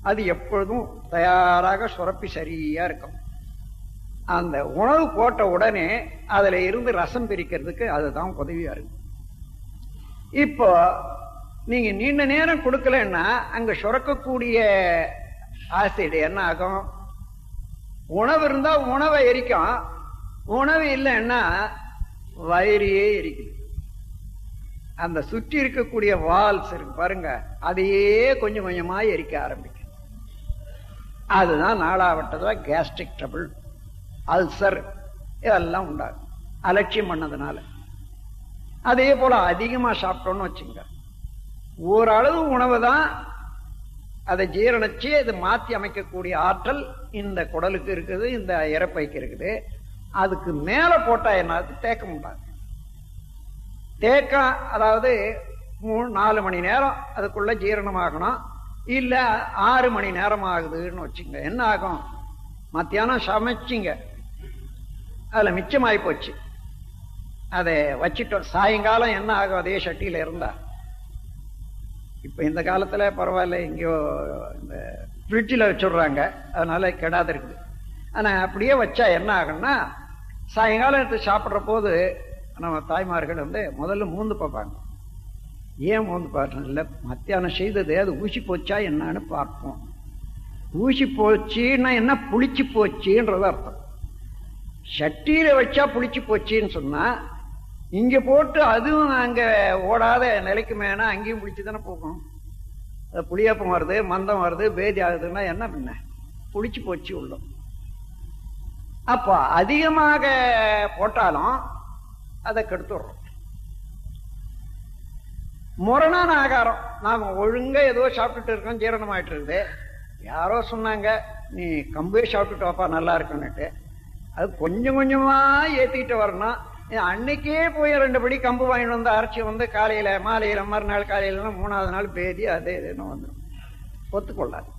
அது எப்பொழுதும் தயாராக சுரப்பி சரியா இருக்கும். அந்த உணவு போட்ட உடனே அதுல இருந்து ரசம் பிரிக்கிறதுக்கு அதுதான் உதவியா இருக்கு. இப்போ நீங்க நீண்ட நேரம் கொடுக்கலன்னா அங்க சுரக்கக்கூடிய ஆசிட் என்ன ஆகும்? உணவு இருந்தா உணவை எரிக்கும், உணவு இல்லைன்னா வயிறையே எரிக்குது. அந்த சுற்றி இருக்கக்கூடிய வால்ஸ் இருக்கு பாருங்க, அதையே கொஞ்சம் கொஞ்சமா எரிக்க ஆரம்பிக்கும். அதுதான் நாளாவட்டத்துல கேஸ்ட்ரிக் ட்ரபிள், அல்சர் இதெல்லாம் உண்டாகும் அலட்சியம் பண்ணதுனால. அதே போல அதிகமா சாப்பிட்டோம்னு வச்சுங்க, ஓரளவு உணவு தான் அதை ஜீரணிச்சு அதை மாற்றி அமைக்கக்கூடிய ஆற்றல் இந்த குடலுக்கு இருக்குது, இந்த இறப்பைக்கு இருக்குது. அதுக்கு மேல போட்டா என்ன? தேக்கம் உண்டாது. தேக்கம் அதாவது 3-4 மணி நேரம் அதுக்குள்ள ஜீரணமாகணும், இல்ல 6 மணி நேரம் ஆகுதுன்னு வச்சுங்க. என்ன ஆகும்? மத்தியானம் சமைச்சிங்க, அதுல மிச்சமாயி போச்சு, அதை வச்சிட்டோம். சாயங்காலம் என்ன ஆகும்? அதே சட்டியில இருந்தா. இப்ப இந்த காலத்துல பரவாயில்ல, இங்கோ இந்த ஃப்ரிட்ஜில் வச்சுடுறாங்க, அதனால கெடாது இருக்குது. ஆனா அப்படியே வச்சா என்ன ஆகும்னா, சாயங்காலம் எடுத்து சாப்பிட்ற போது நம்ம தாய்மார்கள் முதல்ல மூந்து பார்ப்பாங்க. ஏன் மூந்து பார்க்கணும்? இல்லை, மத்தியானம் செய்தது அது ஊசி போச்சா என்னன்னு பார்ப்போம். ஊசி போச்சுன்னா என்ன? புளிச்சு போச்சுன்றது அர்த்தம். சட்டியில வச்சா புளிச்சு போச்சுன்னு சொன்னா, இங்க போட்டு அதுவும் அங்க ஓடாத நிலைக்கு மேனா அங்கேயும் புளிச்சு தானே போகும். புளியாப்பம் வருது, மந்தம் வருது, பேதி ஆகுதுன்னா என்ன பண்ண? புளிச்சு போச்சு உள்ளோம். அப்போ அதிகமாக போட்டாலும் அதை கெடுத்துடுறோம். முரணான ஆகாரம், நாம ஒழுங்கா ஏதோ சாப்பிட்டுட்டு இருக்கோம், ஜீரணம் ஆயிட்டு இருக்குது. யாரோ சொன்னாங்க, நீ கம்பே சாப்பிட்டுட்டு வாப்பா நல்லா இருக்குன்னுட்டு. அது கொஞ்சம் கொஞ்சமா ஏத்திட்டு வரணும். அன்னைக்கே போய் 2 படி கம்பு வாங்கிட்டு வந்து அரைச்சி காலையில மாலையில மறுநாள் காலையில 3வது நாள் பேதி அதே இதுன்னு வந்துடும். ஒத்துக்கொள்ளாது.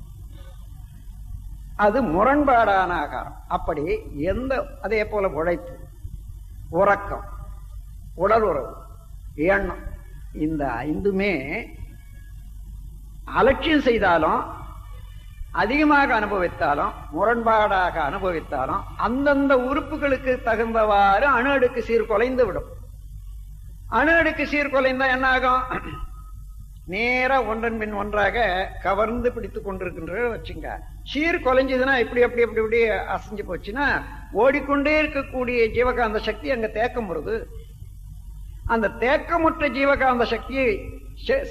அது முரண்பாடான ஆகாரம். அப்படி எந்த, அதே போல உழைப்பு, உறக்கம், உடல் உறவு, எண்ணம், இந்த 5மே அலட்சியம் செய்தாலும் அதிகமாக அனுபவித்தாலும் முரண்பாடாக அனுபவித்தாலும் அந்தந்த உறுப்புகளுக்கு தகுந்தவாறு அணு அடுக்கு சீர்குலைந்து விடும். அணு அடுக்கு சீர்குலைந்தா என்ன ஆகும்? நேரா ஒன்றன் பின் ஒன்றாக கவர்ந்து பிடித்து கொண்டிருக்கின்ற வச்சுங்க. சீர்குலைஞ்சதுன்னா இப்படி அப்படி அப்படி இப்படி அசைஞ்சு போச்சுன்னா ஓடிக்கொண்டே இருக்கக்கூடிய ஜீவகாந்த சக்தி அங்க தேக்கம் வருது. அந்த தேக்கமுற்ற ஜீவகாந்த சக்தியை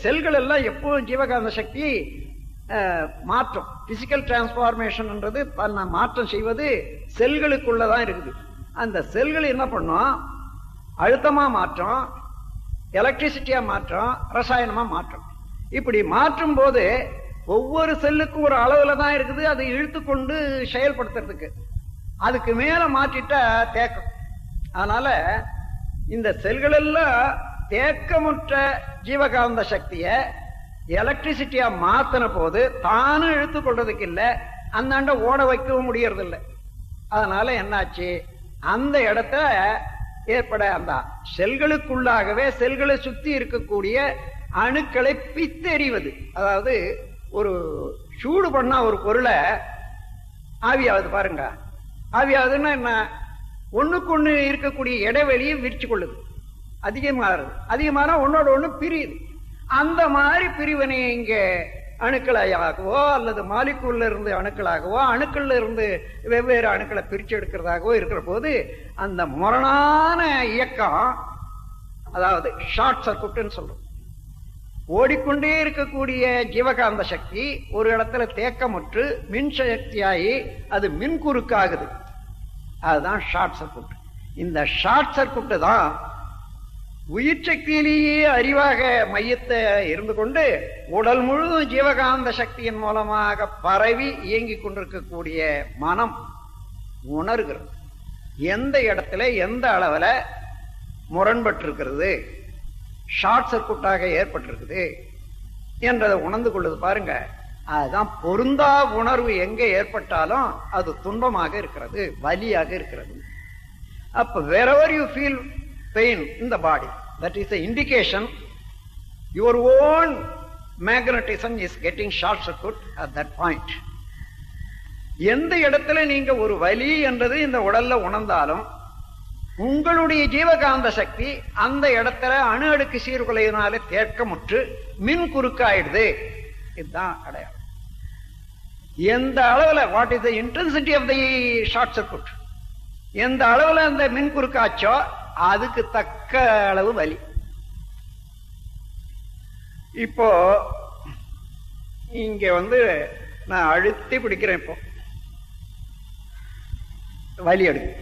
செல்கள் எல்லாம் எப்பவும் ஜீவகாந்த சக்தி மாற்றம், பிசிக்கல் டிரான்ஸ்பார்மேஷன்ன்றது தன்னை மாற்றம் செய்வது செல்களுக்குள்ளதான் இருக்குது. அந்த செல்கள் என்ன பண்ணும்? அழுத்தமா மாற்றம், எலக்ட்ரிசிட்டியா மாற்றம், ரசாயனமா மாற்றம். இப்படி மாற்றும் போது ஒவ்வொரு செல்லுக்கும் ஒரு அளவுல தான் இருக்குது, அதை இழுத்து கொண்டு செயல்படுத்துறதுக்கு. அதுக்கு மேல மாற்றிட்டா தேக்கம். அதனால இந்த செல்கள் எல்லாம் தேக்கமுற்ற ஜீவகாந்த சக்திய எலக்ட்ரிசிட்டியா மாத்தின போது தானும் இழுத்து கொள்றதுக்கு இல்லை, அந்தாண்ட ஓட வைக்கவும் முடியறது இல்லை. அதனால என்னாச்சு? அந்த இடத்த ஏற்பட அந்த செல்களுக்குள்ளாகவே செல்களை சுத்தி இருக்கக்கூடிய அணுக்களை பித்தெறிவது. அதாவது ஒரு சூடு பண்ணா ஒரு பொருளை ஆவியாவது பாருங்க. ஆவியாவதுன்னா என்ன? ஒண்ணுக்கு ஒண்ணு இருக்கக்கூடிய இடைவெளியை விரிச்சு கொள்ளுது, அதிகமாகிறது. அதிகமான ஒன்னோட ஒண்ணு பிரியுது. அந்த மாதிரி பிரிவினை இங்க அணுக்களாகவோ அல்லது மாலிக்கூல்ல இருந்து அணுக்களாகவோ அணுக்கள்ல இருந்து வெவ்வேறு அணுக்களை பிரிச்சு எடுக்கிறதாகவோ இருக்கிற போது அந்த முரணான இயக்கம், அதாவது ஷார்ட் சர்க்யூட்னு சொல்றோம். ஓடிக்கொண்டே இருக்கக்கூடிய ஜீவகாந்த சக்தி ஒரு இடத்துல தேக்கமுற்று மின் சக்தியாகி அது மின் குறுக்காகுது. அதுதான் ஷார்ட் சர்க்யூட். இந்த ஷார்ட் சர்க்யூட் தான் உயிர் சக்தியிலேயே அறிவாக மையத்தை இருந்து கொண்டு உடல் முழுவதும் ஜீவகாந்த சக்தியின் மூலமாக பரவி இயங்கிக் கொண்டிருக்கக்கூடிய மனம் உணர்கிறது. எந்த இடத்துல எந்த அளவுல முரண்பட்டிருக்கிறது, ஷார்ட் சர்க்யூட்டாக ஏற்பட்டிருக்குது என்றதை உணர்ந்து கொள்ளுது பாருங்க. அதுதான் பொருந்தா உணர்வு எங்க ஏற்பட்டாலும் அது துன்பமாக இருக்கிறது, வலியாக இருக்கிறது. அப்ப wherever you feel pain in the body, that is the indication your own magnetism is getting short circuit at that point. எந்த இடத்துல நீங்க ஒரு வலி என்றது இந்த உடல்ல உணர்ந்தாலும் உங்களுடைய ஜீவகாந்த சக்தி அந்த இடத்துல அணு அடுக்கு சீர்குலையினாலே தேக்கமுற்று மின் குறுக்காயிடுது. இதுதான் அடையாளம். எந்த அளவுல what is the intensity of the short circuit, எந்த அளவுல அந்த மின் குறுக்காச்சோ அதுக்கு தக்க அளவு வலி. இப்போ இங்க நான் அழுத்தி பிடிக்கிறேன். இப்போ வலி எடுக்கு.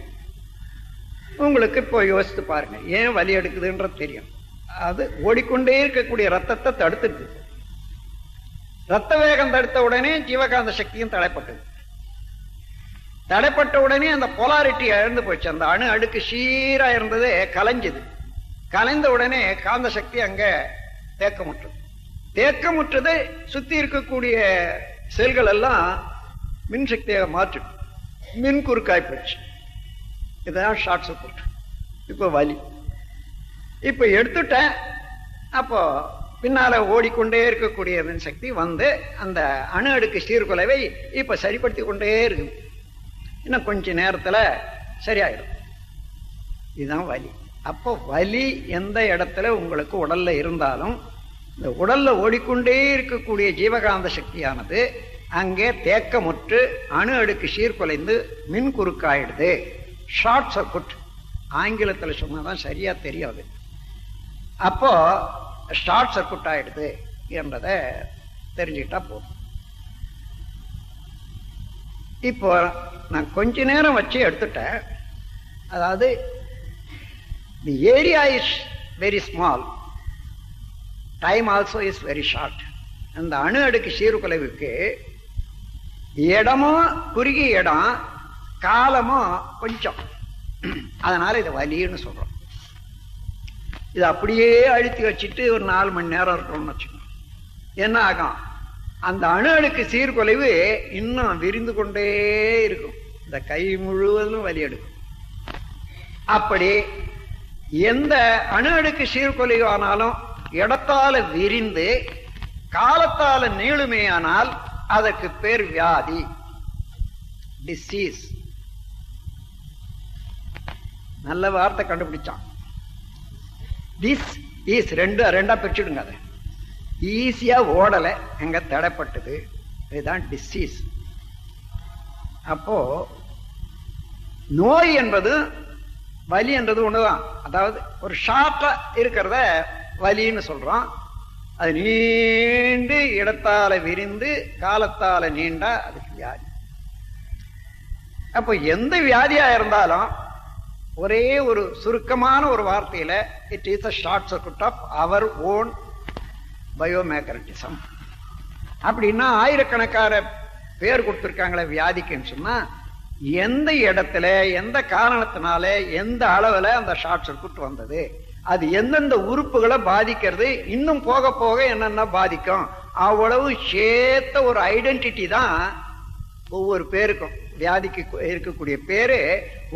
உங்களுக்கு இப்போ யோசித்து பாருங்க, ஏன் வலி எடுக்குதுன்றது தெரியும். அது ஓடிக்கொண்டே இருக்கக்கூடிய ரத்தத்தை தடுத்துட்டு, ரத்த வேகம் தடுத்த உடனே ஜீவகாந்த சக்தியும் தடைப்பட்டது. தடைப்பட்ட உடனே அந்த போலாரிட்டி இழந்து போச்சு. அந்த அணு அடுக்கு சீரா இருந்தது கலைஞ்சது. கலைந்த உடனே காந்த சக்தி அங்க தேக்கமுற்றது. தேக்கமுற்றது சுத்தி இருக்கக்கூடிய செல்கள் எல்லாம் மின் சக்தியாக மாற்றிடும், மின் குறுக்காய் போச்சு. இதுதான் ஷார்ட் சர்க்யூட். இப்போ வலி இப்ப எடுத்துட்டேன். அப்போ பின்னால ஓடிக்கொண்டே இருக்கக்கூடிய மின் சக்தி அந்த அணு அடுக்கு சீர்குலைவை இப்ப சரிப்படுத்தி கொண்டே இருக்கு. இன்னும் கொஞ்ச நேரத்துல சரியாயிடும். இதுதான் வலி. அப்போ வலி எந்த இடத்துல உங்களுக்கு உடல்ல இருந்தாலும் இந்த உடல்ல ஓடிக்கொண்டே இருக்கக்கூடிய ஜீவகாந்த சக்தியானது அங்கே தேக்கமுற்று அணு அடுக்கு சீர்குலைந்து மின் குறுக்காயிடுது. ஷார்ட் சர்க்யூட் ஆங்கிலத்தில் சொன்னாதான் சரியா தெரியாது. அப்போ ஷார்ட் சர்க்யூட் ஆயிடுது என்றதை தெரிஞ்சுக்கிட்டா போதும். இப்போ நான் கொஞ்ச நேரம் வச்சு எடுத்துட்டேன். அதாவது the area is very small, time also is very short. அந்த அணு அடுக்கு சீர்குலைவுக்கு இடமும் குறுகிய இடம், காலமும் கொஞ்சம். அதனால இதை வலின்னு சொல்றோம். இது அப்படியே அழுத்தி வச்சுட்டு ஒரு 4 மணி நேரம் இருக்கணும்னு வச்சுக்கோங்க. என்ன ஆகும், அந்த அணு அடுக்கு சீர்குலைவு இன்னும் விரிந்து கொண்டே இருக்கும். இந்த கை முழுவதும் வலி எடுக்கும். அப்படி எந்த அணு அடுக்கு சீர்குலைவு ஆனாலும் இடத்தால விரிந்து காலத்தால நீளுமே ஆனால் அதற்கு பேர் வியாதி, டிசீஸ். நல்ல வார்த்தை கண்டுபிடிச்சான். திஸ் இஸ் ரெண்டா பிரிச்சுடுங்க. அதை ஈஸியா ஓடலை, எங்க தடைப்பட்டது. இதுதான் டிசீஸ். அப்போ நோய் என்பது வலி என்றது ஒண்ணுதான். அதாவது ஒரு ஷார்ட்டா இருக்கிறத வலின்னு சொல்றோம். அது நீண்டு இடத்தால விரிந்து காலத்தால நீண்டா அதுக்கு வியாதி. அப்போ எந்த வியாதியா இருந்தாலும் ஒரே ஒரு சுருக்கமான ஒரு வார்த்தையில it is a short circuit of our own biomagnetism. அப்படின்னா ஆயிரக்கணக்கான பேர் கொடுத்துருக்காங்களே வியாதிக்குன்னு சொன்னா எந்த இடத்துல எந்த காரணத்தினால எந்த அளவுல அந்த ஷார்ட் சர்க்யூட் வந்தது, அது எந்தெந்த உறுப்புகளை பாதிக்கிறது, இன்னும் போக போக என்னென்ன பாதிக்கும், அவ்வளவு சேர்த்த ஒரு ஐடென்டிட்டி தான் ஒவ்வொரு பேருக்கும். வியாதிக்கு இருக்கக்கூடிய பேரு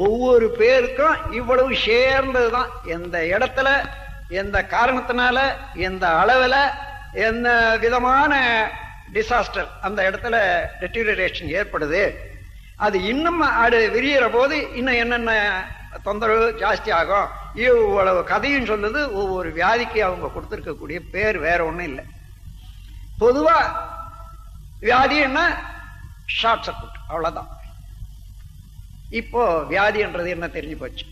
ஒவ்வொரு பேருக்கும் இவ்வளவு சேர்ந்ததுதான். எந்த இடத்துல எந்த காரணத்தினால எந்த அளவுல என்ன விதமான டிசாஸ்டர் அந்த இடத்துல டெட்டீரியரேஷன் ஏற்படுது, அது இன்னும் அது விரிகிற போது இன்னும் என்னென்ன தொந்தரவு ஜாஸ்தி ஆகும். இவ்வளவு கதையும் சொல்லுது. ஒவ்வொரு வியாதிக்கு அவங்க கொடுத்திருக்கக்கூடிய பேர் வேற ஒண்ணும் இல்லை. பொதுவா வியாதி என்ன? ஷார்ட் சர்க்யூட், அவ்வளவுதான். இப்போ வியாதி என்றது என்ன தெரிஞ்சு போச்சு.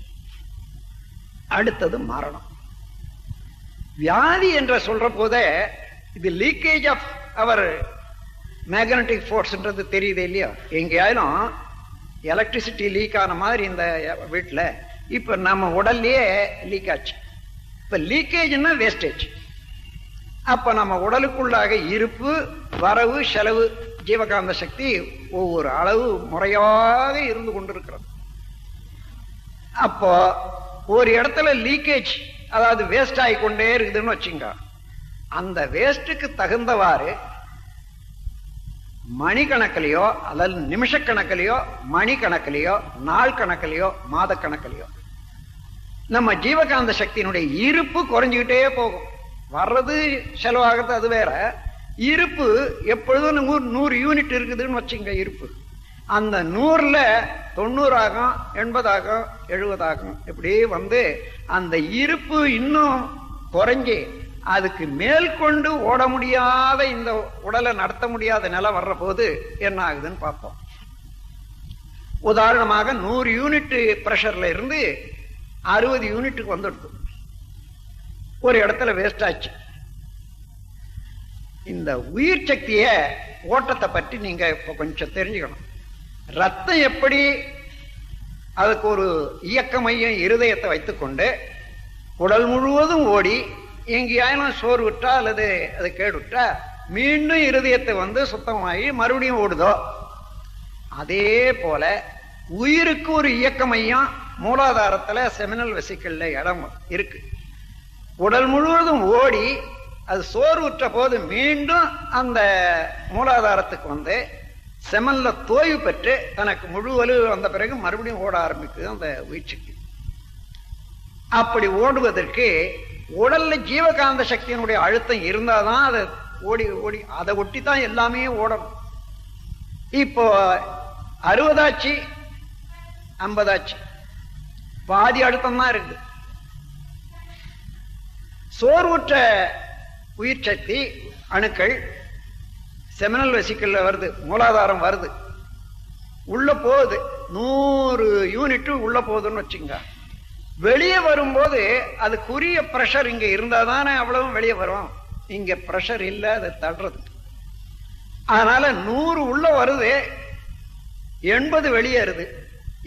அடுத்தது மரணம். வியாதி என்ற சொல்ற போதே இது லீக்கேஜ் ஆஃப் அவர் மேக்னட்டிக் ஃபோர்ஸ்ன்றது தெரியுது இல்லையா? எங்கேயாலும் எலக்ட்ரிசிட்டி லீக் ஆன மாதிரி இந்த வீட்டில் இப்ப நம்ம உடல்லயே லீக் ஆச்சு. இப்ப லீக்கேஜ்னா வேஸ்டேஜ். அப்ப நம்ம உடலுக்குள்ளாக இருப்பு, வரவு, செலவு, ஜீவகாந்த சக்தி ஒவ்வொரு அளவு முறையாக இருந்து கொண்டிருக்கிறது. அப்போ ஒரு இடத்துல லீக்கேஜ், அதாவது வேஸ்ட் ஆகிக்கொண்டே இருக்குதுன்னு வச்சுங்க. அந்த வேஸ்டுக்கு தகுந்தவாறு மணிக்கணக்கிலையோ அல்லது நிமிஷ கணக்கிலையோ, மணி கணக்கிலையோ, நாள் கணக்கிலையோ, மாத கணக்கிலையோ நம்ம ஜீவகாந்த சக்தியினுடைய இருப்பு குறைஞ்சுக்கிட்டே போகும். வர்றது செலவாகிறது அது வேற. இருப்பு எப்பொழுதும் 100 யூனிட் இருக்குதுன்னு வச்சுங்க. இருப்பு அந்த 100ல 90 ஆகும், 80 ஆகும், 70 ஆகும். இப்படி வந்து அந்த இருப்பு இன்னும் குறைஞ்சி அதுக்கு மேல் கொண்டு ஓட முடியாத, இந்த உடலை நடத்த முடியாத நிலை வர்ற போது என்ன ஆகுதுன்னு பார்ப்போம். உதாரணமாக 100 யூனிட் பிரஷர்ல இருந்து 60 யூனிட்டுக்கு வந்துடுது. ஒரு இடத்துல வேஸ்ட் ஆச்சு. இந்த உயிர் சக்திய ஓட்டத்தை பற்றி நீங்க இப்ப கொஞ்சம் தெரிஞ்சுக்கணும். ரத்தம் எப்படி அதுக்கு ஒரு இயக்க மையம் இருதயத்தை வைத்துக்கொண்டு உடல் முழுவதும் ஓடி எங்கேயாலும் சோறு விட்டா அல்லது அதை கேடுவிட்டா மீண்டும் இருதயத்தை வந்து சுத்தமாகி மறுபடியும் ஓடுதோ, அதே போல உயிருக்கு ஒரு இயக்க மையம் மூலாதாரத்துல செமினல் வெசிக்கல்ல இடம் இருக்கு. உடல் முழுவதும் ஓடி அது சோறு விட்ட போது மீண்டும் அந்த மூலாதாரத்துக்கு வந்து செமல்ல தோய்வு பெற்று தனக்கு முழு வலு வந்த பிறகு மறுபடியும் ஓட ஆரம்பிக்குது அந்த உயிர் சக்தி. அப்படி ஓடுவதற்கு உடல்ல ஜீவகாந்த சக்தியினுடைய அழுத்தம் இருந்தாதான் அதை ஓடி ஓடி அதை ஒட்டி தான் எல்லாமே ஓடணும். இப்போ 60 ஆச்சு, 50 ஆச்சு, பாதி அழுத்தம் தான் இருக்குது. சோர்வுற்ற உயிர் சக்தி அணுக்கள் செமினல் வெசிக்கல்ல வருது, மூலாதாரம் வருது, உள்ள போகுது. 100 யூனிட் உள்ள போகுதுன்னு வச்சுங்க. வெளியே வரும்போது அதுக்குரிய பிரஷர் இங்க இருந்தாதானே அவ்வளவும் வெளியே வரும். இங்க பிரஷர் இல்லை, அதை தள்ளுறது. அதனால 100 உள்ள வருது, 80 வெளியேறுது,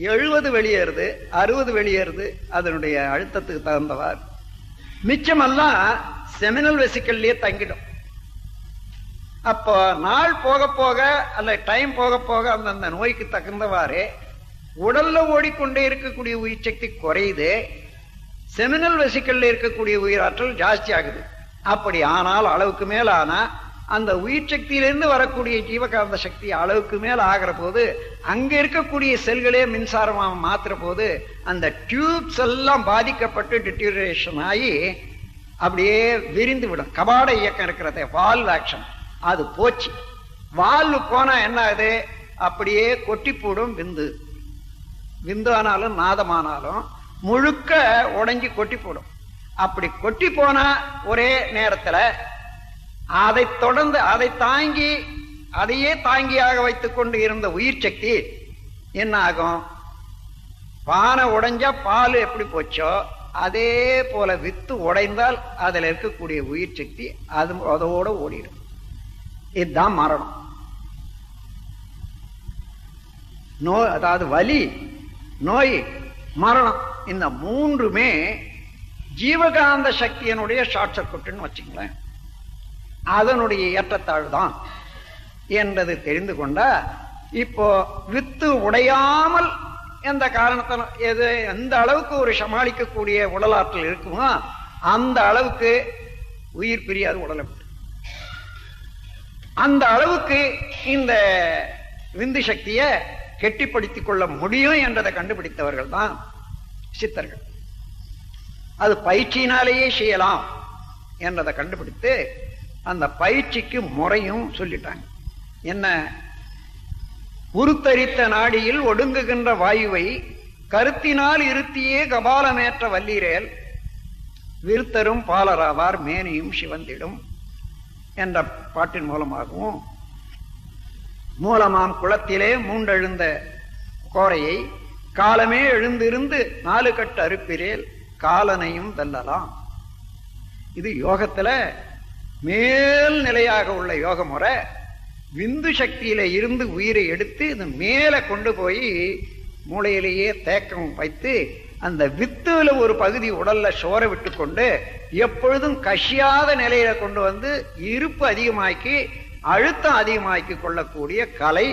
70 வெளியேறுது, 60 வெளியேறுது. அதனுடைய அழுத்தத்துக்கு தகுந்தவாறு மிச்சமெல்லாம் செமினல் வெசிக்கல்லையே தங்கிடும். அப்போ நாள் போக போக அல்ல டைம் போக போக அந்தந்த நோய்க்கு தகுந்தவாறு உடல்ல ஓடிக்கொண்டே இருக்கக்கூடிய உயிர் சக்தி குறையுது, செமினல் வெசிக்கல்ல இருக்கக்கூடிய உயிராற்றல் ஜாஸ்தி ஆகுது. அப்படி ஆனால் அளவுக்கு மேல ஆனா அந்த உயிர் சக்தியிலிருந்து வரக்கூடிய ஜீவகாந்த சக்தி அளவுக்கு மேல ஆகிற போது அங்க இருக்கக்கூடிய செல்களே மின்சாரமா மாத்துற போது அந்த டியூப்ஸ் எல்லாம் பாதிக்கப்பட்டு டிட்டீரியேஷன் ஆகி அப்படியே விரிந்து விடும். கபாட இயக்கம் இருக்கிறதே, வால்வ் ஆக்ஷன், அது போச்சு. வால்வு போனா என்ன ஆகுது? அப்படியே கொட்டி போடும். விந்து ஆனாலும் நாதமானாலும் முழுக்க உடைஞ்சி கொட்டி போடும். அப்படி கொட்டி போனா ஒரே நேரத்துல அதை தொடர்ந்து அதை தாங்கி அதையே தாங்கியாக வைத்துக் கொண்டு இருந்த உயிர் சக்தி என்ன ஆகும்? பானை உடைஞ்சா பால் எப்படி போச்சோ அதே போல வித்து உடைந்தால் அதுல இருக்கக்கூடிய உயிர் சக்தி அதோட ஓடிடும். இதுதான் மரணம். நோய், அதாவது வலி, நோய், மரணம், இந்த மூன்றுமே ஜீவகாந்த சக்தியினுடைய ஷார்ட் சர்க்யூட்னு வச்சுங்களேன். அதனுடைய ஏற்றத்தாழ் தான் என்பது தெரிந்து கொண்டா இப்போ வித்து உடையாமல் எந்த காரணத்தால் எந்த அளவுக்கு ஒரு சமாளிக்கக்கூடிய உடலாற்றல் இருக்குமோ அந்த அளவுக்கு உயிர் பிரியாது உடலை விட்டு. அந்த அளவுக்கு இந்த விந்து சக்தியை கெட்டிப்படுத்திக் கொள்ள முடியும் என்றதை கண்டுபிடித்தவர்கள் தான் சித்தர்கள். அது பயிற்சியினாலேயே செய்யலாம் என்றதை கண்டுபிடித்து அந்த பயிற்சிக்கு முறையும் சொல்லிட்டாங்க. என்ன? உருத்தரித்த நாடியில் ஒடுங்குகின்ற வாயுவை கருத்தினால் இருத்தியே கபாலமேற்ற வல்லீரேல் விருத்தரும் பாலராவார் மேனியும் சிவந்திடும் என்ற பாட்டின் மூலமாகவும் மூலமாம் குளத்திலே மூண்டெழுந்த கோரையை காலமே எழுந்திருந்து 4 கட்டு அறுப்பிரேல் காலனையும் வெல்லலாம். இது யோகத்துல மேல் நிலையாக உள்ள யோக முறை. விந்து சக்தியில இருந்து உயிரை எடுத்து இது மேல கொண்டு போய் மூளையிலேயே தேக்கம் வைத்து அந்த வித்துல ஒரு பகுதி உடல்ல சோற விட்டு கொண்டு எப்பொழுதும் கசியாத நிலையில கொண்டு வந்து இருப்பு அதிகமாக்கி அழுத்தம் அதிகமாக்கி கொள்ளக்கூடிய கலை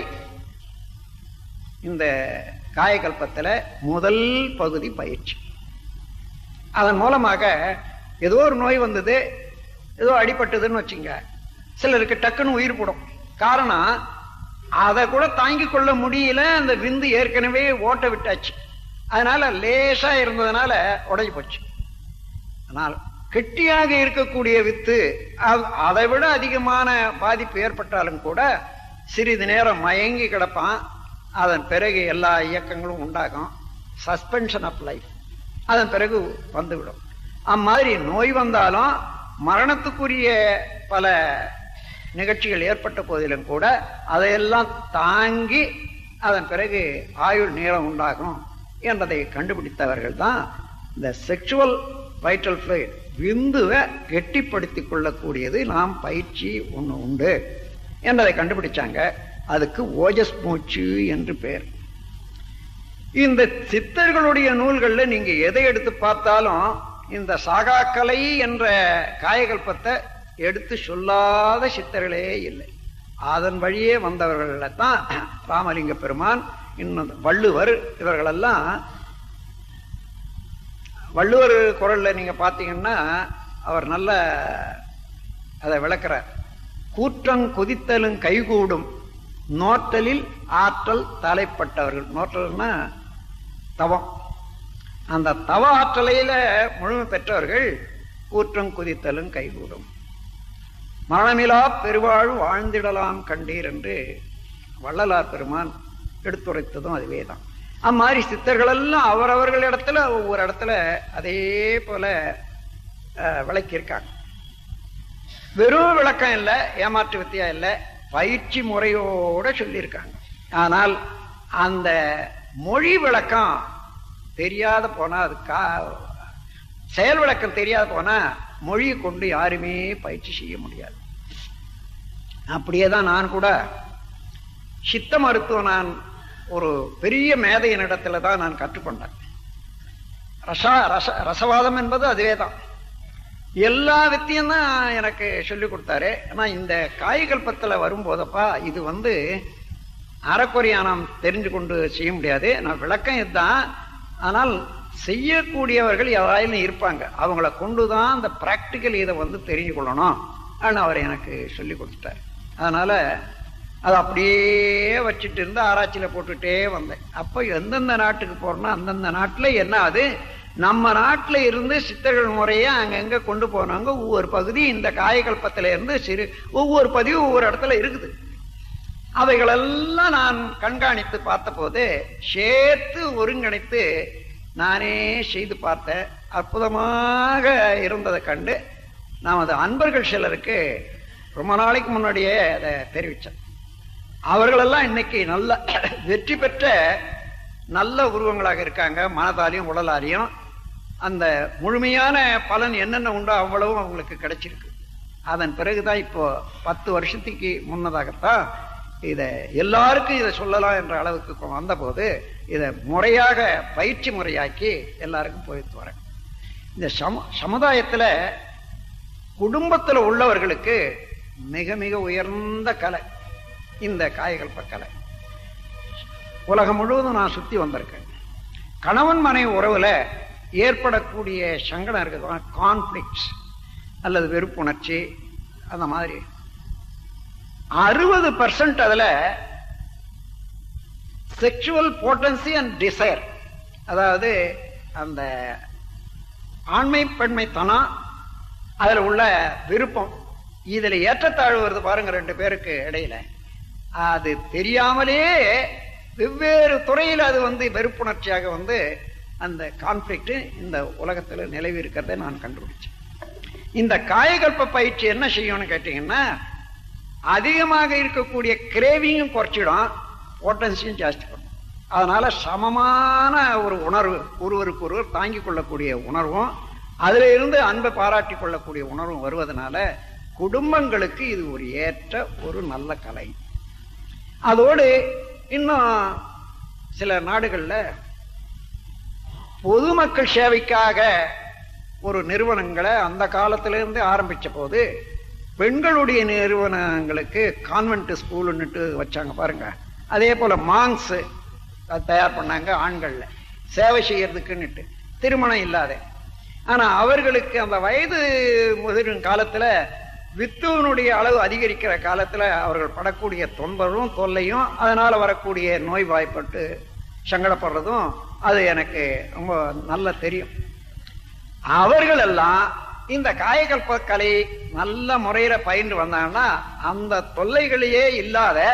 இந்த காயகல்பத்துல முதல் பகுதி பயிற்சி. அதன் மூலமாக ஏதோ ஒரு நோய் வந்தது, ஏதோ அடிபட்டதுன்னு வச்சுங்க, சிலருக்கு டக்குன்னு உயிர் போடும். காரணம், அதை கூட தாங்கிக் கொள்ள முடியல, அந்த விந்து ஏற்கனவே ஓட்ட விட்டாச்சு, அதனால லேசா இருந்ததுனால உடைஞ்சு போச்சு. ஆனால் கெட்டியாக இருக்கக்கூடிய வித்து அதை விட அதிகமான பாதிப்பு ஏற்பட்டாலும் கூட சிறிது நேரம் மயங்கி கிடப்பான். அதன் பிறகு எல்லா இயக்கங்களும் உண்டாகும், சஸ்பென்ஷன் ஆஃப் லைஃப். அதன் பிறகு வந்துவிடும். அம்மாதிரி நோய் வந்தாலும் மரணத்துக்குரிய பல நிகழ்ச்சிகள் ஏற்பட்ட போதிலும் கூட அதையெல்லாம் தாங்கி அதன் பிறகு ஆயுள் நீளம் உண்டாகும் என்பதை கண்டுபிடித்தவர்கள் தான் இந்த செக்ஷுவல் வைட்டல் ஃப்ளூயிட், விந்துவை கெட்டிப்படுத்திக் கொள்ளக்கூடியது நாம் பயிற்சி ஒன்று உண்டு என்பதை கண்டுபிடிச்சாங்க. அதுக்கு ஓஜஸ் மூச்சு என்று பெயர். இந்த சித்தர்களுடைய நூல்கள்ல நீங்க எதை எடுத்து பார்த்தாலும் இந்த சாகாக்கலை என்ற காயகல்பத்தை எடுத்து சொல்லாத சித்தர்களே இல்லை. அதன் வழியே வந்தவர்கள் தான் ராமலிங்க பெருமான், இன்னும் வள்ளுவர், இவர்களெல்லாம். வள்ளுவர் குரல்ல நீங்க பாத்தீங்கன்னா அவர் நல்ல அதை விளக்குறார். கூற்றங் கொதித்தலும் கைகூடும் நோற்றலில் ஆற்றல் தலைப்பட்டவர்கள். நோற்றல்னா தவம். அந்த தவ ஆற்றலையில முழுமை பெற்றவர்கள் கூற்றம் குதித்தலும் கைகூடும். மரணமிலா பெருவாழ் வாழ்ந்திடலாம் கண்டீர் என்று வள்ளலார் பெருமான் எடுத்துரைத்ததும் அதுவே தான். அம்மாதிரி சித்தர்கள் எல்லாம் அவரவர்கள் இடத்துல ஒவ்வொரு இடத்துல அதே போல விளக்கியிருக்காங்க. வெறும் விளக்கம் இல்லை, ஏமாற்று வித்தியா இல்லை, பயிற்சி முறையோட சொல்லியிருக்காங்க. ஆனால் அந்த மொழி விளக்கம் தெரியாத போனா, அது செயல் விளக்கம் தெரியாத போனா மொழியை கொண்டு யாருமே பயிற்சி செய்ய முடியாது. அப்படியேதான் நான் கூட சித்த மருத்துவம் நான் ஒரு பெரிய மேதையினிடத்துல தான் நான் கற்றுக்கொண்டேன். ரசவாதம் என்பது அதுவே தான். எல்லா வித்தியும் தான் எனக்கு சொல்லிக் கொடுத்தாரு. ஆனா இந்த காயகல்பத்துல வரும்போதப்பா இது அறக்குறையா நாம் தெரிஞ்சு கொண்டு செய்ய முடியாது. நான் விளக்கம் இதுதான். ஆனால் செய்யக்கூடியவர்கள் யாராலும் இருப்பாங்க, அவங்கள கொண்டுதான் அந்த பிராக்டிக்கல் இதை தெரிஞ்சு கொள்ளணும் அப்படின்னு அவர் எனக்கு சொல்லி கொடுத்துட்டார். அதனால அதை அப்படியே வச்சுட்டு இருந்து ஆராய்ச்சியில போட்டுட்டே வந்தேன். அப்போ எந்தெந்த நாட்டுக்கு போறோம்னா அந்தந்த நாட்டுல என்ன அது நம்ம நாட்டில் இருந்து சித்தர்கள் முறையை அங்கங்க கொண்டு போனாங்க. ஒவ்வொரு பகுதி இந்த காயகல்பத்தில இருந்து ஒவ்வொரு பதிவும் ஒவ்வொரு இடத்துல இருக்குது. அவைகளெல்லாம் நான் கண்காணித்து பார்த்த போது சேர்த்து ஒருங்கிணைத்து நானே செய்து பார்த்தேன். அற்புதமாக இருந்ததை கண்டு நமது அன்பர்கள் சிலருக்கு ரொம்ப நாளைக்கு முன்னாடியே அதை தெரிவித்தேன். அவர்களெல்லாம் இன்னைக்கு நல்ல வெற்றி பெற்ற நல்ல உருவங்களாக இருக்காங்க. மனதாலையும் உடலாலையும் அந்த முழுமையான பலன் என்னென்ன உண்டோ அவ்வளவும் அவங்களுக்கு கிடைச்சிருக்கு. அதன் பிறகுதான் இப்போ 10 வருஷத்துக்கு முன்னதாகத்தான் இதை எல்லாருக்கும் இதை சொல்லலாம் என்ற அளவுக்கு வந்த போது இதை முறையாக பயிற்சி முறையாக்கி எல்லாருக்கும் போயிட்டு வரேன். இந்த சமுதாயத்துல குடும்பத்துல உள்ளவர்களுக்கு மிக மிக உயர்ந்த கலை இந்த காயகல்ப கலை. உலகம் முழுவதும் நான் சுத்தி வந்திருக்கேன். கணவன் மனைவி உறவுல ஏற்படக்கூடிய சங்கடம் இருக்குது, கான்ஃபிளிக்ட்ஸ் அல்லது வெறுப்புணர்ச்சி, அந்த மாதிரி 60% அதுல செக்ஷுவல் போட்டன்சி அண்ட் டிசைர், அதாவது அந்த ஆண்மை பெண்மைத்தனம், அதுல உள்ள விருப்பம், இதுல ஏற்றத்தாழ்வு வருது பாருங்க 2 பேருக்கு இடையில. அது தெரியாமலே வெவ்வேறு துறையில் அது வெறுப்புணர்ச்சியாக அந்த கான்ஃபிளிக்ட் இந்த உலகத்துல நிலவி இருக்கிறத நான் கண்டுபிடிச்சேன். இந்த காயகல்ப பயிற்சி என்ன செய்யும்னு கேட்டீங்கன்னா, அதிகமாக இருக்கக்கூடிய கிரேவிங்கும் குறைச்சிடும், பொட்டன்சியும் ஜாஸ்தி பண்ணும். அதனால சமமான ஒரு உணர்வு, ஒருவருக்கு ஒருவர் தாங்கிக் கொள்ளக்கூடிய உணர்வும் அதுல இருந்து அன்பை பாராட்டி கொள்ளக்கூடிய உணர்வும் வருவதனால குடும்பங்களுக்கு இது ஒரு ஏற்ற ஒரு நல்ல கலை. அதோடு இன்னும் சில நாடுகள்ல பொதுமக்கள் சேவைக்காக ஒரு நிறுவனங்களை அந்த காலத்திலிருந்து ஆரம்பிச்ச போது பெண்களுடைய நிறுவனங்களுக்கு கான்வென்ட் ஸ்கூல்னுட்டு வச்சாங்க பாருங்க. அதே போல மாங்ஸ் தயார் பண்ணாங்க ஆண்கள்ல சேவை செய்யறதுக்குன்னுட்டு, திருமணம் இல்லாத. ஆனா அவர்களுக்கு அந்த வயது முதிரும் காலத்துல வித்துவனுடைய அளவு அதிகரிக்கிற காலத்துல அவர்கள் படக்கூடிய தொந்தரவும் தொல்லையும் அதனால வரக்கூடிய நோய் வாய்ப்பட்டு சங்கடப்படுறதும் அது எனக்கு ரொம்ப நல்லா தெரியும். அவர்கள் எல்லாம் இந்த காயகல்ப கலை நல்ல முறையில பயின்று வந்தாங்கன்னா அந்த தொல்லைகளையே இல்லாத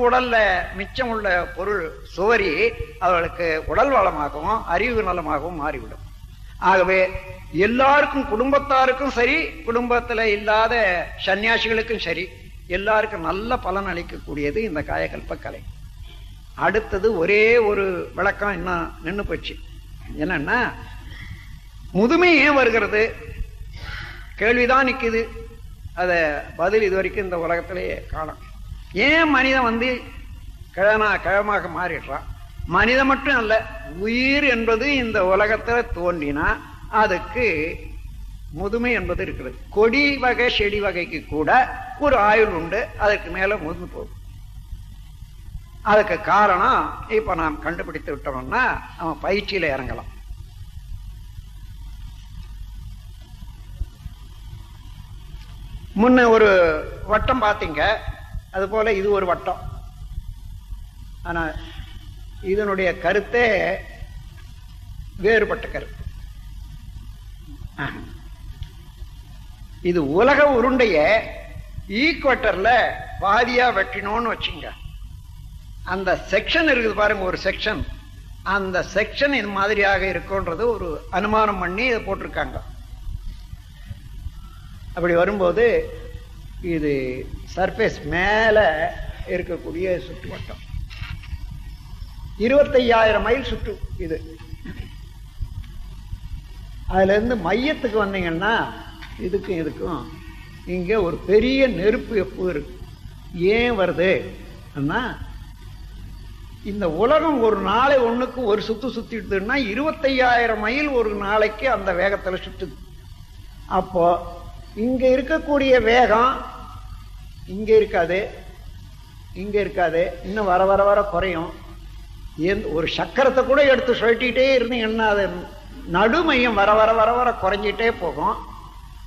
உடல்ல மிச்சம் உள்ள பொருள் சுவரி அவர்களுக்கு உடல் வளமாகவும் அறிவு நலமாகவும் மாறிவிடும். ஆகவே எல்லாருக்கும், குடும்பத்தாருக்கும் சரி, குடும்பத்துல இல்லாத சன்னியாசிகளுக்கும் சரி, எல்லாருக்கும் நல்ல பலன் அளிக்கக்கூடியது இந்த காயகல்ப கலை. அடுத்தது ஒரே ஒரு விளக்கம் இன்னும் நின்று போச்சு. என்னன்னா, முதுமை ஏன் வருகிறது கேள்விதான் நிக்குது. அத பதில் இது வரைக்கும் இந்த உலகத்திலேயே காணும். ஏன் மனிதன் கிழமாக மாறிடுறான்? மனிதன் மட்டும் அல்ல, உயிர் என்பது இந்த உலகத்துல தோன்றினா அதுக்கு முதுமை என்பது இருக்கிறது. கொடி வகை செடி வகைக்கு கூட ஒரு ஆயுள் உண்டு, அதற்கு மேல முதுமை போகும். அதுக்கு காரணம் இப்ப நாம் கண்டுபிடித்து விட்டோம்னா அவன் பயிற்சியில இறங்கலாம். முன்ன ஒரு வட்டம் பார்த்தீங்க, அது போல இது ஒரு வட்டம். ஆனா இதனுடைய கருத்தே வேறுபட்ட கருத்து. இது உலக உருண்டைய ஈக்குவட்டர்ல பாதியா வெட்டினோன்னு வச்சுங்க. அந்த செக்ஷன் இருக்குது பாருங்க, ஒரு செக்ஷன், அந்த செக்ஷன் இது மாதிரியாக இருக்கும்ன்றது ஒரு அனுமானம் பண்ணி இதை போட்டிருக்காங்க. அப்படி வரும்போது இது சர்ஃபேஸ் மேல இருக்கக்கூடிய சுற்றுவட்டம் 25,000 மைல் சுற்று. இது அதுல இருந்து மையத்துக்கு வந்தீங்கன்னா இதுக்கும் இங்க ஒரு பெரிய நெருப்பு எப்போ இருக்கு. ஏன் வருது? இந்த உலகம் ஒரு நாளை ஒண்ணுக்கு ஒரு சுத்திட்டுன்னா 25,000 மைல் ஒரு நாளைக்கு அந்த வேகத்துல சுத்துது. அப்போ இங்க இருக்கக்கூடிய வேகம் இங்க இருக்காது, இன்னும் வர வர வர குறையும். ஒரு சக்கரத்தை கூட எடுத்து சொல்லிட்டே இருந்தீங்கன்னா அது நடுமையம் வர வர வர வர குறைஞ்சிட்டே போகும்.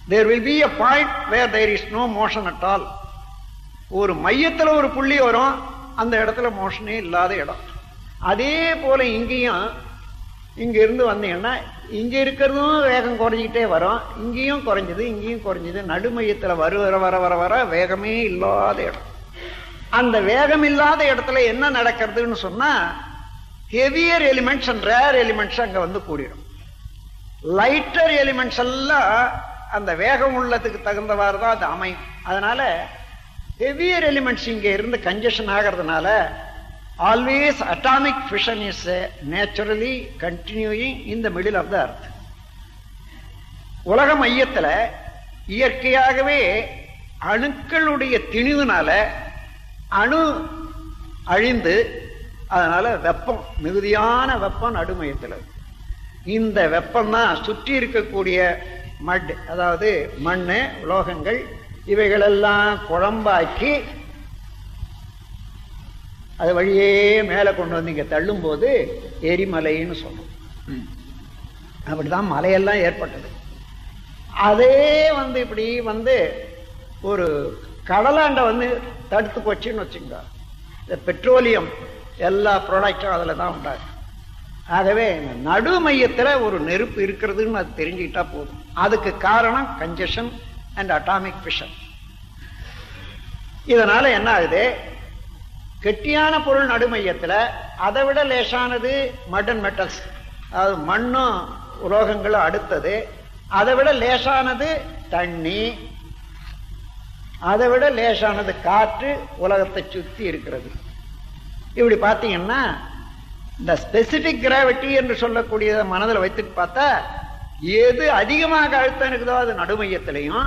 there will be a point where there is no motion at all. ஒரு மையத்துல ஒரு புள்ளி வரும், அந்த இடத்துல மோஷனே இல்லாத இடம். அதே போல இங்கேயும் இங்க இருந்து வந்தீங்கன்னா இங்க இருக்கிறதும் வேகம் குறைஞ்சிக்கிட்டே வரும், இங்கேயும் குறைஞ்சது இங்கேயும் குறைஞ்சது, நடுமையத்துல வர வர வர வர வேகமே இல்லாத இடம். அந்த வேகம் இல்லாத இடத்துல என்ன நடக்கிறதுன்னு சொன்னா heavier elements and rare elements அங்க வந்து கூடிடும். லைட்டர் எலிமெண்ட்ஸ் எல்லாம் அந்த வேகம் உள்ளதுக்கு தகுந்தவாறு தான் அது அமையும். அதனால ஹெவியர் எலிமெண்ட்ஸ் இங்க இருந்து கன்ஜெஷன் ஆகிறதுனால always atomic fission is naturally continuing in the middle of the earth. உலக மையத்துல இயற்கையாகவே அணுக்களுடைய திணிவுனால அணு அழிந்து அதனால வெப்பம், மிகுதியான வெப்பம் நடுமையத்தில். இந்த வெப்பம் தான் சுற்றி இருக்கக்கூடிய மட், அதாவது மண், உலோகங்கள் இவைகளெல்லாம் குழம்பாக்கி அது வழியே மேலே கொண்டு வந்து இங்க தள்ளும் போது எரிமலைன்னு சொல்றோம். அப்படிதான் மலையெல்லாம் ஏற்பட்டது. அதே இப்படி ஒரு கடலாண்ட தடுத்து போச்சுன்னு வச்சுங்க. இந்த பெட்ரோலியம் எல்லா ப்ராடக்டும் அதில் தான் உண்டாது. ஆகவே நடு மையத்தில் ஒரு நெருப்பு இருக்கிறதுன்னு அது தெரிஞ்சுக்கிட்டா போதும். அதுக்கு காரணம் கன்ஜெஷன் அண்ட் அட்டாமிக் ஃபிஷன். இதனால என்ன ஆகுது, கெட்டியான பொருள் நடுமையத்தில், அதை விட லேசானது மட் அண்ட் மெட்டல்ஸ், அதாவது மண்ணும் உலோகங்களும் அடுத்தது, அதை விட லேசானது தண்ணி, அதை விட லேசானது காற்று உலகத்தை சுத்தி இருக்கிறது. இப்படி பார்த்தீங்கன்னா இந்த ஸ்பெசிபிக் கிராவிட்டி என்று சொல்லக்கூடியதை மனதில் வைத்துட்டு பார்த்தா எது அதிகமாக அழுத்தம் இருக்குதோ அது நடுமையத்திலையும்,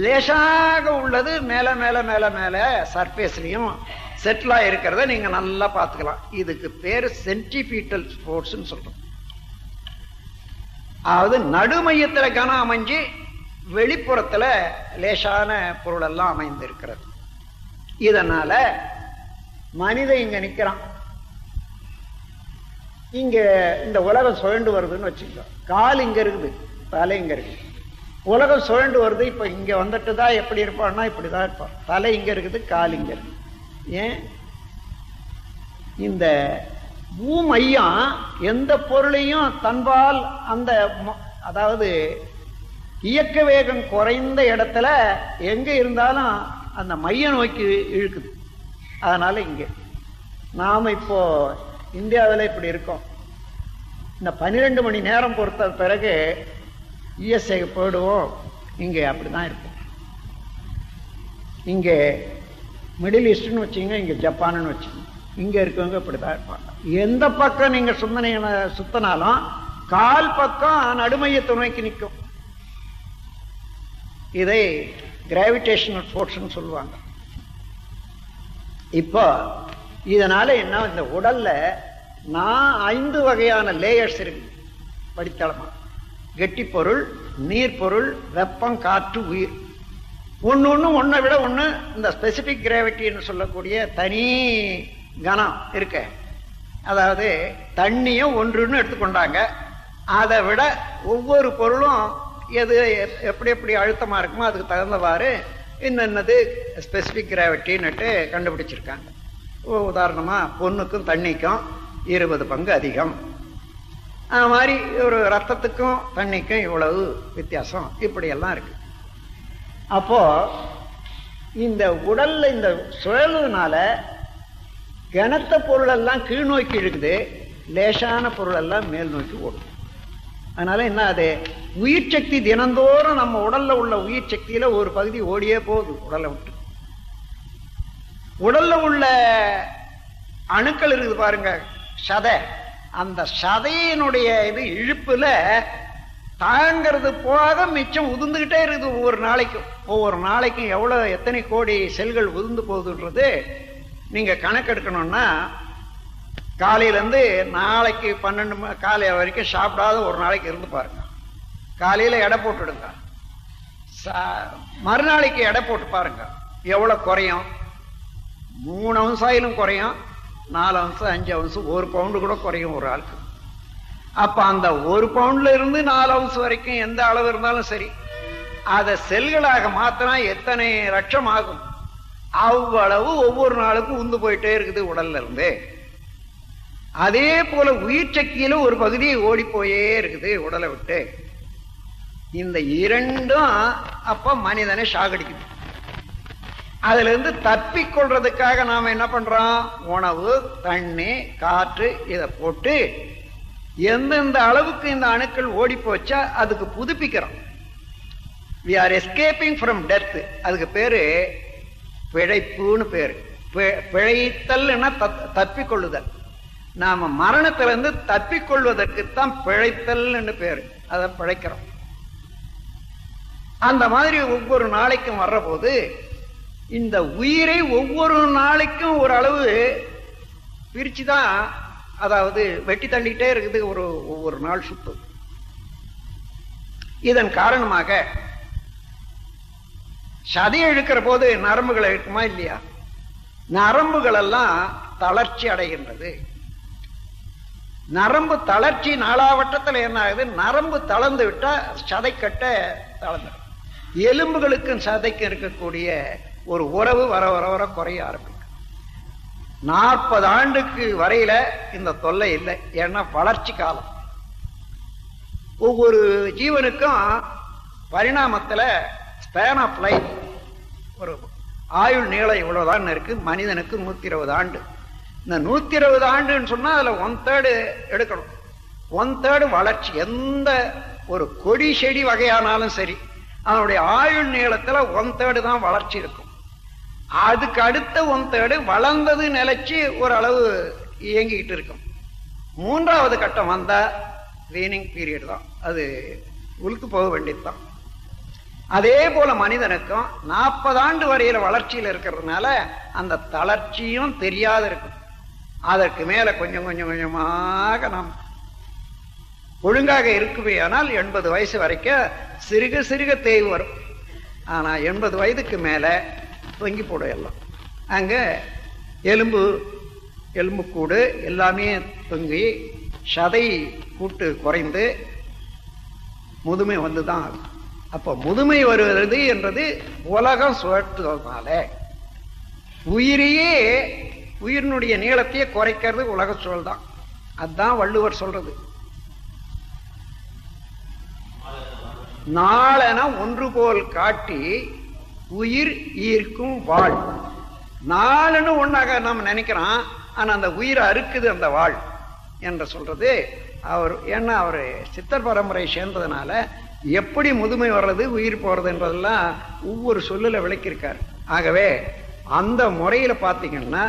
லேசாக உள்ளது மேல மேல மேல மேல சர்ஃபேஸ்லையும் செட்டில் ஆகிருக்கிறத நீங்க நல்லா பார்த்துக்கலாம். இதுக்கு பேரு சென்ட்ரிபீட்டல் ஃபோர்ஸ்ன்னு சொல்றோம். அதாவது நடுமையத்துல கனம் அமைஞ்சு வெளிப்புறத்துல லேசான பொருள் எல்லாம் அமைந்து இருக்கிறது. இதனால மனிதன் இங்க நிக்கிறான், இங்க இந்த உலகம் சுழண்டு வருதுன்னு வச்சுக்கோ. கால் இங்க இருக்குது, தலை இங்க இருக்கு. உலகம் சுழண்டு வருது. இப்ப இங்க வந்துட்டு தான் எப்படி இருப்பான்னா இப்படிதான் இருப்பான். தலை இங்க இருக்குது, கால் இங்க இருக்கு. ஏன்? இந்த பூமையம் எந்த பொருளையும் தன்பால் அந்த அதாவது இயக்க வேகம் குறைந்த இடத்துல எங்க இருந்தாலும் அந்த மைய நோக்கி இழுக்குது. அதனால இங்க நாம இப்போ இந்தியாவில் இப்படி இருக்கோம். இந்த 12 மணி நேரம் பொறுத்த பிறகு யுஎஸ்ஏ போயிடுவோம். இங்க அப்படிதான் இருக்கும். இங்க மிடில் ஈஸ்ட்னு வச்சுங்க, இங்க ஜப்பான்னு வச்சுங்க. இங்க இருக்கவங்க இப்படிதான் இருப்பாங்க. எந்த பக்கம் நீங்க சுத்தினாலும் கால் பக்கம் நடுமையத்தை நோக்கி நிற்கும். இதை கிராவிடேஷனல் ஃபோர்ஸ்ன்னு சொல்லுவாங்க. இப்போ இதனால என்ன, இந்த உடல்ல 5 வகையான லேயர்ஸ் இருக்கு படித்தளமா. கெட்டி பொருள், நீர் பொருள், வெப்பம், காற்று, உயிர். ஒண்ணை விட ஒண்ணு இந்த ஸ்பெசிபிக் கிராவிட்டின்னு சொல்லக்கூடிய தனி கனம் இருக்க. அதாவது தண்ணியும் ஒன்றுன்னு எடுத்துக்கொண்டாங்க. அதை விட ஒவ்வொரு பொருளும் எது எப்படி எப்படி அழுத்தமா இருக்குமோ அதுக்கு தகுந்தவாறு என்னது ஸ்பெசிபிக் கிராவிட்டின்னுட்டு கண்டுபிடிச்சிருக்காங்க. உதாரணமா பொண்ணுக்கும் தண்ணிக்கும் 20 பங்கு அதிகம். அது மாதிரி ஒரு ரத்தத்துக்கும் தண்ணிக்கும் இவ்வளவு வித்தியாசம். இப்படியெல்லாம் இருக்கு. அப்போ இந்த உடல்ல இந்த சுழலுனால கனத்த பொருள் எல்லாம் கீழ் நோக்கி இருக்குது, லேசான பொருள் எல்லாம் மேல் நோக்கி ஓடும். அதனால என்ன, அது உயிர் சக்தி தினந்தோறும் நம்ம உடல்ல உள்ள உயிர் சக்தியில ஒரு பகுதி ஓடியே போகுது உடலை விட்டு. உடல்ல உள்ள அணுக்கள் இருக்குது பாருங்க, சதை. அந்த சதையினுடைய இது இழுப்புல தாங்கிறது போக மிச்சம் உதிர்ந்துகிட்டே இருக்குது ஒவ்வொரு நாளைக்கும். ஒவ்வொரு நாளைக்கும் எவ்வளவு எத்தனை கோடி செல்கள் உதிர்ந்து போகுதுன்றது நீங்க கணக்கெடுக்கணும்னா, காலையிலேருந்து நாளைக்கு 12 காலை வரைக்கும் சாப்பிடாத ஒரு நாளைக்கு இருந்து பாருங்க. காலையில எடை போட்டுடுங்க, மறுநாளைக்கு எடை போட்டு பாருங்க எவ்வளவு குறையும். 3 ounce ஆயிலும் குறையும், 4 ounce, 5 ounce, 1 pound கூட குறையும் ஒரு ஆளுக்கு. அப்ப அந்த 1 poundல இருந்து 4 ounce வரைக்கும் எந்த அளவு இருந்தாலும் சரி, அதை செல்களாக மாத்தினா எத்தனை லட்சம் ஆகும். அவ்வளவு ஒவ்வொரு நாளுக்கும் உந்து போயிட்டே இருக்குது உடல்ல இருந்து. அதே போல உயிர் சக்தியில ஒரு பகுதி ஓடி போயே இருக்குது உடலை விட்டு. இந்த இரண்டும் அப்ப மனிதனை சாகடிக்குது. அதுல இருந்து தப்பிக்கொள்றதுக்காக நாம என்ன பண்றோம், உணவு, தண்ணி, காற்று இதை போட்டு எந்தெந்த அளவுக்கு இந்த அணுக்கள் ஓடி போச்சா அதுக்கு புதுப்பிக்கிறோம். we are escaping from death. அதுக்கு பேரு பிழைப்புன்னு பேரு. பிழைத்தல்னா தப்பிக்கொள்ளுதல். நாம மரணத்திலிருந்து தப்பிக்கொள்வதற்குத்தான் பிழைத்தல்னு பேரு. அதை பிழைக்கிறோம். அந்த மாதிரி ஒவ்வொரு நாளைக்கும் வர்ற போது இந்த உயிரை ஒவ்வொரு நாளைக்கும் ஒரு அளவு பிரிச்சுதான், அதாவது வெட்டி தள்ளிக்கிட்டே இருக்குது ஒவ்வொரு நாள் சுத்து. இதன் காரணமாக சதையை இழுக்கிற போது நரம்புகளை இழுக்குமா இல்லையா? நரம்புகள் எல்லாம் தளர்ச்சி அடைகின்றது. நரம்பு தளர்ச்சி நாளாவட்டத்தில் என்ன ஆகுது, நரம்பு தளர்ந்து விட்டா சதைக்கட்ட தளர்ந்து, எலும்புகளுக்கும் சதைக்கும் இருக்கக்கூடிய ஒரு உறவு வர வர வர குறைய ஆரம்பிக்கும். 40 ஆண்டுக்கு வரையில இந்த தொல்லை இல்லை. ஏன்னா வளர்ச்சி காலம். ஒவ்வொரு ஜீவனுக்கும் பரிணாமத்துல ஸ்பேன் ஆஃப் லைஃப் ஒரு ஆயுள் நீளம் இவ்வளவுதான் இருக்கு. மனிதனுக்கு 120 ஆண்டு. இந்த 120 ஆண்டுன்னு சொன்னா அதுல 1/3 எடுக்கணும். 1/3 வளர்ச்சி. எந்த ஒரு கொடி செடி வகையானாலும் சரி அதனுடைய ஆயுள் நீளத்துல 1/3 தான் வளர்ச்சி இருக்கும். அதுக்கு அடுத்த 1/3 வளர்ந்தது நிலைச்சு ஓரளவு இயங்கிக்கிட்டு இருக்கும். 3வது கட்டம் வந்தா வீனிங் பீரியட் தான், அது உளுத்து போக வேண்டியதுதான். அதே போல மனிதனுக்கும் 40 ஆண்டு வரையில வளர்ச்சியில் இருக்கிறதுனால அந்த தளர்ச்சியும் தெரியாத இருக்கும். அதற்கு மேல கொஞ்சம் கொஞ்சம் கொஞ்சமாக நாம் ஒழுங்காக இருக்குமே. ஆனால் 80 வயசு வரைக்கும் சிறுக சிறுக தேய்வு வரும். ஆனா 80 வயதுக்கு மேல தொங்கி போடும் எல்லாம். அங்க எலும்புக்கூடு எல்லாமே தொங்கி சதை கூட்டு குறைந்து முதுமை வந்துதான் ஆகும். அப்ப முதுமை வருவது என்றது உலகம் சுழற்றுவதனால உயிரினுடைய நீளத்தையே குறைக்கிறது உலக சூழல் தான். அதுதான் வள்ளுவர் சொல்றது. நாளென ஒன்று போல் காட்டி உயிர் ஈர்க்கும் வாழ். நாளுன்னு ஒன்னாக நாம் நினைக்கிறோம், ஆனா அந்த உயிரை அறுக்குது அந்த வாழ் என்று சொல்றது அவர். ஏன்னா அவர் சித்தர் பரம்பரை சேர்ந்ததுனால எப்படி முதுமை வர்றது உயிர் போறது என்பதெல்லாம் ஒவ்வொரு சொல்லுல விளக்கியிருக்கார். ஆகவே அந்த முறையில பார்த்தீங்கன்னா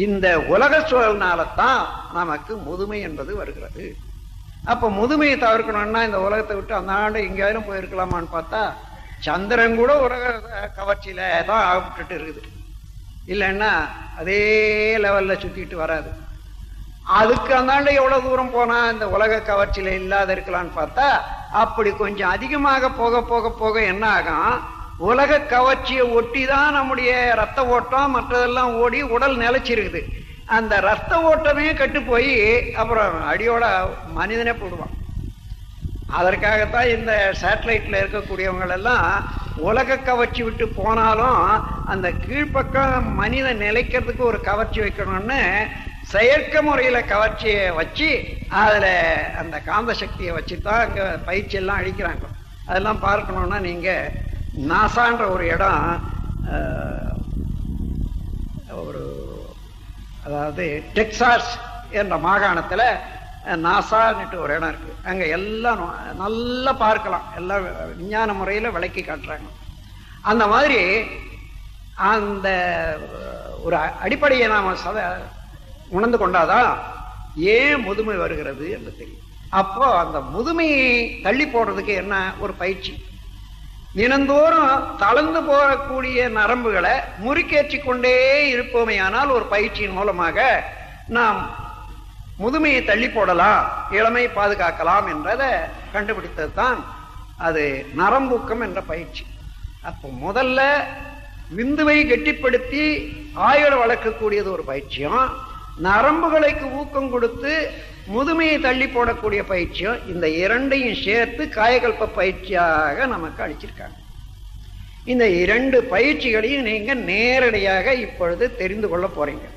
இந்த உலக சூழல்னால்தான் நமக்கு முதுமை என்பது வருகிறது. அப்ப முதுமையை தவிர்க்கணும்னா இந்த உலகத்தை விட்டு அந்த ஆண்டு எங்கேயாலும் போயிருக்கலாமான்னு பார்த்தா சந்திரன் கூட உலக கவர்ச்சியில தான் ஆகிட்டு இருக்குது. இல்லைன்னா அதே லெவல்ல சுத்திட்டு வராது. அதுக்கு அந்தாண்ட எவ்வளவு தூரம் போனா இந்த உலக கவர்ச்சியில இல்லாத இருக்கலான்னு பார்த்தா அப்படி கொஞ்சம் அதிகமாக போக போக போக என்ன ஆகும், உலக கவர்ச்சியை ஒட்டி தான் நம்முடைய ரத்த ஓட்டம் மற்றதெல்லாம் ஓடி உடல் நிலைச்சிருக்குது. அந்த ரத்த ஓட்டமே கட்டு போய் அப்புறம் அடியோட மனிதனே போடுவான். அதற்காகத்தான் இந்த சேட்டலைட்ல இருக்கக்கூடியவங்க எல்லாம் உலக கவர்ச்சி விட்டு போனாலும் அந்த கீழ்ப்பக்கம் மனிதன் நிலைக்கிறதுக்கு ஒரு கவர்ச்சி வைக்கணும்னு செயற்கை முறையில கவர்ச்சியை வச்சு அதுல அந்த காந்த சக்தியை வச்சுதான் அங்க பயிற்சி எல்லாம் அளிக்கிறாங்க. அதெல்லாம் பார்க்கணும்னா நீங்க நாசான்ற ஒரு இடம், ஒரு அதாவது டெக்சாஸ் என்ற மாகாணத்துல நாசான்னுட்டு ஒரு இடம் இருக்கு. அங்க எல்லாம் நல்லா பார்க்கலாம், எல்லாம் விஞ்ஞான முறையில விளக்கி காட்டுறாங்க. அந்த மாதிரி அந்த ஒரு அடிப்படையை நாம உணர்ந்து கொண்டாதான் ஏன் முதுமை வருகிறது என்று தெரியும். அப்போ அந்த முதுமையை தள்ளி போடுறதுக்கு என்ன ஒரு பயிற்சி. தினந்தோறும் தளர்ந்து போகக்கூடிய நரம்புகளை முறுக்கேற்றி கொண்டே இருப்போமே. ஆனால் ஒரு பயிற்சியின் மூலமாக நாம் முதுமையை தள்ளி போடலாம், இளமை பாதுகாக்கலாம் என்றதை கண்டுபிடித்தது தான் அது நரம்பூக்கம் என்ற பயிற்சி. அப்போ முதல்ல விந்துவை கெட்டிப்படுத்தி ஆயுளை வளர்க்கக்கூடியது ஒரு பயிற்சியும், நரம்புகளுக்கு ஊக்கம் கொடுத்து முதுமையை தள்ளி போடக்கூடிய பயிற்சியும், இந்த இரண்டையும் சேர்த்து காயகல்ப பயிற்சியாக நமக்கு அளிச்சிருக்காங்க. இந்த 2 பயிற்சிகளையும் நீங்க நேரடியாக இப்பொழுது தெரிந்து கொள்ள போறீங்க.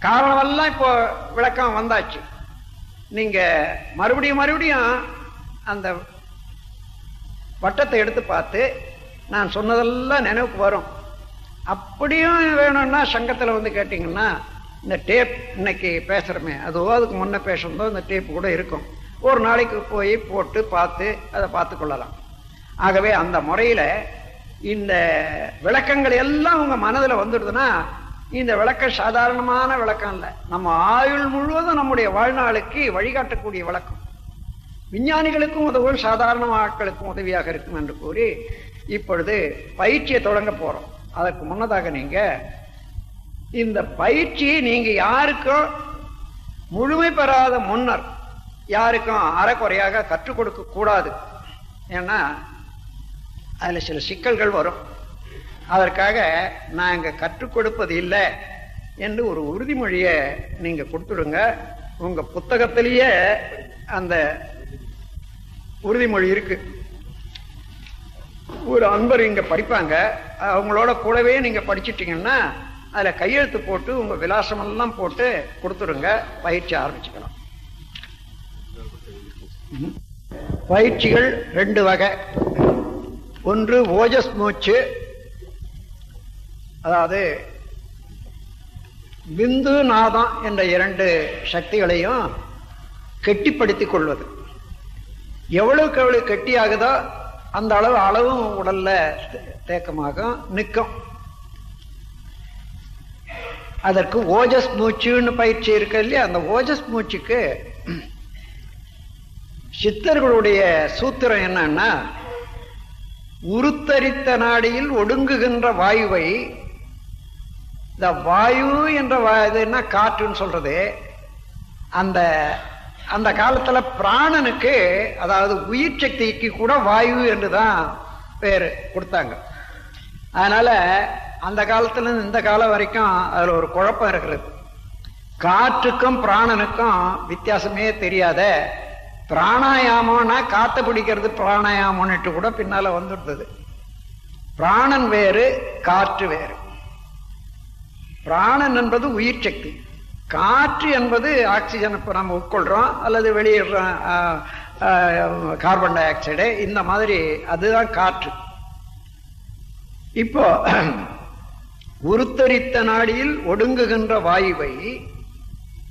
காரணமெல்லாம் இப்போ விளக்கம் வந்தாச்சு. நீங்க மறுபடியும் அந்த வட்டத்தை எடுத்து பார்த்து நான் சொன்னதெல்லாம் நினைவுக்கு வரும். அப்படியும் வேணும்னா சங்கத்தில் வந்து கேட்டீங்கன்னா இந்த டேப் இன்னைக்கு பேசுறமே அதுவோ அதுக்கு முன்ன பேசுறதோ இந்த டேப் கூட இருக்கும். ஒரு நாளைக்கு போய் போட்டு பார்த்து அதை பார்த்து கொள்ளலாம். ஆகவே அந்த முறையில இந்த விளக்கங்கள் எல்லாம் உங்க மனதில் வந்துடுதுன்னா இந்த விளக்கம் சாதாரணமான விளக்கம் இல்லை, நம்ம ஆயுள் முழுவதும் நம்முடைய வாழ்நாளுக்கு வழிகாட்டக்கூடிய விளக்கம். விஞ்ஞானிகளுக்கும் உதவும், சாதாரண ஆட்களுக்கும் உதவியாக இருக்கும் என்று கூறி இப்பொழுது பயிற்சியை தொடங்க போறோம். அதற்கு முன்னதாக நீங்க இந்த பயிற்சியை நீங்க யாருக்கும் முழுமை பெறாத முன்னர் யாருக்கும் அறக்குறையாக கற்றுக் கொடுக்க கூடாது. ஏன்னா அதுல சில சிக்கல்கள் வரும். அதற்காக நாங்க கற்றுக் கொடுப்பது இல்லை என்று ஒரு உறுதிமொழியை நீங்க கொடுத்துடுங்க. உங்க புத்தகத்திலேயே அந்த உறுதிமொழி இருக்கு. ஒரு அன்பர் இங்க படிப்பாங்க, அவங்களோட கூடவே நீங்க படிச்சுட்டீங்கன்னா அதுல கையெழுத்து போட்டு உங்க விலாசம் எல்லாம் போட்டு கொடுத்துடுங்க. பயிற்சி ஆரம்பிச்சுக்கலாம். பயிற்சிகள் 2 வகை. ஒன்று ஓஜஸ் மூச்சு, அதாவது பிந்து நாதம் என்ற 2 சக்திகளையும் கெட்டிப்படுத்திக் கொள்வது. எவ்வளவுக்கு எவ்வளவு கெட்டியாகுதோ அந்த அளவும் உடல்ல தேக்கமாகும், நிற்கும். அதற்கு ஓஜஸ் மூச்சுன்னு பயிற்சி இருக்கு இல்லையா? அந்த ஓஜஸ் மூச்சுக்கு சித்தர்களுடைய சூத்திரம் என்னன்னா, உருத்தரித்த நாடியில் ஒடுங்குகின்ற வாயுவை, இந்த வாயு என்ற என்ன காற்றுன்னு சொல்றது, அந்த அந்த காலத்துல பிராணனுக்கு, அதாவது உயிர் சக்திக்கு கூட வாயு என்றுதான் பேரு கொடுத்தாங்க. அதனால அந்த காலத்துல இருந்து இந்த காலம் வரைக்கும் அதுல ஒரு குழப்பம் இருக்கிறது. காற்றுக்கும் பிராணனுக்கும் வித்தியாசமே தெரியாத, பிராணாயாமம்னா காத்த பிடிக்கிறது பிராணாயாமம்னுட்டு கூட பின்னால வந்துடுது. பிராணன் வேறு, காற்று வேறு. பிராணன் என்பது உயிர் சக்தி, காற்று என்பது ஆக்சிஜன் இப்போ நம்ம உட்கொள்றோம் அல்லது வெளியிடுறோம் கார்பன் டை ஆக்சைடு, இந்த மாதிரி அதுதான் காற்று. இப்போ உருத்தரித்த நாடியில் ஒடுங்குகின்ற வாயுவை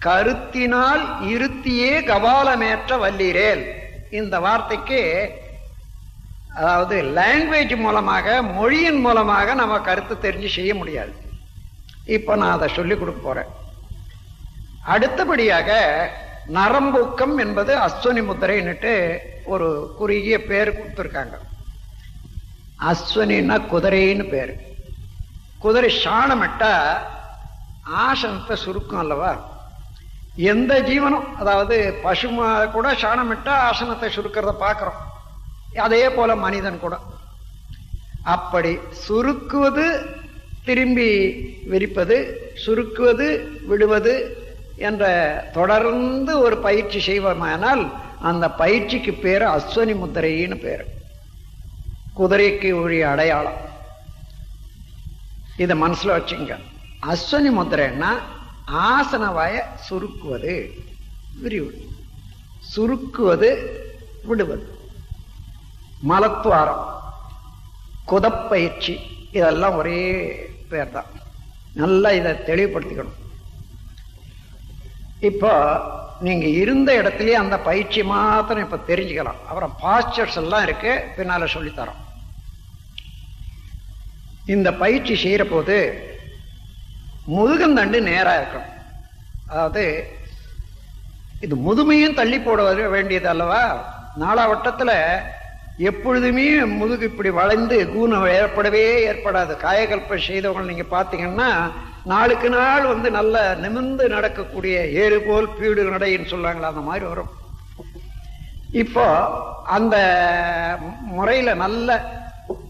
கருத்தினால் இருத்தியே கபாலமேற்ற வல்லீரேல். இந்த வார்த்தைக்கு, அதாவது லாங்குவேஜ் மூலமாக, மொழியின் மூலமாக நம்ம கருத்து தெரிஞ்சு செய்ய முடியாது. இப்ப நான் அதை சொல்லிக் கொடுக்க போறேன். அடுத்தபடியாக நரம்பூக்கம் என்பது அஸ்வனி முத்திரைன்னுட்டு ஒரு குறுகிய பேர் கொடுத்துருக்காங்க. அஸ்வனின்னா குதிரைன்னு பேரு. குதிரை சாணமிட்டா ஆசனத்தை சுருக்கும் அல்லவா? எந்த ஜீவனும், அதாவது பசுமா கூட சாணமிட்டா ஆசனத்தை சுருக்கிறத பார்க்கிறோம். அதே போல மனிதன் கூட அப்படி சுருக்குவது, திரும்பி விரிப்பது, சுருக்குவது, விடுவது என்ற தொடர்ந்து ஒரு பயிற்சி செய்வோமானால் அந்த பயிற்சிக்கு பேரு அஸ்வனி முத்திரைன்னு பேரு. குதிரைக்கு உரிய அடையாளம். இதை மனசுல வச்சுங்க. அஸ்வனி முத்திரைன்னா ஆசனவாய சுருக்குவது, விரிவது, சுருக்குவது, விடுவது. மலத்துவாரம், குதப்பயிற்சி, இதெல்லாம் ஒரே பேர் தான். நல்லா இதை தெளிவுபடுத்திக்கணும். இப்போ நீங்க இருந்த இடத்துலயே அந்த பயிற்சி மாத்திரம் இப்ப தெரிஞ்சுக்கலாம். அப்புறம் பாஸ்டர்ஸ் எல்லாம் இருக்கு, பின்னால சொல்லித்தரோம். இந்த பயிற்சி செய்யற போது முதுகந்தண்டு நேரா இருக்கணும். அதாவது இது முதுமையும் தள்ளி போட வேண்டியது அல்லவா? நாளாவட்டத்துல எப்பொழுதுமே முதுகு இப்படி வளைந்து கூணம் ஏற்படாது. காயகல்ப செய்தவங்க நீங்க பாத்தீங்கன்னா நாளுக்கு நாள் நல்ல நிமிர்ந்து நடக்கக்கூடிய, ஏறு போல் பீடு நடைன்னு சொல்லுவாங்களா, அந்த மாதிரி வரும். இப்போ அந்த முறையில நல்ல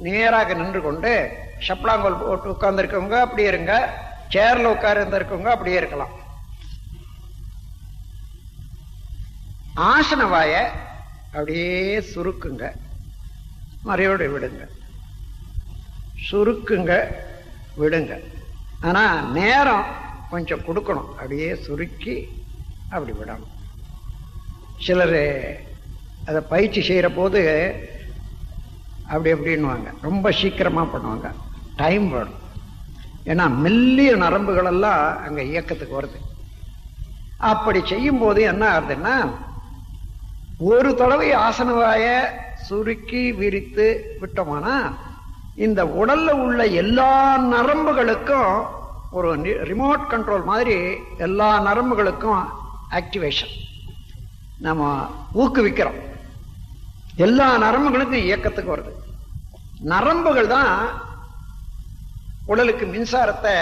நேராக நின்று கொண்டு, சப்பளாங்கோல் போட்டு உட்கார்ந்து இருக்கவங்க அப்படியே இருங்க, சேர்ல உட்கார்ந்து இருக்கவங்க அப்படியே இருக்கலாம். ஆசனவாய அப்படியே சுருக்குங்க, மறையோடு விடுங்க, சுருக்குங்க, விடுங்க. ஆனா நேரம் கொஞ்சம் கொடுக்கணும். அப்படியே சுருக்கி அப்படி விடணும். சிலர் அதை பயிற்சி செய்யற போது அப்படி அப்படின்வாங்க, ரொம்ப சீக்கிரமா பண்ணுவாங்க. டைம் வேணும். ஏன்னா மெல்லிய நரம்புகள் எல்லாம் அங்க இயக்கத்துக்கு வருது. அப்படி செய்யும் போது என்ன ஆகுதுன்னா, ஒரு தடவை ஆசனவாய சுருக்கி விரித்து விட்டோமானா இந்த உடல்ல உள்ள எல்லா நரம்புகளுக்கும் ஒரு ரிமோட் கண்ட்ரோல் மாதிரி எல்லா நரம்புகளுக்கும் ஆக்டிவேஷன் நம்ம ஊக்குவிக்கிறோம். எல்லா நரம்புகளுக்கும் இயக்கத்துக்கு வருது. நரம்புகள் தான் உடலுக்கு மின்சாரத்தை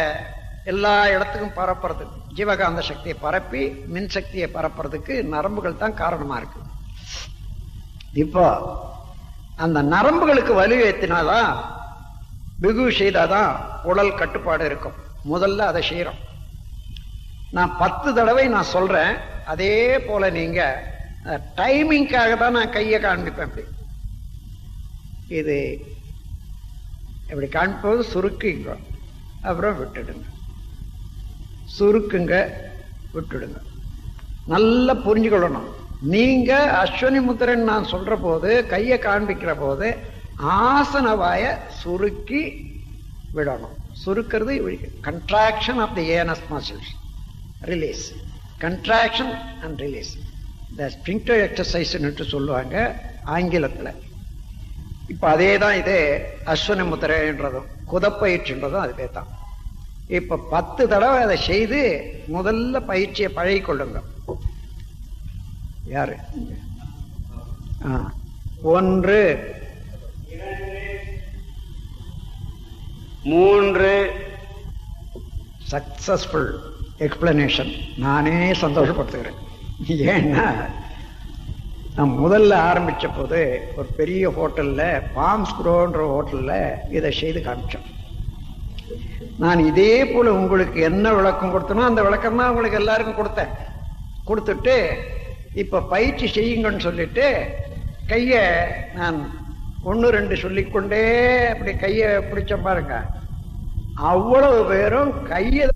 எல்லா இடத்துக்கும் பரப்புறது. ஜீவகாந்த சக்தியை பரப்பி மின் சக்தியை பரப்புறதுக்கு நரம்புகள் தான் காரணமா இருக்கு. இப்போ அந்த நரம்புகளுக்கு வலு ஏற்றினாதான், பிகு செய்தாதான் உடல் கட்டுப்பாடு இருக்கும். முதல்ல அதை செய்யறோம். நான் 10 தடவை நான் சொல்றேன். அதே போல நீங்க டைமிங்காக தான் நான் கையை காண்பிப்பேன். அப்படி இது இப்படி காண்பிப்பது சுருக்குங்க, அப்புறம் விட்டுடுங்க, சுருக்குங்க, விட்டுடுங்க. நல்லா புரிஞ்சுக்கொள்ளணும். நீங்க அஸ்வனி முத்திரன் நான் சொல்ற போது, கையை காண்பிக்கிற போது ஆசனவாய சுருக்கி விடணும். சுருக்கிறது contraction of the anus muscles, release, contraction and release. இந்த ஸ்பிரிங்டர் எக்ஸசைஸ் சொல்லுவாங்க ஆங்கிலத்தில். இப்ப அதேதான் இது அஸ்வன முத்திரைன்றதும் குதப்பயிற்சின்றதும் அதுவே தான். இப்ப 10 தடவை அதை செய்து முதல்ல பயிற்சியை பழகி கொள்ளுங்க. யாரு? 1 3 சக்சஸ்ஃபுல் எக்ஸ்பிளனேஷன். நானே சந்தோஷப்படுத்துகிறேன். ஏன்னா நான் முதல்ல ஆரம்பிச்ச போது ஒரு பெரிய ஹோட்டல்ல, பாம்ஸ் குரோன்ற ஹோட்டல்ல இதை செய்து காமிச்சோம். நான் இதே போல உங்களுக்கு என்ன விளக்கம் கொடுத்தனோ அந்த விளக்கம் தான் உங்களுக்கு எல்லாருக்கும் கொடுத்தேன். கொடுத்துட்டு இப்ப பயிற்சி செய்யுங்கன்னு சொல்லிட்டு கைய நான் 1 2 சொல்லிக்கொண்டே அப்படி கைய பிடிச்ச பாருங்க, அவ்வளவு பேரும் கைய